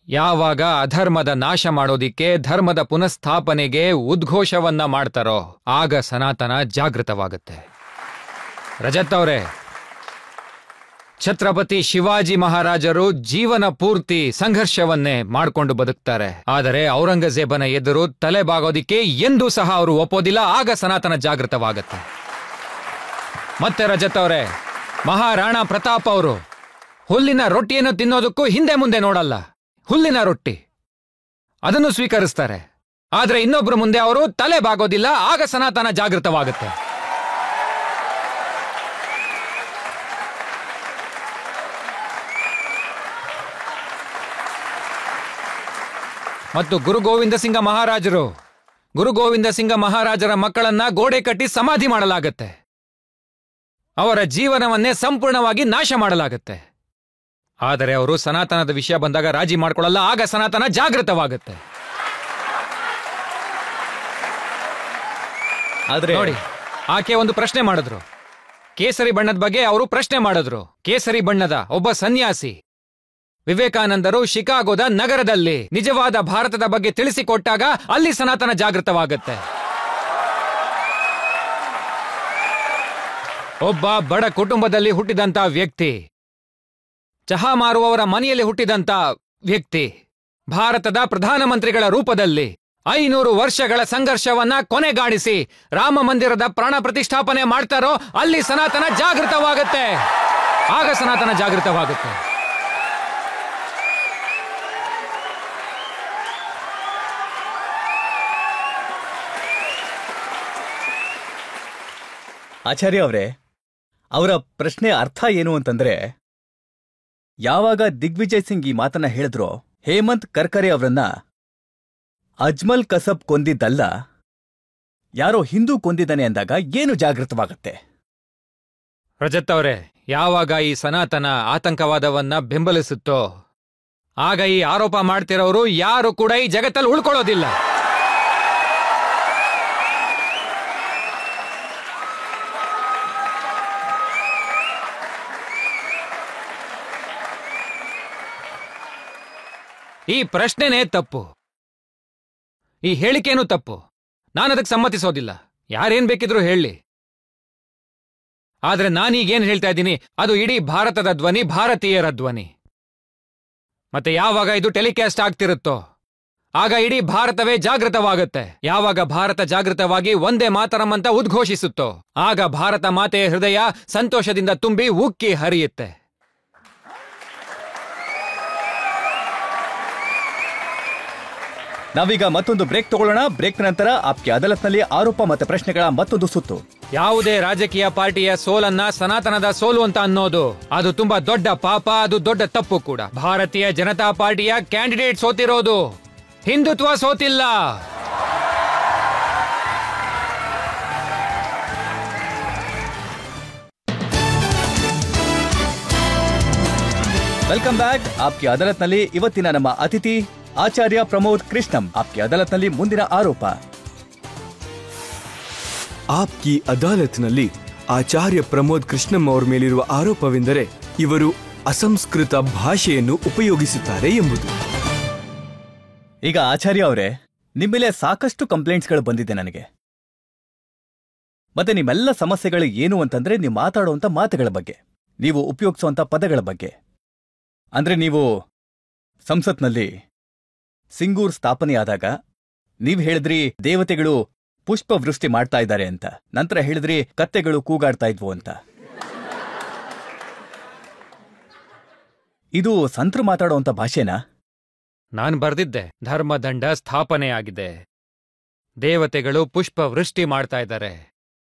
ಯಾವಾಗ ಅಧರ್ಮದ ನಾಶ ಮಾಡೋದಿಕ್ಕೆ ಧರ್ಮದ ಪುನಃಸ್ಥಾಪನೆಗೆ ಉದ್ಘೋಷವನ್ನ ಮಾಡ್ತಾರೋ, ಆಗ ಸನಾತನ ಜಾಗೃತವಾಗುತ್ತೆ. ರಜತ್ ಅವರೇ, ಛತ್ರಪತಿ ಶಿವಾಜಿ ಮಹಾರಾಜರು ಜೀವನ ಪೂರ್ತಿ ಸಂಘರ್ಷವನ್ನೇ ಮಾಡ್ಕೊಂಡು ಬದುಕ್ತಾರೆ. ಆದರೆ ಔರಂಗಜೇಬನ ಎದುರು ತಲೆಬಾಗೋದಿಕ್ಕೆ ಎಂದೂ ಸಹ ಅವರು ಒಪ್ಪೋದಿಲ್ಲ. ಆಗ ಸನಾತನ ಜಾಗೃತವಾಗುತ್ತೆ. ಮತ್ತೆ ರಜತ್ ಅವರೇ, ಮಹಾರಾಣಾ ಪ್ರತಾಪ್ ಅವರು ಹುಲ್ಲಿನ ರೊಟ್ಟಿಯನ್ನು ತಿನ್ನೋದಕ್ಕೂ ಹಿಂದೆ ಮುಂದೆ ನೋಡಲ್ಲ. ಹುಲ್ಲಿನ ರೊಟ್ಟಿ ಅದನ್ನು ಸ್ವೀಕರಿಸ್ತಾರೆ. ಆದ್ರೆ ಇನ್ನೊಬ್ರು ಮುಂದೆ ಅವರು ತಲೆ ಬಾಗೋದಿಲ್ಲ. ಆಗ ಸನಾತನ ಜಾಗೃತವಾಗುತ್ತೆ. ಮತ್ತು ಗುರು ಗೋವಿಂದ ಸಿಂಗ ಮಹಾರಾಜರ ಮಕ್ಕಳನ್ನ ಗೋಡೆ ಕಟ್ಟಿ ಸಮಾಧಿ ಮಾಡಲಾಗತ್ತೆ. ಅವರ ಜೀವನವನ್ನೇ ಸಂಪೂರ್ಣವಾಗಿ ನಾಶ ಮಾಡಲಾಗತ್ತೆ. ಆದರೆ ಅವರು ಸನಾತನದ ವಿಷಯ ಬಂದಾಗ ರಾಜಿ ಮಾಡ್ಕೊಳ್ಳಲ್ಲ. ಆಗ ಸನಾತನ ಜಾಗೃತವಾಗುತ್ತೆ. ಆದ್ರೆ ನೋಡಿ, ಆಕೆ ಒಂದು ಪ್ರಶ್ನೆ ಮಾಡಿದ್ರು. ಕೇಸರಿ ಬಣ್ಣದ ಬಗ್ಗೆ ಅವರು ಪ್ರಶ್ನೆ ಮಾಡಿದ್ರು. ಕೇಸರಿ ಬಣ್ಣದ ಒಬ್ಬ ಸನ್ಯಾಸಿ ವಿವೇಕಾನಂದರು ಶಿಕಾಗೋದ ನಗರದಲ್ಲಿ ನಿಜವಾದ ಭಾರತದ ಬಗ್ಗೆ ತಿಳಿಸಿಕೊಟ್ಟಾಗ ಅಲ್ಲಿ ಸನಾತನ ಜಾಗೃತವಾಗುತ್ತೆ. ಒಬ್ಬ ಬಡ ಕುಟುಂಬದಲ್ಲಿ ಹುಟ್ಟಿದಂತ ವ್ಯಕ್ತಿ, ಚಹಾ ಮಾರುವವರ ಮನೆಯಲ್ಲಿ ಹುಟ್ಟಿದಂತ ವ್ಯಕ್ತಿ, ಭಾರತದ ಪ್ರಧಾನಮಂತ್ರಿಗಳ ರೂಪದಲ್ಲಿ 500 ವರ್ಷಗಳ ಸಂಘರ್ಷವನ್ನ ಕೊನೆಗಾಣಿಸಿ ರಾಮ ಮಂದಿರದ ಪ್ರಾಣ ಪ್ರತಿಷ್ಠಾಪನೆ ಮಾಡ್ತಾರೋ ಅಲ್ಲಿ ಸನಾತನ ಜಾಗೃತವಾಗುತ್ತೆ. ಆಗ ಸನಾತನ ಜಾಗೃತವಾಗುತ್ತೆ. ಆಚಾರ್ಯ ಅವರೇ, ಅವರ ಪ್ರಶ್ನೆ ಅರ್ಥ ಏನು ಅಂತಂದ್ರೆ, ಯಾವಾಗ ದಿಗ್ವಿಜಯ್ ಸಿಂಗ್ ಈ ಮಾತನ್ನ ಹೇಳಿದ್ರೋ, ಹೇಮಂತ್ ಕರ್ಕರೆ ಅವರನ್ನ ಅಜ್ಮಲ್ ಕಸಬ್ ಕೊಂದಿದ್ದಲ್ಲ, ಯಾರೋ ಹಿಂದೂ ಕೊಂದಿದ್ದಾನೆ ಅಂದಾಗ ಏನು ಜಾಗೃತವಾಗತ್ತೆ? ರಜತ್ ಅವರೇ, ಯಾವಾಗ ಈ ಸನಾತನ ಆತಂಕವಾದವನ್ನ ಬೆಂಬಲಿಸುತ್ತೋ ಆಗ ಈ ಆರೋಪ ಮಾಡ್ತಿರೋರು ಯಾರು ಕೂಡ ಈ ಜಗತ್ತಲ್ಲಿ ಉಳ್ಕೊಳ್ಳೋದಿಲ್ಲ. ಈ ಪ್ರಶ್ನೆನೇ ತಪ್ಪು. ಈ ಹೇಳಿಕೆನೂ ತಪ್ಪು. ನಾನದಕ್ಕೆ ಸಮ್ಮತಿಸೋದಿಲ್ಲ. ಯಾರೇನ್ ಬೇಕಿದ್ರೂ ಹೇಳಿ. ಆದ್ರೆ ನಾನೀಗೇನ್ ಹೇಳ್ತಾ ಇದ್ದೀನಿ ಅದು ಇಡೀ ಭಾರತದ ಧ್ವನಿ, ಭಾರತೀಯರ ಧ್ವನಿ. ಮತ್ತೆ ಯಾವಾಗ ಇದು ಟೆಲಿಕಾಸ್ಟ್ ಆಗ್ತಿರುತ್ತೋ ಆಗ ಇಡೀ ಭಾರತವೇ ಜಾಗೃತವಾಗುತ್ತೆ. ಯಾವಾಗ ಭಾರತ ಜಾಗೃತವಾಗಿ ಒಂದೇ ಮಾತರಂ ಅಂತ ಉದ್ಘೋಷಿಸುತ್ತೋ ಆಗ ಭಾರತ ಮಾತೆಯ ಹೃದಯ ಸಂತೋಷದಿಂದ ತುಂಬಿ ಉಕ್ಕಿ ಹರಿಯುತ್ತೆ. ನಾವೀಗ ಮತ್ತೊಂದು ಬ್ರೇಕ್ ತಗೊಳ್ಳೋಣ. ಬ್ರೇಕ್ ನಂತರ ಆಪ್ಗೆ ಅದಾಲತ್ನಲ್ಲಿ ಆರೋಪ ಮತ್ತೆ ಪ್ರಶ್ನೆಗಳ ಮತ್ತೊಂದು ಸುತ್ತು. ಯಾವುದೇ ರಾಜಕೀಯ ಪಾರ್ಟಿಯ ಸೋಲನ್ನ ಸನಾತನದ ಸೋಲು ಅಂತ ಅನ್ನೋದು ಅದು ತುಂಬಾ ದೊಡ್ಡ ಪಾಪ, ಅದು ದೊಡ್ಡ ತಪ್ಪು ಕೂಡ. ಭಾರತೀಯ ಜನತಾ ಪಾರ್ಟಿಯ ಕ್ಯಾಂಡಿಡೇಟ್ ಸೋತಿರೋದು, ಹಿಂದುತ್ವ ಸೋತಿಲ್ಲ. Welcome back. ಆಪ್ಗೆ ಅದಾಲತ್ನಲ್ಲಿ ಇವತ್ತಿನ ನಮ್ಮ ಅತಿಥಿ ಆಚಾರ್ಯ ಪ್ರಮೋದ್ ಕೃಷ್ಣಂ. ಆಪ್ಗೆ ಅದಾಲತ್ನಲ್ಲಿ ಮುಂದಿನ ಆರೋಪ. ಆಪ್ಕಿ ಅದಾಲತ್ನಲ್ಲಿ ಆಚಾರ್ಯ ಪ್ರಮೋದ್ ಕೃಷ್ಣಂ ಅವರ ಮೇಲಿರುವ ಆರೋಪವೆಂದರೆ ಇವರು ಅಸಂಸ್ಕೃತ ಭಾಷೆಯನ್ನು ಉಪಯೋಗಿಸುತ್ತಾರೆ ಎಂಬುದು. ಈಗ ಆಚಾರ್ಯ ಅವರೇ, ನಿಮ್ಮ ಮೇಲೆ ಸಾಕಷ್ಟು ಕಂಪ್ಲೇಂಟ್ಸ್ಗಳು ಬಂದಿದೆ ನನಗೆ. ಮತ್ತೆ ನಿಮ್ಮೆಲ್ಲ ಸಮಸ್ಯೆಗಳು ಏನು ಅಂತಂದ್ರೆ ನೀವು ಮಾತಾಡುವಂತ ಮಾತುಗಳ ಬಗ್ಗೆ, ನೀವು ಉಪಯೋಗಿಸುವಂತ ಪದಗಳ ಬಗ್ಗೆ. ಅಂದ್ರೆ ನೀವು ಸಂಸತ್ನಲ್ಲಿ ಸಿಂಗೂರ್ ಸ್ಥಾಪನೆಯಾದಾಗ ನೀವ್ ಹೇಳಿದ್ರಿ ದೇವತೆಗಳು ಪುಷ್ಪವೃಷ್ಟಿ ಮಾಡ್ತಾ ಇದ್ದಾರೆ ಅಂತ. ನಂತರ ಹೇಳಿದ್ರಿ ಕತ್ತೆಗಳು ಕೂಗಾಡ್ತಾ ಇದ್ವು ಅಂತ. ಇದು ಸಂತರು ಮಾತಾಡುವಂತ ಭಾಷೆನಾ? ನಾನ್ ಬರ್ದಿದ್ದೆ, ಧರ್ಮದಂಡ ಸ್ಥಾಪನೆಯಾಗಿದೆ, ದೇವತೆಗಳು ಪುಷ್ಪ ವೃಷ್ಟಿ ಮಾಡ್ತಾ ಇದ್ದಾರೆ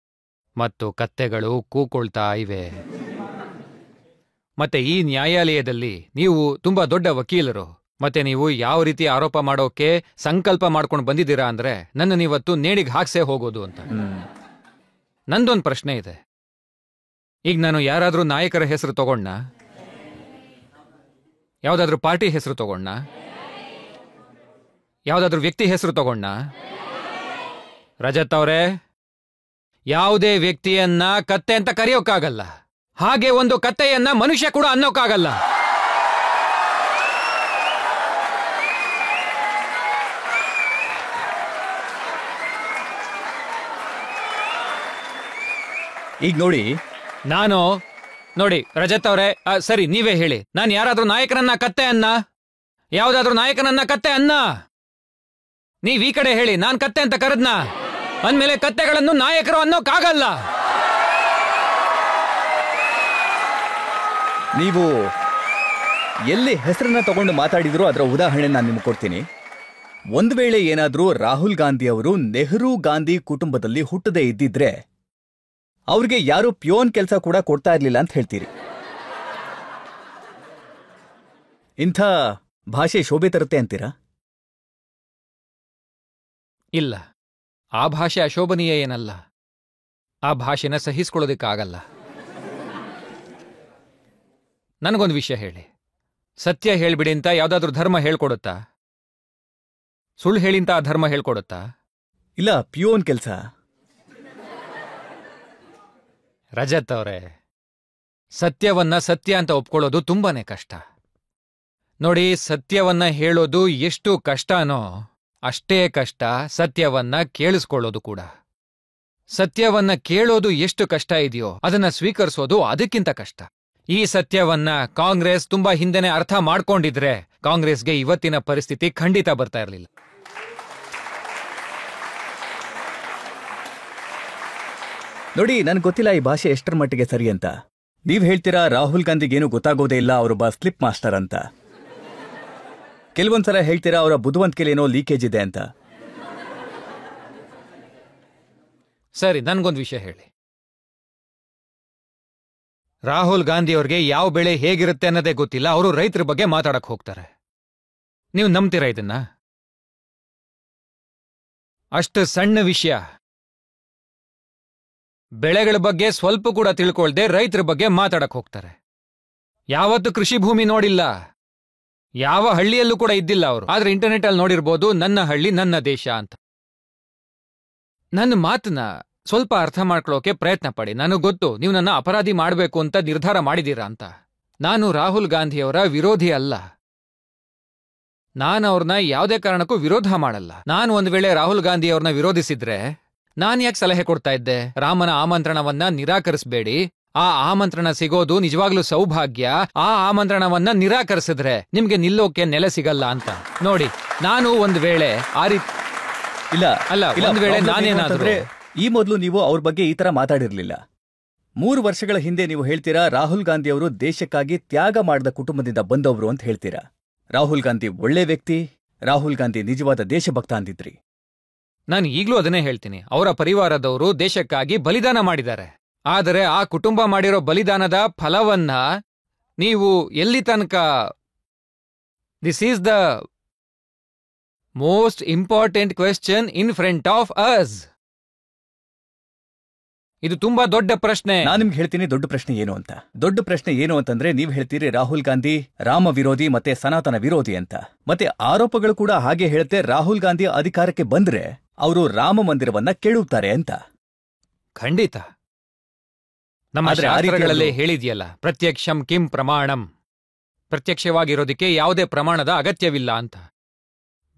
ಮತ್ತು ಕತ್ತೆಗಳು ಕೂಕೊಳ್ತಾ ಇವೆ. ಮತ್ತೆ ಈ ನ್ಯಾಯಾಲಯದಲ್ಲಿ ನೀವು ತುಂಬಾ ದೊಡ್ಡ ವಕೀಲರು, ಮತ್ತೆ ನೀವು ಯಾವ ರೀತಿ ಆರೋಪ ಮಾಡೋಕೆ ಸಂಕಲ್ಪ ಮಾಡ್ಕೊಂಡು ಬಂದಿದ್ದೀರಾ ಅಂದ್ರೆ ನನ್ನ ನೀವತ್ತು ನೇಣಿಗೆ ಹಾಕ್ಸೇ ಹೋಗೋದು ಅಂತ. ನಂದೊಂದು ಪ್ರಶ್ನೆ ಇದೆ. ಈಗ ನಾನು ಯಾರಾದ್ರೂ ನಾಯಕರ ಹೆಸರು ತಗೊಂಡ, ಯಾವ್ದಾದ್ರೂ ಪಾರ್ಟಿ ಹೆಸರು ತಗೊಂಡ, ಯಾವ್ದಾದ್ರೂ ವ್ಯಕ್ತಿ ಹೆಸರು ತಗೊಂಡ? ರಜತ್ ಅವರೇ, ಯಾವುದೇ ವ್ಯಕ್ತಿಯನ್ನ ಕತ್ತೆ ಅಂತ ಕರೆಯೋಕ್ಕಾಗಲ್ಲ, ಹಾಗೆ ಒಂದು ಕತ್ತೆಯನ್ನ ಮನುಷ್ಯ ಕೂಡ ಅನ್ನೋಕ್ಕಾಗಲ್ಲ. ಈಗ ನೋಡಿ, ನೋಡಿ ರಜತ್ ಅವರೇ, ಸರಿ ನೀವೇ ಹೇಳಿ, ನಾನು ಯಾರಾದ್ರೂ ನಾಯಕನನ್ನ ಕತ್ತೆ ಅನ್ನ, ಯಾವ್ದಾದ್ರೂ ನಾಯಕನನ್ನ ಕತ್ತೆ ಅನ್ನ? ನೀವ್ ಈ ಕಡೆ ಹೇಳಿ, ನಾನ್ ಕತ್ತೆ ಅಂತ ಕರೆದ್ನ ಅಂದ್ಮೇಲೆ ಕತ್ತೆಗಳನ್ನು ನಾಯಕರು ಅನ್ನೋಕ್ಕಾಗಲ್ಲ. ನೀವು ಎಲ್ಲಿ ಹೆಸರನ್ನ ತಗೊಂಡು ಮಾತಾಡಿದ್ರು ಅದರ ಉದಾಹರಣೆ ನಾನು ನಿಮ್ಗೆ ಕೊಡ್ತೀನಿ. ಒಂದು ವೇಳೆ ಏನಾದ್ರೂ ರಾಹುಲ್ ಗಾಂಧಿ ಅವರು ನೆಹರು ಗಾಂಧಿ ಕುಟುಂಬದಲ್ಲಿ ಹುಟ್ಟದೇ ಇದ್ದಿದ್ರೆ ಅವ್ರಿಗೆ ಯಾರು ಪ್ಯೋನ್ ಕೆಲಸ ಕೂಡ ಕೊಡ್ತಾ ಇರ್ಲಿಲ್ಲ ಅಂತ ಹೇಳ್ತೀರಿ. ಇಂಥ ಭಾಷೆ ಶೋಭೆ ತರುತ್ತೆ ಅಂತೀರಾ? ಇಲ್ಲ, ಆ ಭಾಷೆ ಅಶೋಭನೀಯ ಏನಲ್ಲ. ಆ ಭಾಷೆನ ಸಹಿಸ್ಕೊಳ್ಳೋದಕ್ಕಾಗಲ್ಲ. ನನಗೊಂದು ವಿಷಯ ಹೇಳಿ, ಸತ್ಯ ಹೇಳ್ಬಿಡಿ ಅಂತ ಯಾವ್ದಾದ್ರೂ ಧರ್ಮ ಹೇಳ್ಕೊಡುತ್ತಾ? ಸುಳ್ಳು ಹೇಳಿಂತ ಆ ಧರ್ಮ ಹೇಳ್ಕೊಡುತ್ತಾ? ಇಲ್ಲ, ಪ್ಯೂನ್ ಕೆಲಸ. ರಜತ್ ಅವರೇ, ಸತ್ಯವನ್ನ ಸತ್ಯ ಅಂತ ಒಪ್ಕೊಳ್ಳೋದು ತುಂಬಾನೇ ಕಷ್ಟ. ನೋಡಿ, ಸತ್ಯವನ್ನ ಹೇಳೋದು ಎಷ್ಟು ಕಷ್ಟನೋ ಅಷ್ಟೇ ಕಷ್ಟ ಸತ್ಯವನ್ನ ಕೇಳಿಸ್ಕೊಳ್ಳೋದು ಕೂಡ. ಸತ್ಯವನ್ನ ಕೇಳೋದು ಎಷ್ಟು ಕಷ್ಟ ಇದೆಯೋ ಅದನ್ನ ಸ್ವೀಕರಿಸೋದು ಅದಕ್ಕಿಂತ ಕಷ್ಟ. ಈ ಸತ್ಯವನ್ನ ಕಾಂಗ್ರೆಸ್ ತುಂಬಾ ಹಿಂದೆನೆ ಅರ್ಥ ಮಾಡ್ಕೊಂಡಿದ್ರೆ ಕಾಂಗ್ರೆಸ್ಗೆ ಇವತ್ತಿನ ಪರಿಸ್ಥಿತಿ ಖಂಡಿತ ಬರ್ತಾ ಇರಲಿಲ್ಲ. ನೋಡಿ, ನನ್ಗೆ ಗೊತ್ತಿಲ್ಲ ಈ ಭಾಷೆ ಎಷ್ಟರ ಮಟ್ಟಿಗೆ ಸರಿ ಅಂತ. ನೀವ್ ಹೇಳ್ತೀರಾ ರಾಹುಲ್ ಗಾಂಧಿಗೇನು ಗೊತ್ತಾಗೋದೇ ಇಲ್ಲ, ಅವರೊಬ್ಬ ಸ್ಲಿಪ್ ಮಾಸ್ಟರ್ ಅಂತ. ಕೆಲವೊಂದ್ಸಲ ಹೇಳ್ತೀರಾ ಅವರ ಬುದ್ಧಿವಂತಿಕೆಲೇನೋ ಲೀಕೇಜ್ ಇದೆ ಅಂತ. ಸರಿ, ನನ್ಗೊಂದು ವಿಷಯ ಹೇಳಿ. ರಾಹುಲ್ ಗಾಂಧಿಯವ್ರಿಗೆ ಯಾವ ಬೆಳೆ ಹೇಗಿರುತ್ತೆ ಅನ್ನೋದೇ ಗೊತ್ತಿಲ್ಲ, ಅವರು ರೈತರ ಬಗ್ಗೆ ಮಾತಾಡಕ್ ಹೋಗ್ತಾರೆ. ನೀವು ನಂಬ್ತೀರಾ ಇದನ್ನ? ಅಷ್ಟು ಸಣ್ಣ ವಿಷಯ, ಬೆಳೆಗಳ ಬಗ್ಗೆ ಸ್ವಲ್ಪ ಕೂಡ ತಿಳ್ಕೊಳ್ದೆ ರೈತರ ಬಗ್ಗೆ ಮಾತಾಡಕ್ ಹೋಗ್ತಾರೆ. ಯಾವತ್ತು ಕೃಷಿ ಭೂಮಿ ನೋಡಿಲ್ಲ, ಯಾವ ಹಳ್ಳಿಯಲ್ಲೂ ಕೂಡ ಇದ್ದಿಲ್ಲ ಅವರು. ಆದ್ರೆ ಇಂಟರ್ನೆಟ್ ಅಲ್ಲಿ ನೋಡಿರ್ಬೋದು, ನನ್ನ ಹಳ್ಳಿ ನನ್ನ ದೇಶ ಅಂತ. ನನ್ನ ಮಾತನ್ನ ಸ್ವಲ್ಪ ಅರ್ಥ ಮಾಡ್ಕೊಳ್ಳೋಕೆ ಪ್ರಯತ್ನ ಪಡಿ. ನನಗೆ ಗೊತ್ತು ನೀವು ನನ್ನ ಅಪರಾಧಿ ಮಾಡಬೇಕು ಅಂತ ನಿರ್ಧಾರ ಮಾಡಿದೀರಾ ಅಂತ. ನಾನು ರಾಹುಲ್ ಗಾಂಧಿಯವರ ವಿರೋಧಿ ಅಲ್ಲ. ನಾನು ಅವ್ರನ್ನ ಯಾವುದೇ ಕಾರಣಕ್ಕೂ ವಿರೋಧ ಮಾಡಲ್ಲ. ನಾನು ಒಂದ್ ವೇಳೆ ರಾಹುಲ್ ಗಾಂಧಿ ಅವ್ರನ್ನ ವಿರೋಧಿಸಿದ್ರೆ ನಾನ್ ಯಾಕೆ ಸಲಹೆ ಕೊಡ್ತಾ ಇದ್ದೆ? ರಾಮನ ಆಮಂತ್ರಣವನ್ನ ನಿರಾಕರಿಸಬೇಡಿ, ಆ ಆಮಂತ್ರಣ ಸಿಗೋದು ನಿಜವಾಗ್ಲೂ ಸೌಭಾಗ್ಯ, ಆ ಆಮಂತ್ರಣವನ್ನ ನಿರಾಕರಿಸಿದ್ರೆ ನಿಮ್ಗೆ ನಿಲ್ಲೋಕೆ ನೆಲೆ ಸಿಗಲ್ಲ ಅಂತ. ನೋಡಿ, ನಾನು ಒಂದ್ ವೇಳೆ ಆ ರೀತಿ ಅಲ್ಲ, ಒಂದ್ ವೇಳೆ ನಾನೇನಾದ್ರೆ ಈ ಮೊದಲು ನೀವು ಅವ್ರ ಬಗ್ಗೆ ಈ ತರ ಮಾತಾಡಿರ್ಲಿಲ್ಲ. 3 ವರ್ಷಗಳ ಹಿಂದೆ ನೀವು ಹೇಳ್ತೀರಾ ರಾಹುಲ್ ಗಾಂಧಿ ಅವರು ದೇಶಕ್ಕಾಗಿ ತ್ಯಾಗ ಮಾಡಿದ ಕುಟುಂಬದಿಂದ ಬಂದವರು ಅಂತ ಹೇಳ್ತೀರಾ. ರಾಹುಲ್ ಗಾಂಧಿ ಒಳ್ಳೆ ವ್ಯಕ್ತಿ, ರಾಹುಲ್ ಗಾಂಧಿ ನಿಜವಾದ ದೇಶಭಕ್ತ ಅಂದಿದ್ರಿ. ನಾನು ಈಗ್ಲೂ ಅದನ್ನೇ ಹೇಳ್ತೀನಿ. ಅವರ ಪರಿವಾರದವರು ದೇಶಕ್ಕಾಗಿ ಬಲಿದಾನ ಮಾಡಿದ್ದಾರೆ. ಆದರೆ ಆ ಕುಟುಂಬ ಮಾಡಿರೋ ಬಲಿದಾನದ ಫಲವನ್ನ ನೀವು ಎಲ್ಲಿ ತನಕ, this is the most important question in front of us. ಇದು ತುಂಬಾ ದೊಡ್ಡ ಪ್ರಶ್ನೆ. ನಾನು ನಿಮ್ಗೆ ಹೇಳ್ತೀನಿ ದೊಡ್ಡ ಪ್ರಶ್ನೆ ಏನು ಅಂತ. ದೊಡ್ಡ ಪ್ರಶ್ನೆ ಏನು ಅಂತಂದ್ರೆ ನೀವು ಹೇಳ್ತೀರಿ ರಾಹುಲ್ ಗಾಂಧಿ ರಾಮ ವಿರೋಧಿ ಮತ್ತೆ ಸನಾತನ ವಿರೋಧಿ ಅಂತ. ಮತ್ತೆ ಆರೋಪಗಳು ಕೂಡ ಹಾಗೆ ಹೇಳುತ್ತೆ, ರಾಹುಲ್ ಗಾಂಧಿ ಅಧಿಕಾರಕ್ಕೆ ಬಂದ್ರೆ ಅವರು ರಾಮ ಮಂದಿರವನ್ನ ಕೆಡವುತ್ತಾರೆ ಅಂತ. ಖಂಡಿತ. ನಮ್ಮ ಶಾಸ್ತ್ರಗಳಲ್ಲಿ ಹೇಳಿದೆಯಲ್ಲ, ಪ್ರತ್ಯಕ್ಷಂ ಕಿಂ ಪ್ರಮಾಣಂ. ಪ್ರತ್ಯಕ್ಷವಾಗಿರೋದಕ್ಕೆ ಯಾವುದೇ ಪ್ರಮಾಣದ ಅಗತ್ಯವಿಲ್ಲ ಅಂತ.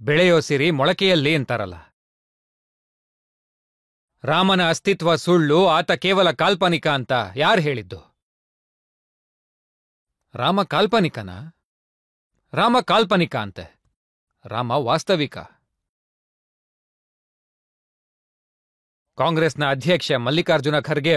ಬೆಳೆಯೋ ಸಿರಿ ಮೊಳಕೆಯಲ್ಲಿ ಅಂತಾರಲ್ಲ. ರಾಮನ ಅಸ್ತಿತ್ವ ಸುಳ್ಳು, ಆತ ಕೇವಲ ಕಾಲ್ಪನಿಕ ಅಂತ ಯಾರು ಹೇಳಿದ್ದು? ರಾಮ ಕಾಲ್ಪನಿಕನಾ? ರಾಮ ಕಾಲ್ಪನಿಕ ಅಂತೆ, ರಾಮ ವಾಸ್ತವಿಕ. ಕಾಂಗ್ರೆಸ್ನ ಅಧ್ಯಕ್ಷ ಮಲ್ಲಿಕಾರ್ಜುನ ಖರ್ಗೆ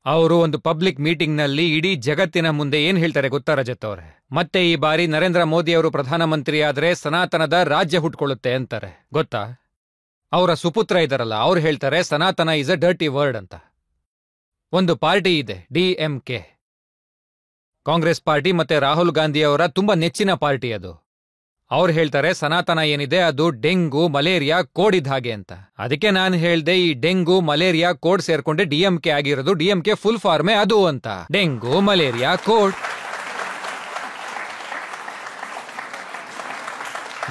ಅವರು ಒಂದು ಪಬ್ಲಿಕ್ ಮೀಟಿಂಗ್ನಲ್ಲಿ ಇಡೀ ಜಗತ್ತಿನ ಮುಂದೆ ಏನ್ ಹೇಳ್ತಾರೆ ಗೊತ್ತಾ ರಜತ್ ಅವರೇ? ಮತ್ತೆ ಈ ಬಾರಿ ನರೇಂದ್ರ ಮೋದಿ ಅವರು ಪ್ರಧಾನಮಂತ್ರಿ ಆದ್ರೆ ಸನಾತನದ ರಾಜ್ಯ ಹುಟ್ಕೊಳ್ಳುತ್ತೆ ಅಂತಾರೆ. ಗೊತ್ತಾ? ಅವರ ಸುಪುತ್ರ ಇದಾರಲ್ಲ, ಅವ್ರು ಹೇಳ್ತಾರೆ ಸನಾತನ ಇಸ್ ಅ ಡರ್ಟಿ ವರ್ಡ್ ಅಂತ. ಒಂದು ಪಾರ್ಟಿ ಇದೆ, DMK, ಕಾಂಗ್ರೆಸ್ ಪಾರ್ಟಿ, ಮತ್ತೆ ರಾಹುಲ್ ಗಾಂಧಿ ಅವರ ತುಂಬಾ ನೆಚ್ಚಿನ ಪಾರ್ಟಿ ಅದು. ಅವ್ರು ಹೇಳ್ತಾರೆ ಸನಾತನ ಏನಿದೆ ಅದು ಡೆಂಗು ಮಲೇರಿಯಾ ಕೋಡ್ ಇದ್ದ ಹಾಗೆ ಅಂತ. ಅದಕ್ಕೆ ನಾನು ಹೇಳ್ದೆ, ಈ ಡೆಂಗು ಮಲೇರಿಯಾ ಕೋಡ್ ಸೇರ್ಕೊಂಡೆ DMK ಆಗಿರೋದು. DMK ಫುಲ್ ಫಾರ್ಮೇ ಅದು ಅಂತ, ಡೆಂಗು ಮಲೇರಿಯಾ ಕೋಡ್.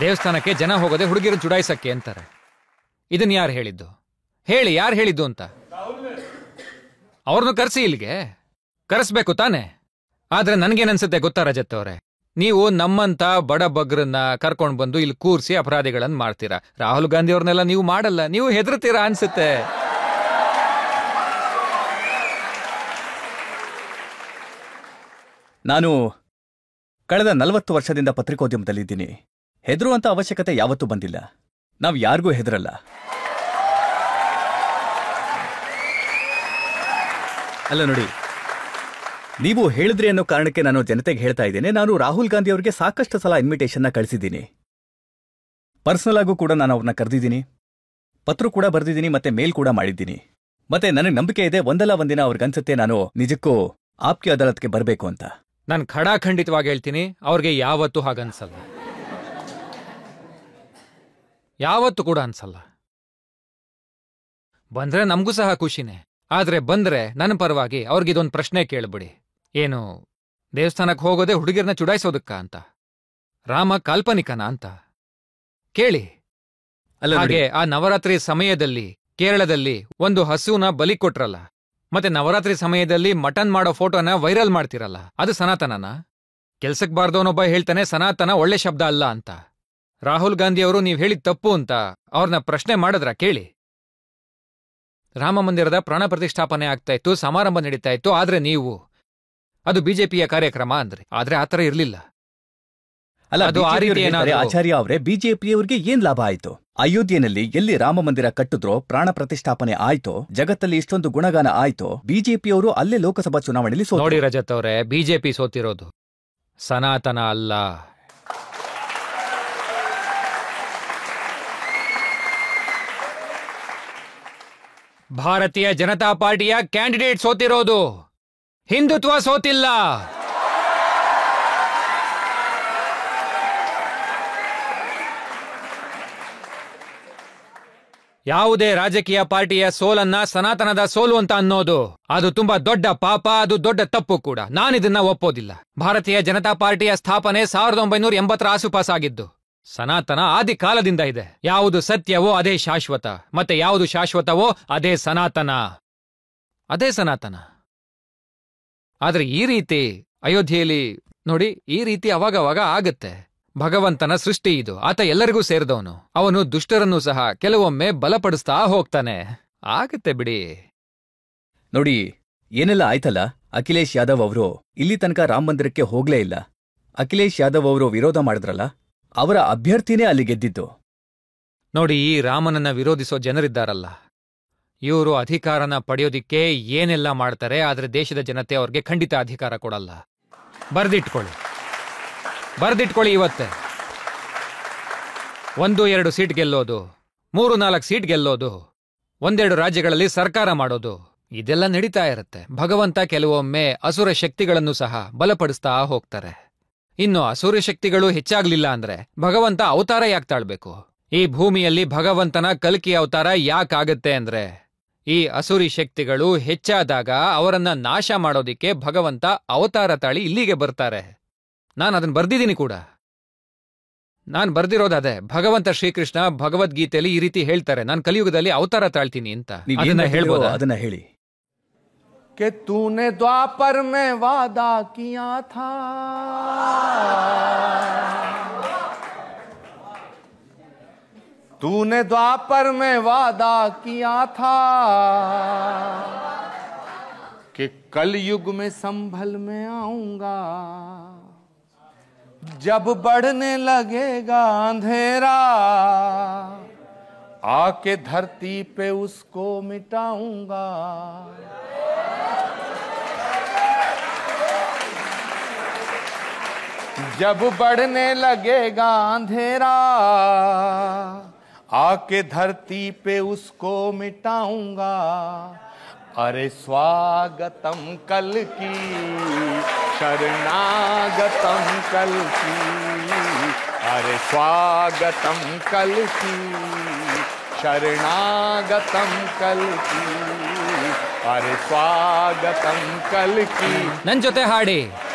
ದೇವಸ್ಥಾನಕ್ಕೆ ಜನ ಹೋಗೋದೆ ಹುಡುಗಿರು ಚುಡಾಯಿಸಕ್ಕೆ ಅಂತಾರೆ. ಇದನ್ ಯಾರು ಹೇಳಿದ್ದು? ಹೇಳಿ, ಯಾರು ಹೇಳಿದ್ದು ಅಂತ. ಅವ್ರನ್ನು ಕರೆಸಿ, ಇಲ್ಲಿಗೆ ಕರೆಸ್ಬೇಕು ತಾನೆ. ಆದ್ರೆ ನನ್ಗೇನನ್ಸುತ್ತೆ ಗೊತ್ತಾ ರಜತ್ ಅವರೇ, ನೀವು ನಮ್ಮಂತ ಬಡ ಬಗ್ರನ್ನ ಕರ್ಕೊಂಡ್ ಬಂದು ಇಲ್ಲಿ ಕೂರ್ಸಿ ಅಪರಾಧಿಗಳನ್ನ ಮಾಡ್ತೀರಾ. ರಾಹುಲ್ ಗಾಂಧಿ ಅವ್ರನ್ನೆಲ್ಲ ನೀವು ಮಾಡಲ್ಲ, ನೀವು ಹೆದರ್ತೀರಾ ಅನ್ಸುತ್ತೆ. ನಾನು ಕಳೆದ 40 ವರ್ಷದಿಂದ ಪತ್ರಿಕೋದ್ಯಮದಲ್ಲಿದ್ದೀನಿ. ಹೆದರುವಂತ ಅವಶ್ಯಕತೆ ಯಾವತ್ತೂ ಬಂದಿಲ್ಲ. ನಾವು ಯಾರಿಗೂ ಹೆದರಲ್ಲ. ಅಲ್ಲ ನೋಡಿ, ನೀವು ಹೇಳಿದ್ರಿ ಅನ್ನೋ ಕಾರಣಕ್ಕೆ ನಾನು ಜನತೆಗೆ ಹೇಳ್ತಾ ಇದ್ದೇನೆ, ನಾನು ರಾಹುಲ್ ಗಾಂಧಿ ಅವರಿಗೆ ಸಾಕಷ್ಟು ಸಲ ಇನ್ವಿಟೇಷನ್ನ ಕಳಿಸಿದ್ದೀನಿ. ಪರ್ಸನಲ್ ಆಗು ಕೂಡ ನಾನು ಅವ್ರನ್ನ ಕರೆದಿದ್ದೀನಿ, ಪತ್ರ ಕೂಡ ಬರೆದಿದ್ದೀನಿ, ಮತ್ತೆ ಮೇಲ್ ಕೂಡ ಮಾಡಿದ್ದೀನಿ. ಮತ್ತೆ ನನಗೆ ನಂಬಿಕೆ ಇದೆ, ಒಂದಲ್ಲ ಒಂದಿನ ಅವ್ರಿಗನ್ಸುತ್ತೆ ನಾನು ನಿಜಕ್ಕೂ ಆಪ್ಕೆ ಅದಾಲತ್ಗೆ ಬರಬೇಕು ಅಂತ. ನಾನು ಖಡಾಖಂಡಿತವಾಗಿ ಹೇಳ್ತೀನಿ, ಅವ್ರಿಗೆ ಯಾವತ್ತೂ ಹಾಗನ್ಸಲ್ಲ, ಯಾವತ್ತೂ ಕೂಡ ಅನ್ಸಲ್ಲ. ಬಂದ್ರೆ ನಮಗೂ ಸಹ ಖುಷಿನೇ. ಆದ್ರೆ ಬಂದ್ರೆ ನನ್ನ ಪರವಾಗಿ ಅವ್ರಿಗಿದೊಂದು ಪ್ರಶ್ನೆ ಕೇಳ್ಬಿಡಿ. ಏನು, ದೇವಸ್ಥಾನಕ್ಕೆ ಹೋಗೋದೆ ಹುಡುಗಿರ್ನ ಚುಡಾಯಿಸೋದಕ್ಕ ಅಂತ? ರಾಮ ಕಾಲ್ಪನಿಕನ ಅಂತ ಕೇಳಿ. ಹಾಗೆ ಆ ನವರಾತ್ರಿ ಸಮಯದಲ್ಲಿ ಕೇರಳದಲ್ಲಿ ಒಂದು ಹಸುನ ಬಲಿ ಕೊಟ್ರಲ್ಲ, ಮತ್ತೆ ನವರಾತ್ರಿ ಸಮಯದಲ್ಲಿ ಮಟನ್ ಮಾಡೋ ಫೋಟೋನ ವೈರಲ್ ಮಾಡ್ತಿರಲ್ಲ, ಅದು ಸನಾತನನ? ಕೆಲ್ಸಕ್ ಬಾರ್ದವನೊಬ್ಬ ಹೇಳ್ತಾನೆ ಸನಾತನ ಒಳ್ಳೆ ಶಬ್ದ ಅಲ್ಲ ಅಂತ. ರಾಹುಲ್ ಗಾಂಧಿ ಅವರು ನೀವ್ ಹೇಳಿದ ತಪ್ಪು ಅಂತ ಅವ್ರನ್ನ ಪ್ರಶ್ನೆ ಮಾಡಿದ್ರ ಕೇಳಿ. ರಾಮ ಮಂದಿರದ ಪ್ರಾಣ ಪ್ರತಿಷ್ಠಾಪನೆ ಆಗ್ತಾ ಇತ್ತು, ಸಮಾರಂಭ ನಡೀತಾ ಇತ್ತು, ಆದ್ರೆ ನೀವು ಅದು ಬಿಜೆಪಿಯ ಕಾರ್ಯಕ್ರಮ ಅಂದ್ರಿ. ಆದ್ರೆ ಆತರ ಇರ್ಲಿಲ್ಲ. ಅಲ್ಲ, ಅದು ಆ ರೀತಿ ಆಚಾರ್ಯ ಅವರೇ, ಬಿಜೆಪಿಯವರಿಗೆ ಏನ್ ಲಾಭ ಆಯ್ತು? ಅಯೋಧ್ಯೆಯಲ್ಲಿ ಎಲ್ಲಿ ರಾಮ ಮಂದಿರ ಕಟ್ಟಿದ್ರೋ, ಪ್ರಾಣ ಪ್ರತಿಷ್ಠಾಪನೆ ಆಯ್ತೋ, ಜಗತ್ತಲ್ಲಿ ಇಷ್ಟೊಂದು ಗುಣಗಾನ ಆಯ್ತೋ, ಬಿಜೆಪಿಯವರು ಅಲ್ಲೇ ಲೋಕಸಭಾ ಚುನಾವಣೆಯಲ್ಲಿ ಸೋತರು. ನೋಡಿ ರಜತ್ ಅವರೇ, ಬಿಜೆಪಿ ಸೋತಿರೋದು ಸನಾತನ ಅಲ್ಲ. ಭಾರತೀಯ ಜನತಾ ಪಾರ್ಟಿಯ ಕ್ಯಾಂಡಿಡೇಟ್ ಸೋತಿರೋದು, ಹಿಂದುತ್ವ ಸೋತಿಲ್ಲ. ಯಾವುದೇ ರಾಜಕೀಯ ಪಾರ್ಟಿಯ ಸೋಲನ್ನ ಸನಾತನದ ಸೋಲು ಅಂತ ಅನ್ನೋದು ಅದು ತುಂಬಾ ದೊಡ್ಡ ಪಾಪ, ಅದು ದೊಡ್ಡ ತಪ್ಪು ಕೂಡ. ನಾನಿದನ್ನ ಒಪ್ಪೋದಿಲ್ಲ. ಭಾರತೀಯ ಜನತಾ ಪಾರ್ಟಿಯ ಸ್ಥಾಪನೆ 1980 ಆಸುಪಾಸಾಗಿದ್ದು. ಸನಾತನ ಆದಿ ಕಾಲದಿಂದ ಇದೆ. ಯಾವುದು ಸತ್ಯವೋ ಅದೇ ಶಾಶ್ವತ, ಮತ್ತೆ ಯಾವುದು ಶಾಶ್ವತವೋ ಅದೇ ಸನಾತನ, ಅದೇ ಸನಾತನ. ಆದ್ರೆ ಈ ರೀತಿ ಅಯೋಧ್ಯೆಯಲ್ಲಿ ನೋಡಿ, ಈ ರೀತಿ ಅವಾಗವಾಗ ಆಗತ್ತೆ. ಭಗವಂತನ ಸೃಷ್ಟಿ ಇದು. ಆತ ಎಲ್ಲರಿಗೂ ಸೇರಿದವನು. ಅವನು ದುಷ್ಟರನ್ನೂ ಸಹ ಕೆಲವೊಮ್ಮೆ ಬಲಪಡಿಸ್ತಾ ಹೋಗ್ತಾನೆ. ಆಗತ್ತೆ ಬಿಡಿ. ನೋಡಿ, ಏನೆಲ್ಲ ಆಯ್ತಲ್ಲ. ಅಖಿಲೇಶ್ ಯಾದವ್ ಅವರು ಇಲ್ಲಿ ತನಕ ರಾಮ ಮಂದಿರಕ್ಕೆ ಹೋಗ್ಲೇ ಇಲ್ಲ. ಅಖಿಲೇಶ್ ಯಾದವ್ ಅವರು ವಿರೋಧ ಮಾಡಿದ್ರಲ್ಲ, ಅವರ ಅಭ್ಯರ್ಥಿನೇ ಅಲ್ಲಿ ಗೆದ್ದಿದ್ದು. ನೋಡಿ, ಈ ರಾಮನನ್ನ ವಿರೋಧಿಸೋ ಜನರಿದ್ದಾರಲ್ಲ, ಇವರು ಅಧಿಕಾರನ ಪಡೆಯೋದಿಕ್ಕೆ ಏನೆಲ್ಲ ಮಾಡ್ತಾರೆ, ಆದ್ರೆ ದೇಶದ ಜನತೆ ಅವ್ರಿಗೆ ಖಂಡಿತ ಅಧಿಕಾರ ಕೊಡಲ್ಲ. ಬರ್ದಿಟ್ಕೊಳ್ಳಿ ಇವತ್ತೇ. 1-2 ಸೀಟ್ ಗೆಲ್ಲೋದು, 3-4 ಸೀಟ್ ಗೆಲ್ಲೋದು, 1-2 ರಾಜ್ಯಗಳಲ್ಲಿ ಸರ್ಕಾರ ಮಾಡೋದು, ಇದೆಲ್ಲ ನಡೀತಾ ಇರುತ್ತೆ. ಭಗವಂತ ಕೆಲವೊಮ್ಮೆ ಅಸುರ ಶಕ್ತಿಗಳನ್ನು ಸಹ ಬಲಪಡಿಸ್ತಾ ಹೋಗ್ತಾರೆ. ಇನ್ನು ಅಸುರ ಶಕ್ತಿಗಳು ಹೆಚ್ಚಾಗ್ಲಿಲ್ಲ ಅಂದ್ರೆ ಭಗವಂತ ಅವತಾರ ಯಾಕೆ ತಾಳ್ಬೇಕು? ಈ ಭೂಮಿಯಲ್ಲಿ ಭಗವಂತನ ಕಲ್ಕಿ ಅವತಾರ ಯಾಕಾಗತ್ತೆ ಅಂದ್ರೆ, ಈ ಅಸುರಿ ಶಕ್ತಿಗಳು ಹೆಚ್ಚಾದಾಗ ಅವರನ್ನ ನಾಶ ಮಾಡೋದಿಕ್ಕೆ ಭಗವಂತ ಅವತಾರ ತಾಳಿ ಇಲ್ಲಿಗೆ ಬರ್ತಾರೆ. ನಾನು ಅದನ್ನ ಬರ್ದಿದ್ದೀನಿ ಕೂಡ. ನಾನು ಬರ್ದಿರೋದೇ. ಭಗವಂತ ಶ್ರೀಕೃಷ್ಣ ಭಗವದ್ಗೀತೆಯಲ್ಲಿ ಈ ರೀತಿ ಹೇಳ್ತಾರೆ, ನಾನು ಕಲಿಯುಗದಲ್ಲಿ ಅವತಾರ ತಾಳ್ತೀನಿ ಅಂತ. ಹೇಳ್ಬೋದಾ? ಅದನ್ನ ಹೇಳಿ. कि तूने द्वापर में वादा किया था, तूने द्वापर में वादा किया था कि कलयुग में संभल में आऊंगा, जब बढ़ने लगेगा अंधेरा आके धरती पे उसको मिटाऊंगा। जब बढ़ने लगेगा अंधेरा आके धरती पे उसको मिटाऊंगा। अरे स्वागतम कल की शरणागतम कल की, अरे स्वागतम कल की शरणागतम कल की, अरे स्वागतम कल की। नन जोते हाडी।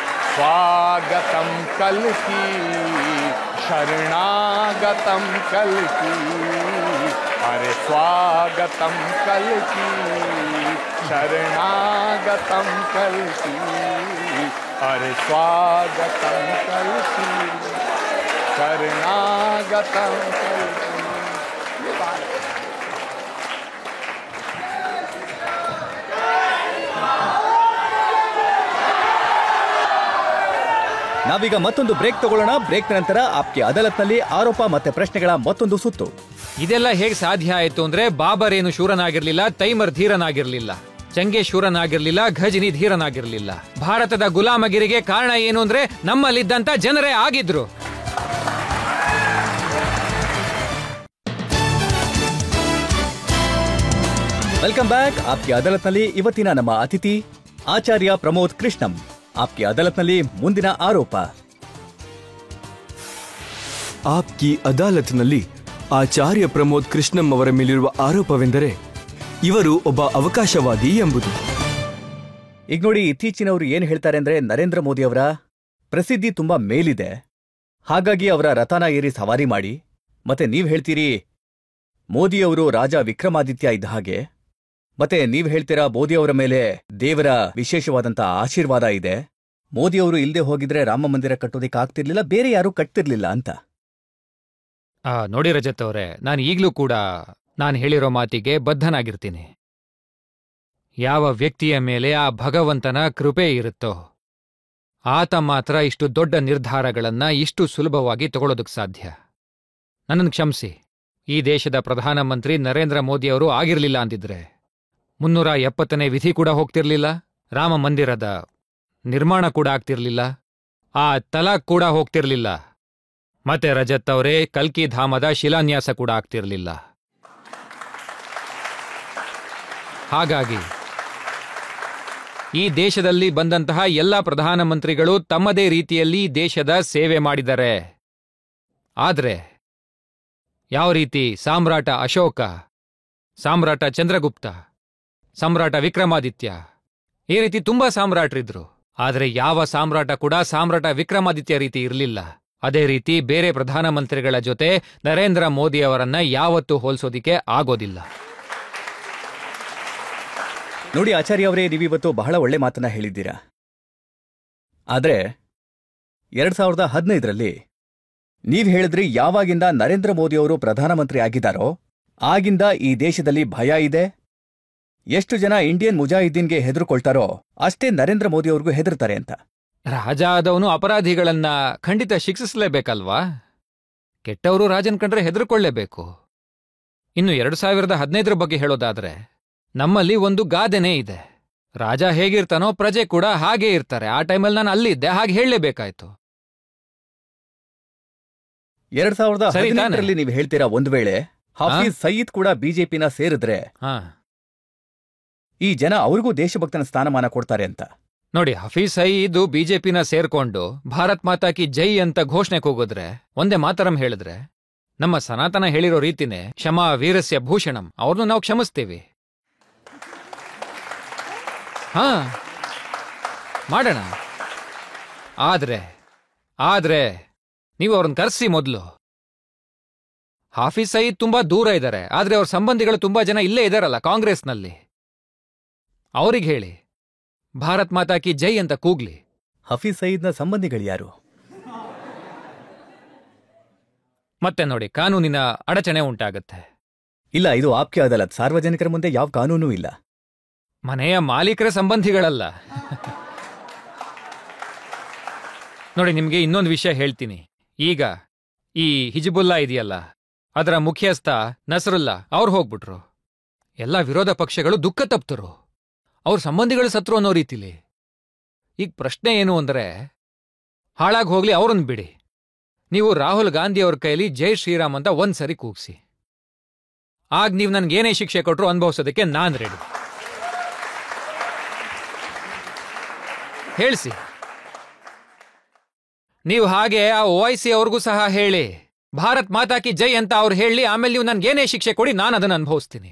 स्वागतम कल की शरणागतम कल की, अरे स्वागतम कल की शरणागतम कल की, अरे स्वागतम कल की शरणागतम कल की। ನಾವೀಗ ಮತ್ತೊಂದು ಬ್ರೇಕ್ ತಗೊಳ್ಳೋಣ. ಬ್ರೇಕ್ ನಂತರ ಆಪ್ಗೆ ಅದಾಲತ್ನಲ್ಲಿ ಆರೋಪ ಮತ್ತೆ ಪ್ರಶ್ನೆಗಳ ಮತ್ತೊಂದು ಸುತ್ತು. ಇದೆಲ್ಲ ಹೇಗೆ ಸಾಧ್ಯ ಆಯ್ತು ಅಂದ್ರೆ, ಬಾಬರ್ ಏನು ಶೂರನಾಗಿರ್ಲಿಲ್ಲ, ತೈಮರ್ ಧೀರನಾಗಿರ್ಲಿಲ್ಲ, ಚಂಗೇಜ್ ಶೂರನಾಗಿರ್ಲಿಲ್ಲ, ಘಜ್ನಿ ಧೀರನಾಗಿರ್ಲಿಲ್ಲ. ಭಾರತದ ಗುಲಾಮಗಿರಿಗೆ ಕಾರಣ ಏನು ಅಂದ್ರೆ ನಮ್ಮಲ್ಲಿದ್ದಂತ ಜನರೇ ಆಗಿದ್ರು. Welcome back. ಆಪ್ಗೆ ಅದಾಲತ್ನಲ್ಲಿ ಇವತ್ತಿನ ನಮ್ಮ ಅತಿಥಿ ಆಚಾರ್ಯ ಪ್ರಮೋದ್ ಕೃಷ್ಣಂ. ಆಪ್ಗೆ ಅದಾಲತ್ನಲ್ಲಿ ಮುಂದಿನ ಆರೋಪ. ಆಪ್ಕಿ ಅದಾಲತ್ನಲ್ಲಿ ಆಚಾರ್ಯ ಪ್ರಮೋದ್ ಕೃಷ್ಣಂ ಅವರ ಮೇಲಿರುವ ಆರೋಪವೆಂದರೆ ಇವರು ಒಬ್ಬ ಅವಕಾಶವಾದಿ ಎಂಬುದು. ಈಗ ನೋಡಿ, ಇತ್ತೀಚಿನವರು ಏನ್ ಹೇಳ್ತಾರೆ ಅಂದ್ರೆ, ನರೇಂದ್ರ ಮೋದಿ ಅವರ ಪ್ರಸಿದ್ಧಿ ತುಂಬಾ ಮೇಲಿದೆ, ಹಾಗಾಗಿ ಅವರ ರಥನ ಏರಿ ಸವಾರಿ ಮಾಡಿ. ಮತ್ತೆ ನೀವ್ ಹೇಳ್ತೀರಿ ಮೋದಿಯವರು ರಾಜ ವಿಕ್ರಮಾದಿತ್ಯ ಇದ್ದ ಹಾಗೆ. ಮತ್ತೆ ನೀವ್ ಹೇಳ್ತೀರಾ ಮೋದಿಯವರ ಮೇಲೆ ದೇವರ ವಿಶೇಷವಾದಂತ ಆಶೀರ್ವಾದ ಇದೆ, ಮೋದಿಯವರು ಇಲ್ದೆ ಹೋಗಿದ್ರೆ ರಾಮ ಮಂದಿರ ಕಟ್ಟೋದಿಕ್ ಆಗ್ತಿರ್ಲಿಲ್ಲ, ಬೇರೆ ಯಾರೂ ಕಟ್ತಿರ್ಲಿಲ್ಲ ಅಂತ. ನೋಡಿ ರಜತ್ ಅವರೇ, ನಾನು ಈಗ್ಲೂ ಕೂಡ ನಾನು ಹೇಳಿರೋ ಮಾತಿಗೆ ಬದ್ಧನಾಗಿರ್ತೀನಿ. ಯಾವ ವ್ಯಕ್ತಿಯ ಮೇಲೆ ಆ ಭಗವಂತನ ಕೃಪೆ ಇರುತ್ತೋ ಆತ ಮಾತ್ರ ಇಷ್ಟು ದೊಡ್ಡ ನಿರ್ಧಾರಗಳನ್ನ ಇಷ್ಟು ಸುಲಭವಾಗಿ ತಗೊಳ್ಳೋದಕ್ಕೆ ಸಾಧ್ಯ. ನನ್ನನ್ನು ಕ್ಷಮಿಸಿ, ಈ ದೇಶದ ಪ್ರಧಾನಮಂತ್ರಿ ನರೇಂದ್ರ ಮೋದಿಯವರು ಆಗಿರ್ಲಿಲ್ಲ ಅಂದಿದ್ರೆ 370ನೇ ವಿಧಿ ಕೂಡ ಹೋಗ್ತಿರ್ಲಿಲ್ಲ, ರಾಮ ಮಂದಿರದ ನಿರ್ಮಾಣ ಕೂಡ ಆಗ್ತಿರ್ಲಿಲ್ಲ, ಆ ತಲಾಕ್ ಕೂಡ ಹೋಗ್ತಿರ್ಲಿಲ್ಲ, ಮತ್ತೆ ರಜತ್ ಅವರೇ ಕಲ್ಕಿ ಧಾಮದ ಶಿಲಾನ್ಯಾಸ ಕೂಡ ಆಗ್ತಿರ್ಲಿಲ್ಲ. ಹಾಗಾಗಿ ಈ ದೇಶದಲ್ಲಿ ಬಂದಂತಹ ಎಲ್ಲ ಪ್ರಧಾನಮಂತ್ರಿಗಳು ತಮ್ಮದೇ ರೀತಿಯಲ್ಲಿ ದೇಶದ ಸೇವೆ ಮಾಡಿದ್ದಾರೆ. ಆದ್ರೆ ಯಾವ ರೀತಿ ಸಾಮ್ರಾಟ ಅಶೋಕ, ಸಾಮ್ರಾಟ ಚಂದ್ರಗುಪ್ತ, ಸಾಮ್ರಾಟ ವಿಕ್ರಮಾದಿತ್ಯ, ಈ ರೀತಿ ತುಂಬಾ ಸಾಮ್ರಾಟರಿದ್ರು. ಆದ್ರೆ ಯಾವ ಸಾಮ್ರಾಟ ಕೂಡ ಸಾಮ್ರಾಟ ವಿಕ್ರಮಾದಿತ್ಯ ರೀತಿ ಇರಲಿಲ್ಲ. ಅದೇ ರೀತಿ ಬೇರೆ ಪ್ರಧಾನಮಂತ್ರಿಗಳ ಜೊತೆ ನರೇಂದ್ರ ಮೋದಿಯವರನ್ನ ಯಾವತ್ತೂ ಹೋಲಿಸೋದಿಕ್ಕೆ ಆಗೋದಿಲ್ಲ. ನೋಡಿ ಆಚಾರ್ಯ ಅವರೇ, ನೀವಿವತ್ತು ಬಹಳ ಒಳ್ಳೆ ಮಾತನ್ನ ಹೇಳಿದ್ದೀರಾ. ಆದ್ರೆ 2015ರಲ್ಲಿ ನೀವ್ ಹೇಳಿದ್ರಿ ಯಾವಾಗಿಂದ ನರೇಂದ್ರ ಮೋದಿಯವರು ಪ್ರಧಾನಮಂತ್ರಿ ಆಗಿದ್ದಾರೋ ಆಗಿಂದ ಈ ದೇಶದಲ್ಲಿ ಭಯ ಇದೆ. ಎಷ್ಟು ಜನ ಇಂಡಿಯನ್ ಮುಜಾಹಿದ್ದೀನ್ಗೆ ಹೆದರ್ಕೊಳ್ತಾರೋ ಅಷ್ಟೇ ನರೇಂದ್ರ ಮೋದಿಯವ್ರಿಗೂ ಹೆದರ್ತಾರೆ ಅಂತ. ರಾಜ ಆದವನು ಅಪರಾಧಿಗಳನ್ನ ಖಂಡಿತ ಶಿಕ್ಷಿಸಲೇಬೇಕಲ್ವಾ? ಕೆಟ್ಟವರು ರಾಜನ್ ಕಂಡ್ರೆ ಹೆದರ್ಕೊಳ್ಳೇಬೇಕು. ಇನ್ನು 2015 ಬಗ್ಗೆ ಹೇಳೋದಾದ್ರೆ ನಮ್ಮಲ್ಲಿ ಒಂದು ಗಾದೆನೇ ಇದೆ, ರಾಜ ಹೇಗಿರ್ತಾನೋ ಪ್ರಜೆ ಕೂಡ ಹಾಗೇ ಇರ್ತಾರೆ. ಆ ಟೈಮಲ್ಲಿ ನಾನು ಅಲ್ಲಿದ್ದೆ, ಹಾಗೆ ಹೇಳಲೇಬೇಕಾಯ್ತು. 2018ರಲ್ಲಿ ನೀವು ಹೇಳ್ತೀರಾ ಒಂದ್ ವೇಳೆ ಹಾಫೀಜ್ ಸಯೀದ್ ಕೂಡ ಬಿಜೆಪಿನ ಸೇರಿದ್ರೆ ಈ ಜನ ಅವ್ರಿಗೂ ದೇಶಭಕ್ತನ ಸ್ಥಾನಮಾನ ಕೊಡ್ತಾರೆ ಅಂತ. ನೋಡಿ, ಹಫೀಜ್ ಸಯೀದ್ ಬಿಜೆಪಿನ ಸೇರ್ಕೊಂಡು ಭಾರತ್ ಮಾತಾ ಕಿ ಜೈ ಅಂತ ಘೋಷಣೆ ಕೂಗಿದ್ರೆ, ಒಂದೇ ಮಾತರಂ ಹೇಳಿದ್ರೆ, ನಮ್ಮ ಸನಾತನ ಹೇಳಿರೋ ರೀತಿನೇ ಕ್ಷಮಾ ವೀರಸ್ಯ ಭೂಷಣಂ, ಅವ್ರನ್ನು ನಾವು ಕ್ಷಮಿಸ್ತೀವಿ. ಹಾ, ಮಾಡೋಣ. ಆದ್ರೆ ನೀವು ಅವ್ರನ್ನ ಕರೆಸಿ ಮೊದಲು. ಹಾಫೀಜ್ ಸಯೀದ್ ತುಂಬಾ ದೂರ ಇದ್ದಾರೆ, ಆದ್ರೆ ಅವ್ರ ಸಂಬಂಧಿಗಳು ತುಂಬಾ ಜನ ಇಲ್ಲೇ ಇದಾರಲ್ಲ ಕಾಂಗ್ರೆಸ್ನಲ್ಲಿ. ಅವ್ರಿಗೆ ಹೇಳಿ ಭಾರತ್ ಮಾತಾ ಕಿ ಜೈ ಅಂತ ಕೂಗ್ಲಿ. ಹಫೀಜ್ ಸಯೀದ್ನ ಸಂಬಂಧಿಗಳು ಯಾರು? ಮತ್ತೆ ನೋಡಿ, ಕಾನೂನಿನ ಅಡಚಣೆ ಉಂಟಾಗತ್ತೆ. ಇಲ್ಲ, ಇದು ಆಪ್ಕೆ ಅದಾಲತ್. ಸಾರ್ವಜನಿಕರ ಮುಂದೆ ಯಾವ ಕಾನೂನೂ ಇಲ್ಲ. ಮನೆಯ ಮಾಲೀಕರ ಸಂಬಂಧಿಗಳಲ್ಲ. ನೋಡಿ, ನಿಮ್ಗೆ ಇನ್ನೊಂದು ವಿಷಯ ಹೇಳ್ತೀನಿ. ಈಗ ಈ ಹಿಜ್ಬುಲ್ಲಾ ಇದೆಯಲ್ಲ, ಅದರ ಮುಖ್ಯಸ್ಥ ನಸರುಲ್ಲಾ ಅವ್ರು ಹೋಗ್ಬಿಟ್ರು. ಎಲ್ಲ ವಿರೋಧ ಪಕ್ಷಗಳು ದುಃಖ ತಪ್ತರು, ಅವ್ರ ಸಂಬಂಧಿಗಳು ಸತ್ರು ಅನ್ನೋ ರೀತಿಲಿ. ಈಗ ಪ್ರಶ್ನೆ ಏನು ಅಂದ್ರೆ, ಹಾಳಾಗಿ ಹೋಗ್ಲಿ, ಅವ್ರನ್ನ ಬಿಡಿ. ನೀವು ರಾಹುಲ್ ಗಾಂಧಿ ಅವ್ರ ಕೈಲಿ ಜೈ ಶ್ರೀರಾಮ್ ಅಂತ ಒಂದ್ಸರಿ ಕೂಗ್ಸಿ. ಆಗ ನೀವು ನನ್ಗೇನೇ ಶಿಕ್ಷೆ ಕೊಟ್ರು ಅನುಭವಿಸೋದಕ್ಕೆ ನಾನ್ ರೆಡಿ. ಹೇಳ್ಸಿ. ನೀವು ಹಾಗೆ ಆ OIC ಅವ್ರಿಗೂ ಸಹ ಹೇಳಿ, ಭಾರತ್ ಮಾತಾ ಕಿ ಜೈ ಅಂತ ಅವ್ರು ಹೇಳಿ. ಆಮೇಲೆ ನೀವು ನನ್ಗೇನೇ ಶಿಕ್ಷೆ ಕೊಡಿ, ನಾನು ಅದನ್ನು ಅನುಭವಿಸ್ತೀನಿ.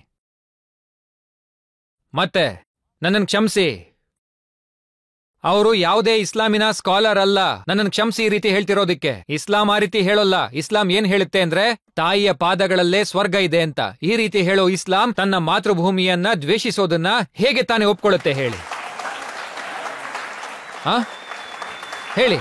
ಮತ್ತೆ ನನ್ನನ್ನು ಕ್ಷಮಿಸಿ. ಅವರು ಯಾವುದೇ ಇಸ್ಲಾಮಿನ ಸ್ಕಾಲರ್ ಅಲ್ಲ, ನನ್ನನ್ನು ಕ್ಷಮಿಸಿ ಈ ರೀತಿ ಹೇಳ್ತಿರೋದಿಕ್ಕೆ. ಇಸ್ಲಾಂ ಆ ರೀತಿ ಹೇಳೋಲ್ಲ. ಇಸ್ಲಾಂ ಏನ್ ಹೇಳುತ್ತೆ ಅಂದ್ರೆ, ತಾಯಿಯ ಪಾದಗಳಲ್ಲೇ ಸ್ವರ್ಗ ಇದೆ ಅಂತ. ಈ ರೀತಿ ಹೇಳೋ ಇಸ್ಲಾಂ ತನ್ನ ಮಾತೃಭೂಮಿಯನ್ನ ದ್ವೇಷಿಸೋದನ್ನ ಹೇಗೆ ತಾನೇ ಒಪ್ಕೊಳ್ಳುತ್ತೆ ಹೇಳಿ? ಹೇಳಿ.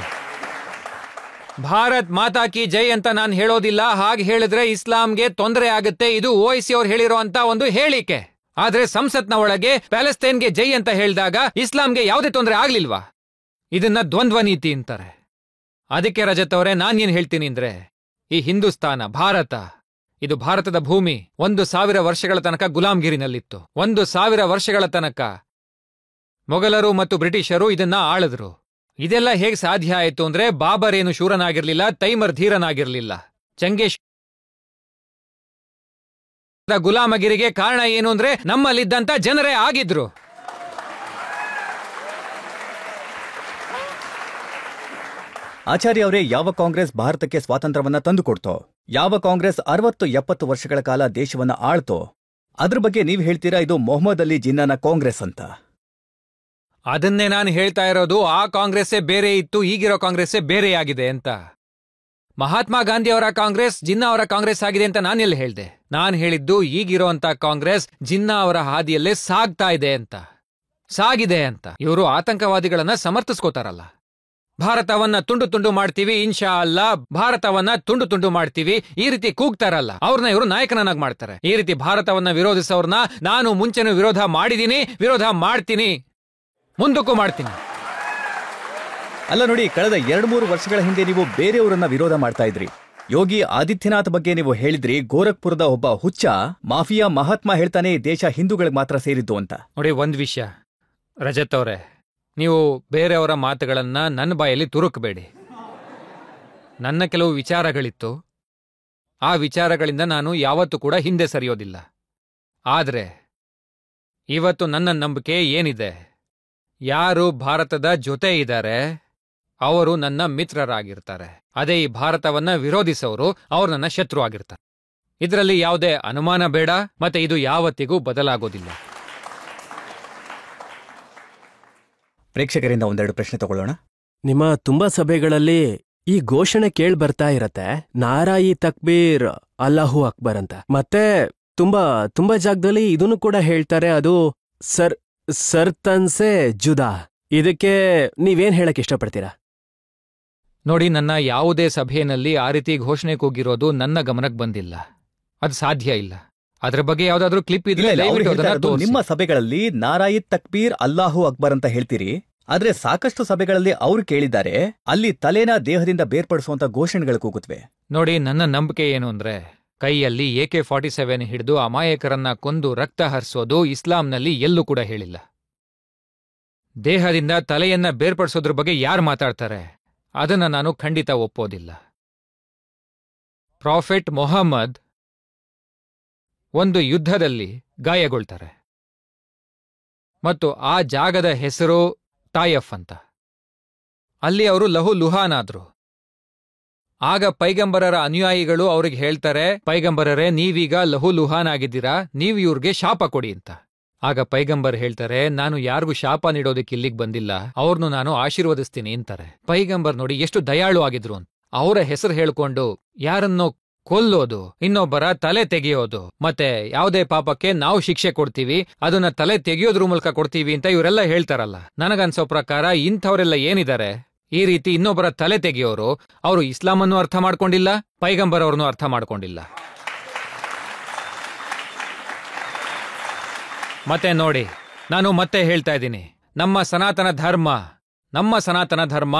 ಭಾರತ್ ಮಾತಾ ಕಿ ಜೈ ಅಂತ ನಾನು ಹೇಳೋದಿಲ್ಲ. ಹಾಗೆ ಹೇಳಿದ್ರೆ ಇಸ್ಲಾಂಗೆ ತೊಂದರೆ ಆಗುತ್ತೆ. ಇದು OIC ಅವ್ರು ಹೇಳಿರೋ ಅಂತ ಒಂದು ಹೇಳಿಕೆ. ಆದ್ರೆ ಸಂಸತ್ನ ಒಳಗೆ ಪ್ಯಾಲೆಸ್ತೈನ್ಗೆ ಜೈ ಅಂತ ಹೇಳಿದಾಗ ಇಸ್ಲಾಂಗೆ ಯಾವುದೇ ತೊಂದರೆ ಆಗ್ಲಿಲ್ವಾ? ಇದನ್ನ ದ್ವಂದ್ವ ನೀತಿ ಅಂತಾರೆ. ಅದಕ್ಕೆ ರಜತ್ ಅವರೇ, ನಾನೇನ್ ಹೇಳ್ತೀನಿ ಅಂದ್ರೆ, ಈ ಹಿಂದೂಸ್ತಾನ, ಭಾರತ, ಇದು ಭಾರತದ ಭೂಮಿ 1000 ವರ್ಷಗಳ ತನಕ ಗುಲಾಮ್ಗಿರಿನಲ್ಲಿತ್ತು. 1000 ವರ್ಷಗಳ ತನಕ ಮೊಘಲರು ಮತ್ತು ಬ್ರಿಟಿಷರು ಇದನ್ನ ಆಳಿದ್ರು. ಇದೆಲ್ಲ ಹೇಗೆ ಸಾಧ್ಯ ಆಯಿತು ಅಂದ್ರೆ, ಬಾಬರ್ ಏನು ಶೂರನಾಗಿರ್ಲಿಲ್ಲ, ತೈಮರ್ ಧೀರನಾಗಿರ್ಲಿಲ್ಲ. ಚಂಗೇಶ್ ಗುಲಾಮಗಿರಿಗೆ ಕಾರಣ ಏನು ಅಂದ್ರೆ, ನಮ್ಮಲ್ಲಿದ್ದಂತ ಜನರೇ ಆಗಿದ್ರು. ಆಚಾರ್ಯ ಅವರೇ, ಯಾವ ಕಾಂಗ್ರೆಸ್ ಭಾರತಕ್ಕೆ ಸ್ವಾತಂತ್ರ್ಯವನ್ನ ತಂದುಕೊಡ್ತೋ, ಯಾವ ಕಾಂಗ್ರೆಸ್ 60-70 ವರ್ಷಗಳ ಕಾಲ ದೇಶವನ್ನ ಆಳ್ತೋ, ಅದ್ರ ಬಗ್ಗೆ ನೀವ್ ಹೇಳ್ತೀರಾ ಇದು ಮೊಹಮ್ಮದ್ ಅಲಿ ಜಿನ್ನಾನ ಕಾಂಗ್ರೆಸ್ ಅಂತ. ಅದನ್ನೇ ನಾನು ಹೇಳ್ತಾ ಇರೋದು. ಆ ಕಾಂಗ್ರೆಸ್ಸೇ ಬೇರೆ ಇತ್ತು, ಈಗಿರೋ ಕಾಂಗ್ರೆಸ್ಸೇ ಬೇರೆಯಾಗಿದೆ ಅಂತ. ಮಹಾತ್ಮ ಗಾಂಧಿ ಅವರ ಕಾಂಗ್ರೆಸ್ ಜಿನ್ನಾ ಅವರ ಕಾಂಗ್ರೆಸ್ ಆಗಿದೆ ಅಂತ ನಾನೆಲ್ಲಿ ಹೇಳ್ದೆ? ನಾನು ಹೇಳಿದ್ದು ಈಗಿರೋಂತ ಕಾಂಗ್ರೆಸ್ ಜಿನ್ನಾ ಅವರ ಹಾದಿಯಲ್ಲೇ ಸಾಗ್ತಾ ಇದೆ ಅಂತ, ಸಾಗಿದೆ ಅಂತ. ಇವರು ಆತಂಕವಾದಿಗಳನ್ನ ಸಮರ್ಥಿಸ್ಕೋತಾರಲ್ಲ. ಭಾರತವನ್ನ ತುಂಡು ತುಂಡು ಮಾಡ್ತೀವಿ, ಇನ್ಶಾ ಅಲ್ಲಾ ಭಾರತವನ್ನ ತುಂಡು ತುಂಡು ಮಾಡ್ತೀವಿ, ಈ ರೀತಿ ಕೂಗ್ತಾರಲ್ಲ, ಅವ್ರನ್ನ ಇವರು ನಾಯಕನನ್ನಾಗಿ ಮಾಡ್ತಾರೆ. ಈ ರೀತಿ ಭಾರತವನ್ನ ವಿರೋಧಿಸೋರ್ನ ನಾನು ಮುಂಚೆನೂ ವಿರೋಧ ಮಾಡಿದೀನಿ, ವಿರೋಧ ಮಾಡ್ತೀನಿ, ಮುಂದಕ್ಕೂ ಮಾಡ್ತೀನಿ. ಅಲ್ಲ ನೋಡಿ, ಕಳೆದ 2-3 ವರ್ಷಗಳ ಹಿಂದೆ ನೀವು ಬೇರೆಯವರನ್ನ ವಿರೋಧ ಮಾಡ್ತಾ ಇದ್ರಿ. ಯೋಗಿ ಆದಿತ್ಯನಾಥ್ ಬಗ್ಗೆ ನೀವು ಹೇಳಿದ್ರಿ, ಗೋರಖ್ಪುರದ ಒಬ್ಬ ಹುಚ್ಚ ಮಾಫಿಯಾ ಮಹಾತ್ಮ ಹೇಳ್ತಾನೆ ದೇಶ ಹಿಂದೂಗಳಿಗೆ ಮಾತ್ರ ಸೇರಿದ್ದು ಅಂತ. ನೋಡಿ, ಒಂದ್ ವಿಷಯ ರಜತ್ ಅವರೇ, ನೀವು ಬೇರೆಯವರ ಮಾತುಗಳನ್ನ ನನ್ನ ಬಾಯಲ್ಲಿ ತುರುಕಬೇಡಿ. ನನ್ನ ಕೆಲವು ವಿಚಾರಗಳಿತ್ತು, ಆ ವಿಚಾರಗಳಿಂದ ನಾನು ಯಾವತ್ತೂ ಕೂಡ ಹಿಂದೆ ಸರಿಯೋದಿಲ್ಲ. ಆದ್ರೆ ಇವತ್ತು ನನ್ನ ನಂಬಿಕೆ ಏನಿದೆ, ಯಾರು ಭಾರತದ ಜೊತೆ ಇದ್ದಾರೆ ಅವರು ನನ್ನ ಮಿತ್ರರಾಗಿರ್ತಾರೆ. ಅದೇ ಈ ಭಾರತವನ್ನ ವಿರೋಧಿಸೋರು ಅವ್ರು ನನ್ನ ಶತ್ರು ಆಗಿರ್ತಾರೆ. ಇದರಲ್ಲಿ ಯಾವುದೇ ಅನುಮಾನ ಬೇಡ, ಮತ್ತೆ ಇದು ಯಾವತ್ತಿಗೂ ಬದಲಾಗೋದಿಲ್ಲ. ಪ್ರೇಕ್ಷಕರಿಂದ ಒಂದೆರಡು ಪ್ರಶ್ನೆ ತಗೊಳ್ಳೋಣ. ನಿಮ್ಮ ತುಂಬಾ ಸಭೆಗಳಲ್ಲಿ ಈ ಘೋಷಣೆ ಕೇಳ್ ಬರ್ತಾ ಇರತ್ತೆ, ನಾರಾಯಿ ತಕ್ಬೀರ್ ಅಲ್ಲಾಹು ಅಕ್ಬರ್ ಅಂತ. ಮತ್ತೆ ತುಂಬಾ ಜಾಗದಲ್ಲಿ ಇದನ್ನು ಕೂಡ ಹೇಳ್ತಾರೆ, ಅದು ಸರ್ತನ್ಸೆ ಜುದಾ. ಇದಕ್ಕೆ ನೀವೇನ್ ಹೇಳಕ್ ಇಷ್ಟಪಡ್ತೀರಾ? ನೋಡಿ, ನನ್ನ ಯಾವುದೇ ಸಭೆಯಲ್ಲಿ ಆ ರೀತಿ ಘೋಷಣೆ ಕೂಗಿರೋದು ನನ್ನ ಗಮನಕ್ಕೆ ಬಂದಿಲ್ಲ. ಅದು ಸಾಧ್ಯ ಇಲ್ಲ. ಅದ್ರ ಬಗ್ಗೆ ಯಾವ್ದಾದ್ರೂ ಕ್ಲಿಪ್ ಇದ್ರೆ ದಯವಿಟ್ಟು ಅದನ್ನ ತೋರ್ಸಿ. ನಿಮ್ಮ ಸಭೆಗಳಲ್ಲಿ ನಾರಾಯಿ ತಕ್ಬೀರ್ ಅಲ್ಲಾಹು ಅಕ್ಬರ್ ಅಂತ ಹೇಳ್ತೀರಿ, ಆದ್ರೆ ಸಾಕಷ್ಟು ಸಭೆಗಳಲ್ಲಿ ಅವ್ರು ಕೇಳಿದ್ದಾರೆ ಅಲ್ಲಿ ತಲೆನ ದೇಹದಿಂದ ಬೇರ್ಪಡಿಸುವಂತ ಘೋಷಣೆಗಳು ಕೂಗುತ್ತವೆ. ನೋಡಿ, ನನ್ನ ನಂಬಿಕೆ ಏನು ಅಂದ್ರೆ, ಕೈಯಲ್ಲಿ AK-47 ಹಿಡಿದು ಅಮಾಯಕರನ್ನ ಕೊಂದು ರಕ್ತ ಹರಿಸೋದು ಇಸ್ಲಾಂನಲ್ಲಿ ಎಲ್ಲೂ ಕೂಡ ಹೇಳಿಲ್ಲ. ದೇಹದಿಂದ ತಲೆಯನ್ನ ಬೇರ್ಪಡಿಸೋದ್ರ ಬಗ್ಗೆ ಯಾರು ಮಾತಾಡ್ತಾರೆ ಅದನ್ನ ನಾನು ಖಂಡಿತ ಒಪ್ಪೋದಿಲ್ಲ. ಪ್ರಾಫೆಟ್ ಮೊಹಮ್ಮದ್ ಒಂದು ಯುದ್ಧದಲ್ಲಿ ಗಾಯಗೊಳ್ತಾರೆ ಮತ್ತು ಆ ಜಾಗದ ಹೆಸರು ತಾಯಫ್ ಅಂತ. ಅಲ್ಲಿ ಅವರು ಲಹು ಲುಹಾನಾದ್ರು. ಆಗ ಪೈಗಂಬರರ ಅನುಯಾಯಿಗಳು ಅವ್ರಿಗೆ ಹೇಳ್ತಾರೆ, ಪೈಗಂಬರರೇ, ನೀವೀಗ ಲಹು ಲುಹಾನ್ ಆಗಿದ್ದೀರಾ, ನೀವು ಇವ್ರಿಗೆ ಶಾಪ ಕೊಡಿ ಅಂತ. ಆಗ ಪೈಗಂಬರ್ ಹೇಳ್ತಾರೆ, ನಾನು ಯಾರಿಗೂ ಶಾಪ ನೀಡೋದಕ್ಕೆ ಇಲ್ಲಿಗೆ ಬಂದಿಲ್ಲ, ಅವ್ರನ್ನು ನಾನು ಆಶೀರ್ವದಿಸ್ತೀನಿ ಅಂತಾರೆ. ಪೈಗಂಬರ್ ನೋಡಿ ಎಷ್ಟು ದಯಾಳು ಆಗಿದ್ರು ಅಂತ. ಅವರ ಹೆಸರು ಹೇಳ್ಕೊಂಡು ಯಾರನ್ನೋ ಕೊಲ್ಲೋದು, ಇನ್ನೊಬ್ಬರ ತಲೆ ತೆಗೆಯೋದು, ಮತ್ತೆ ಯಾವುದೇ ಪಾಪಕ್ಕೆ ನಾವು ಶಿಕ್ಷೆ ಕೊಡ್ತೀವಿ, ಅದನ್ನ ತಲೆ ತೆಗೆಯೋದ್ರ ಮೂಲಕ ಕೊಡ್ತೀವಿ ಅಂತ ಇವರೆಲ್ಲ ಹೇಳ್ತಾರಲ್ಲ. ನನಗನ್ಸೋ ಪ್ರಕಾರ ಇಂಥವರೆಲ್ಲ ಏನಿದ್ದಾರೆ ಈ ರೀತಿ ಇನ್ನೊಬ್ಬರ ತಲೆ ತೆಗೆಯೋರು, ಅವರು ಇಸ್ಲಾಮನ್ನು ಅರ್ಥ ಮಾಡ್ಕೊಂಡಿಲ್ಲ, ಪೈಗಂಬರ್ ಅವ್ರನ್ನೂ ಅರ್ಥ ಮಾಡ್ಕೊಂಡಿಲ್ಲ. ಮತ್ತೆ ನೋಡಿ, ನಾನು ಮತ್ತೆ ಹೇಳ್ತಾ ಇದ್ದೀನಿ, ನಮ್ಮ ಸನಾತನ ಧರ್ಮ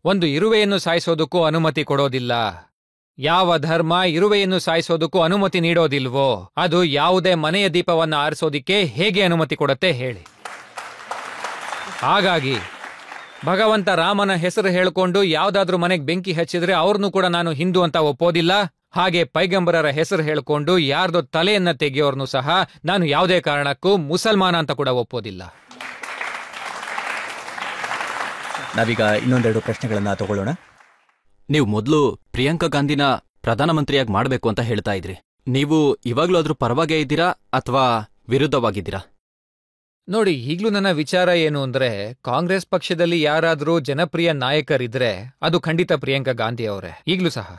ಒಂದು ಇರುವೆಯನ್ನು ಸಾಯಿಸೋದಕ್ಕೂ ಅನುಮತಿ ಕೊಡೋದಿಲ್ಲ. ಯಾವ ಧರ್ಮ ಇರುವೆಯನ್ನು ಸಾಯಿಸೋದಕ್ಕೂ ಅನುಮತಿ ನೀಡೋದಿಲ್ವೋ ಅದು ಯಾವುದೇ ಮನೆಯ ದೀಪವನ್ನು ಆರಿಸೋದಿಕ್ಕೆ ಹೇಗೆ ಅನುಮತಿ ಕೊಡುತ್ತೆ ಹೇಳಿ? ಹಾಗಾಗಿ ಭಗವಂತ ರಾಮನ ಹೆಸರು ಹೇಳ್ಕೊಂಡು ಯಾವ್ದಾದ್ರೂ ಮನೆಗೆ ಬೆಂಕಿ ಹಚ್ಚಿದ್ರೆ ಅವ್ರನ್ನೂ ಕೂಡ ನಾನು ಹಿಂದೂ ಅಂತ ಒಪ್ಪೋದಿಲ್ಲ. ಹಾಗೆ ಪೈಗಂಬರರ ಹೆಸರು ಹೇಳ್ಕೊಂಡು ಯಾರ್ದೋ ತಲೆಯನ್ನ ತೆಗೆಯೋರ್ನು ಸಹ ನಾನು ಯಾವುದೇ ಕಾರಣಕ್ಕೂ ಮುಸಲ್ಮಾನ ಅಂತ ಕೂಡ ಒಪ್ಪೋದಿಲ್ಲ. ನಾವೀಗ ಇನ್ನೊಂದೆರಡು ಪ್ರಶ್ನೆಗಳನ್ನ ತಗೊಳ್ಳೋಣ. ನೀವು ಮೊದಲು ಪ್ರಿಯಾಂಕಾ ಗಾಂಧಿನ ಪ್ರಧಾನಮಂತ್ರಿಯಾಗಿ ಮಾಡಬೇಕು ಅಂತ ಹೇಳ್ತಾ ಇದ್ರಿ. ನೀವು ಇವಾಗ್ಲೂ ಅದ್ರ ಪರವಾಗೇ ಇದ್ದೀರಾ ಅಥವಾ ವಿರುದ್ಧವಾಗಿದ್ದೀರಾ? ನೋಡಿ, ಈಗ್ಲೂ ನನ್ನ ವಿಚಾರ ಏನು ಅಂದ್ರೆ, ಕಾಂಗ್ರೆಸ್ ಪಕ್ಷದಲ್ಲಿ ಯಾರಾದ್ರೂ ಜನಪ್ರಿಯ ನಾಯಕರಿದ್ರೆ ಅದು ಖಂಡಿತ ಪ್ರಿಯಾಂಕಾ ಗಾಂಧಿ ಅವರೇ ಈಗ್ಲೂ ಸಹ.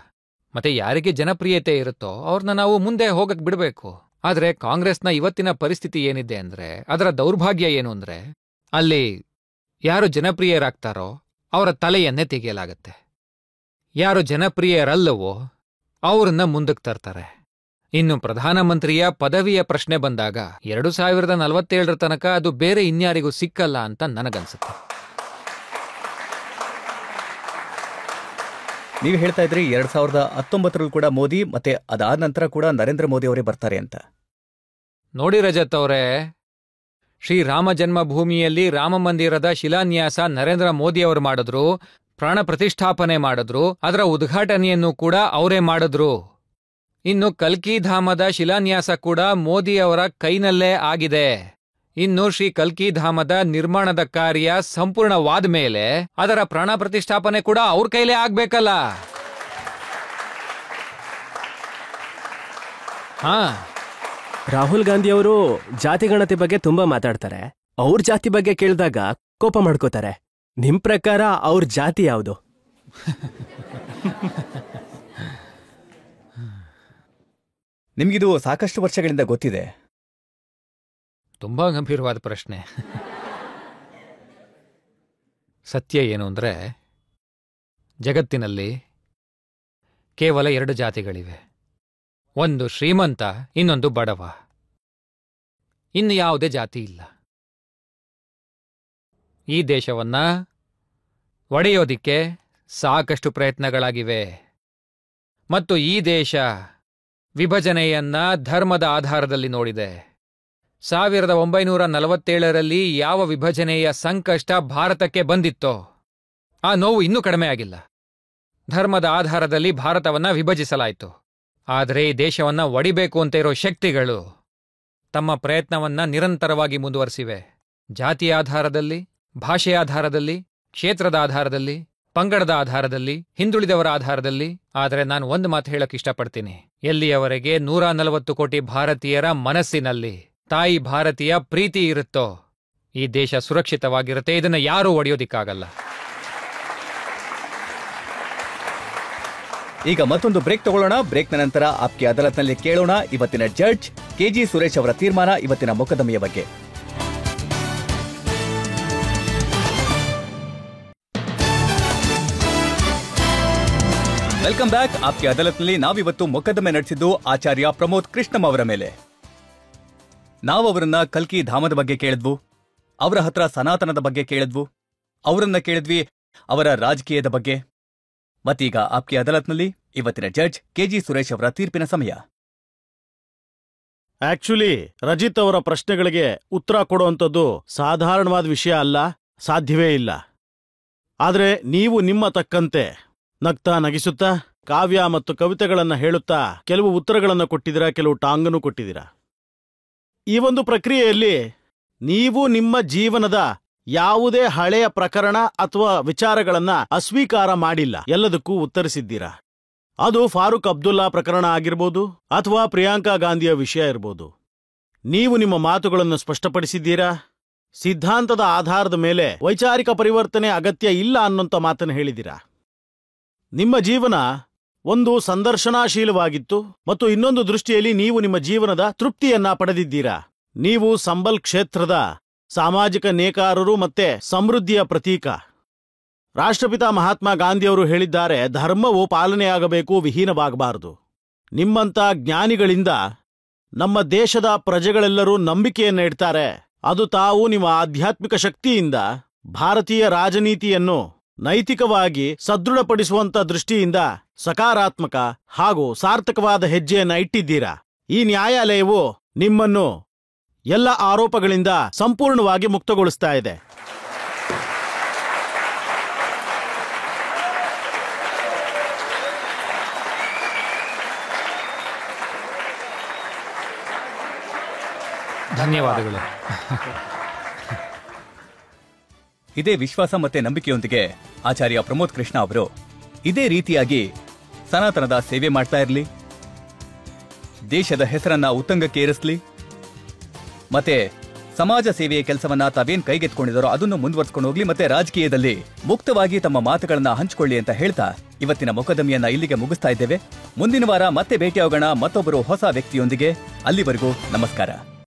ಮತ್ತೆ ಯಾರಿಗೆ ಜನಪ್ರಿಯತೆ ಇರುತ್ತೋ ಅವ್ರನ್ನ ನಾವು ಮುಂದೆ ಹೋಗಕ್ ಬಿಡಬೇಕು. ಆದ್ರೆ ಕಾಂಗ್ರೆಸ್ನ ಇವತ್ತಿನ ಪರಿಸ್ಥಿತಿ ಏನಿದೆ ಅಂದ್ರೆ, ಅದರ ದೌರ್ಭಾಗ್ಯ ಏನು ಅಂದ್ರೆ, ಅಲ್ಲಿ ಯಾರು ಜನಪ್ರಿಯರಾಗ್ತಾರೋ ಅವರ ತಲೆಯನ್ನೇ ತೆಗೆಯಲಾಗತ್ತೆ, ಯಾರು ಜನಪ್ರಿಯರಲ್ಲವೋ ಅವ್ರನ್ನ ಮುಂದಕ್ಕೆ ತರ್ತಾರೆ. ಇನ್ನು ಪ್ರಧಾನಮಂತ್ರಿಯ ಪದವಿಯ ಪ್ರಶ್ನೆ ಬಂದಾಗ 2047 ತನಕ ಅದು ಬೇರೆ ಇನ್ಯಾರಿಗೂ ಸಿಕ್ಕಲ್ಲ ಅಂತ ನನಗನ್ಸುತ್ತೆ. ನೀವು ಹೇಳ್ತಾ ಇದ್ರಿ 2019 ಕೂಡ ಮೋದಿ ಮತ್ತೆ ಅದಾದ ನಂತರ ಕೂಡ ನರೇಂದ್ರ ಮೋದಿ ಅವರೇ ಬರ್ತಾರೆ ಅಂತ. ನೋಡಿ ರಜತ್ ಅವರೇ, ಶ್ರೀರಾಮ ಜನ್ಮಭೂಮಿಯಲ್ಲಿ ರಾಮ ಮಂದಿರದ ಶಿಲಾನ್ಯಾಸ ನರೇಂದ್ರ ಮೋದಿ ಅವರು ಮಾಡಿದ್ರು, ಪ್ರಾಣ ಪ್ರತಿಷ್ಠಾಪನೆ ಮಾಡಿದ್ರು, ಅದರ ಉದ್ಘಾಟನೆಯನ್ನು ಕೂಡ ಅವರೇ ಮಾಡಿದ್ರು. ಇನ್ನು ಕಲ್ಕಿ ಧಾಮದ ಶಿಲಾನ್ಯಾಸ ಕೂಡ ಮೋದಿ ಅವರ ಕೈನಲ್ಲೇ ಆಗಿದೆ. ಇನ್ನು ಶ್ರೀ ಕಲ್ಕಿ ಧಾಮದ ನಿರ್ಮಾಣದ ಕಾರ್ಯ ಸಂಪೂರ್ಣವಾದ ಮೇಲೆ ಅದರ ಪ್ರಾಣ ಪ್ರತಿಷ್ಠಾಪನೆ ಕೂಡ ಅವ್ರ ಕೈಲೇ ಆಗ್ಬೇಕಲ್ಲ. ಹಾ, ರಾಹುಲ್ ಗಾಂಧಿ ಅವರು ಜಾತಿಗಣತಿ ಬಗ್ಗೆ ತುಂಬಾ ಮಾತಾಡ್ತಾರೆ. ಅವ್ರ ಜಾತಿ ಬಗ್ಗೆ ಕೇಳಿದಾಗ ಕೋಪ ಮಾಡ್ಕೋತಾರೆ. ನಿಮ್ ಪ್ರಕಾರ ಅವ್ರ ಜಾತಿ ಯಾವುದು? ನಿಮ್ಗಿದು ಸಾಕಷ್ಟು ವರ್ಷಗಳಿಂದ ಗೊತ್ತಿದೆ. ತುಂಬಾ ಗಂಭೀರವಾದ ಪ್ರಶ್ನೆ. ಸತ್ಯ ಏನು ಅಂದ್ರೆ, ಜಗತ್ತಿನಲ್ಲಿ ಕೇವಲ 2 ಜಾತಿಗಳಿವೆ. ಒಂದು ಶ್ರೀಮಂತ, ಇನ್ನೊಂದು ಬಡವ. ಇನ್ನು ಯಾವುದೇ ಜಾತಿ ಇಲ್ಲ. ಈ ದೇಶವನ್ನ ಒಡೆಯೋದಿಕ್ಕೆ ಸಾಕಷ್ಟು ಪ್ರಯತ್ನಗಳಾಗಿವೆ ಮತ್ತು ಈ ದೇಶ ವಿಭಜನೆಯನ್ನ ಧರ್ಮದ ಆಧಾರದಲ್ಲಿ ನೋಡಿದೆ. 1947ರಲ್ಲಿ ಯಾವ ವಿಭಜನೆಯ ಸಂಕಷ್ಟ ಭಾರತಕ್ಕೆ ಬಂದಿತ್ತೋ ಆ ನೋವು ಇನ್ನೂ ಕಡಿಮೆ ಆಗಿಲ್ಲ. ಧರ್ಮದ ಆಧಾರದಲ್ಲಿ ಭಾರತವನ್ನ ವಿಭಜಿಸಲಾಯಿತು. ಆದರೆ ಈ ದೇಶವನ್ನ ಒಡಿಬೇಕು ಅಂತ ಇರೋ ಶಕ್ತಿಗಳು ತಮ್ಮ ಪ್ರಯತ್ನವನ್ನ ನಿರಂತರವಾಗಿ ಮುಂದುವರಿಸಿವೆ. ಜಾತಿಯ ಆಧಾರದಲ್ಲಿ, ಭಾಷೆಯ ಆಧಾರದಲ್ಲಿ, ಕ್ಷೇತ್ರದ ಆಧಾರದಲ್ಲಿ, ಪಂಗಡದ ಆಧಾರದಲ್ಲಿ, ಹಿಂದುಳಿದವರ ಆಧಾರದಲ್ಲಿ. ಆದರೆ ನಾನು ಒಂದು ಮಾತು ಹೇಳಕ್ ಇಷ್ಟಪಡ್ತೀನಿ. ಎಲ್ಲಿಯವರೆಗೆ 140 ಕೋಟಿ ಭಾರತೀಯರ ಮನಸ್ಸಿನಲ್ಲಿ ತಾಯಿ ಭಾರತೀಯ ಪ್ರೀತಿ ಇರುತ್ತೋ ಈ ದೇಶ ಸುರಕ್ಷಿತವಾಗಿರುತ್ತೆ. ಇದನ್ನ ಯಾರೂ ಒಡೆಯೋದಿಕ್ಕಾಗಲ್ಲ. ಈಗ ಮತ್ತೊಂದು ಬ್ರೇಕ್ ತಗೊಳ್ಳೋಣ. ಬ್ರೇಕ್ನ ನಂತರ ಆಪ್ಕೆ ಅದಾಲತ್ನಲ್ಲಿ ಕೇಳೋಣ ಇವತ್ತಿನ ಜಡ್ಜ್ KG ಸುರೇಶ್ ಅವರ ತೀರ್ಮಾನ ಇವತ್ತಿನ ಮೊಕದ್ದಮೆಯ ಬಗ್ಗೆ. Welcome back. ಆಪ್ಕೆ ಅದಾಲತ್ನಲ್ಲಿ ನಾವಿವತ್ತು ಮೊಕದ್ದಮೆ ನಡೆಸಿದ್ದು ಆಚಾರ್ಯ ಪ್ರಮೋದ್ ಕೃಷ್ಣಂ ಅವರ ಮೇಲೆ. ನಾವು ಅವರನ್ನ ಕಲ್ಕಿ ಧಾಮದ ಬಗ್ಗೆ ಕೇಳಿದ್ವು, ಅವರ ಹತ್ರ ಸನಾತನದ ಬಗ್ಗೆ ಕೇಳಿದ್ವು, ಅವರನ್ನ ಕೇಳಿದ್ವಿ ಅವರ ರಾಜಕೀಯದ ಬಗ್ಗೆ. ಮತ್ತೀಗ ಆಪ್ಕೆ ಅದಾಲತ್ನಲ್ಲಿ ಇವತ್ತಿನ ಜಡ್ಜ್ ಕೆಜಿ ಸುರೇಶ್ ಅವರ ತೀರ್ಪಿನ ಸಮಯ. ಆಕ್ಚುಲಿ ರಜಿತ್ ಅವರ ಪ್ರಶ್ನೆಗಳಿಗೆ ಉತ್ತರ ಕೊಡುವಂಥದ್ದು ಸಾಧಾರಣವಾದ ವಿಷಯ ಅಲ್ಲ, ಸಾಧ್ಯವೇ ಇಲ್ಲ. ಆದರೆ ನೀವು ನಿಮ್ಮ ತಕ್ಕಂತೆ ನಗ್ತಾ ನಗಿಸುತ್ತಾ ಕಾವ್ಯ ಮತ್ತು ಕವಿತೆಗಳನ್ನ ಹೇಳುತ್ತಾ ಕೆಲವು ಉತ್ತರಗಳನ್ನು ಕೊಟ್ಟಿದ್ದೀರಾ, ಕೆಲವು ಟಾಂಗನ್ನು ಕೊಟ್ಟಿದ್ದೀರಾ. ಈ ಒಂದು ಪ್ರಕ್ರಿಯೆಯಲ್ಲಿ ನೀವು ನಿಮ್ಮ ಜೀವನದ ಯಾವುದೇ ಹಳೆಯ ಪ್ರಕರಣ ಅಥವಾ ವಿಚಾರಗಳನ್ನ ಅಸ್ವೀಕಾರ ಮಾಡಿಲ್ಲ, ಎಲ್ಲದಕ್ಕೂ ಉತ್ತರಿಸಿದ್ದೀರಾ. ಅದು ಫಾರೂಕ್ ಅಬ್ದುಲ್ಲಾ ಪ್ರಕರಣ ಆಗಿರ್ಬೋದು ಅಥವಾ ಪ್ರಿಯಾಂಕಾ ಗಾಂಧಿಯ ವಿಷಯ ಇರ್ಬೋದು. ನೀವು ನಿಮ್ಮ ಮಾತುಗಳನ್ನು ಸ್ಪಷ್ಟಪಡಿಸಿದ್ದೀರಾ. ಸಿದ್ಧಾಂತದ ಆಧಾರದ ಮೇಲೆ ವೈಚಾರಿಕ ಪರಿವರ್ತನೆ ಅಗತ್ಯ ಇಲ್ಲ ಅನ್ನೋಂಥ ಮಾತನ್ನು ಹೇಳಿದ್ದೀರಾ. ನಿಮ್ಮ ಜೀವನ ಒಂದು ಸಂದರ್ಶನಾಶೀಲವಾಗಿತ್ತು ಮತ್ತು ಇನ್ನೊಂದು ದೃಷ್ಟಿಯಲ್ಲಿ ನೀವು ನಿಮ್ಮ ಜೀವನದ ತೃಪ್ತಿಯನ್ನ ಪಡೆದಿದ್ದೀರಾ. ನೀವು ಸಂಬಲ್ ಕ್ಷೇತ್ರದ ಸಾಮಾಜಿಕ ನೇಕಾರರು ಮತ್ತೆ ಸಮೃದ್ಧಿಯ ಪ್ರತೀಕ. ರಾಷ್ಟ್ರಪಿತ ಮಹಾತ್ಮ ಗಾಂಧಿಯವರು ಹೇಳಿದ್ದಾರೆ, ಧರ್ಮವು ಪಾಲನೆಯಾಗಬೇಕು, ವಿಹೀನವಾಗಬಾರದು. ನಿಮ್ಮಂಥ ಜ್ಞಾನಿಗಳಿಂದ ನಮ್ಮ ದೇಶದ ಪ್ರಜೆಗಳೆಲ್ಲರೂ ನಂಬಿಕೆಯನ್ನ ಇಡ್ತಾರೆ. ಅದು ತಾವು ನಿಮ್ಮ ಆಧ್ಯಾತ್ಮಿಕ ಶಕ್ತಿಯಿಂದ ಭಾರತೀಯ ರಾಜನೀತಿಯನ್ನು ನೈತಿಕವಾಗಿ ಸದೃಢಪಡಿಸುವಂತ ದೃಷ್ಟಿಯಿಂದ ಸಕಾರಾತ್ಮಕ ಹಾಗೂ ಸಾರ್ಥಕವಾದ ಹೆಜ್ಜೆಯನ್ನ ಇಟ್ಟಿದ್ದೀರಾ. ಈ ನ್ಯಾಯಾಲಯವು ನಿಮ್ಮನ್ನು ಎಲ್ಲ ಆರೋಪಗಳಿಂದ ಸಂಪೂರ್ಣವಾಗಿ ಮುಕ್ತಗೊಳಿಸ್ತಾ ಇದೆ. ಧನ್ಯವಾದಗಳು. ಇದೇ ವಿಶ್ವಾಸ ಮತ್ತೆ ನಂಬಿಕೆಯೊಂದಿಗೆ ಆಚಾರ್ಯ ಪ್ರಮೋದ್ ಕೃಷ್ಣ ಅವರು ಇದೇ ರೀತಿಯಾಗಿ ಸನಾತನದ ಸೇವೆ ಮಾಡ್ತಾ ಇರಲಿ, ದೇಶದ ಹೆಸರನ್ನ ಉತ್ತುಂಗಕ್ಕೆ ಏರಿಸಲಿ, ಮತ್ತೆ ಸಮಾಜ ಸೇವೆಯ ಕೆಲಸವನ್ನ ತಾವೇನ್ ಕೈಗೆತ್ಕೊಂಡಿದಾರೋ ಅದನ್ನು ಮುಂದುವರ್ಸ್ಕೊಂಡು ಹೋಗ್ಲಿ, ಮತ್ತೆ ರಾಜಕೀಯದಲ್ಲಿ ಮುಕ್ತವಾಗಿ ತಮ್ಮ ಮಾತುಗಳನ್ನ ಹಂಚಿಕೊಳ್ಳಿ ಅಂತ ಹೇಳ್ತಾ ಇವತ್ತಿನ ಮೊಕದ್ದಮೆಯನ್ನ ಇಲ್ಲಿಗೆ ಮುಗಿಸ್ತಾ ಇದ್ದೇವೆ. ಮುಂದಿನ ವಾರ ಮತ್ತೆ ಭೇಟಿಯಾಗೋಣ ಮತ್ತೊಬ್ಬರು ಹೊಸ ವ್ಯಕ್ತಿಯೊಂದಿಗೆ. ಅಲ್ಲಿವರೆಗೂ ನಮಸ್ಕಾರ.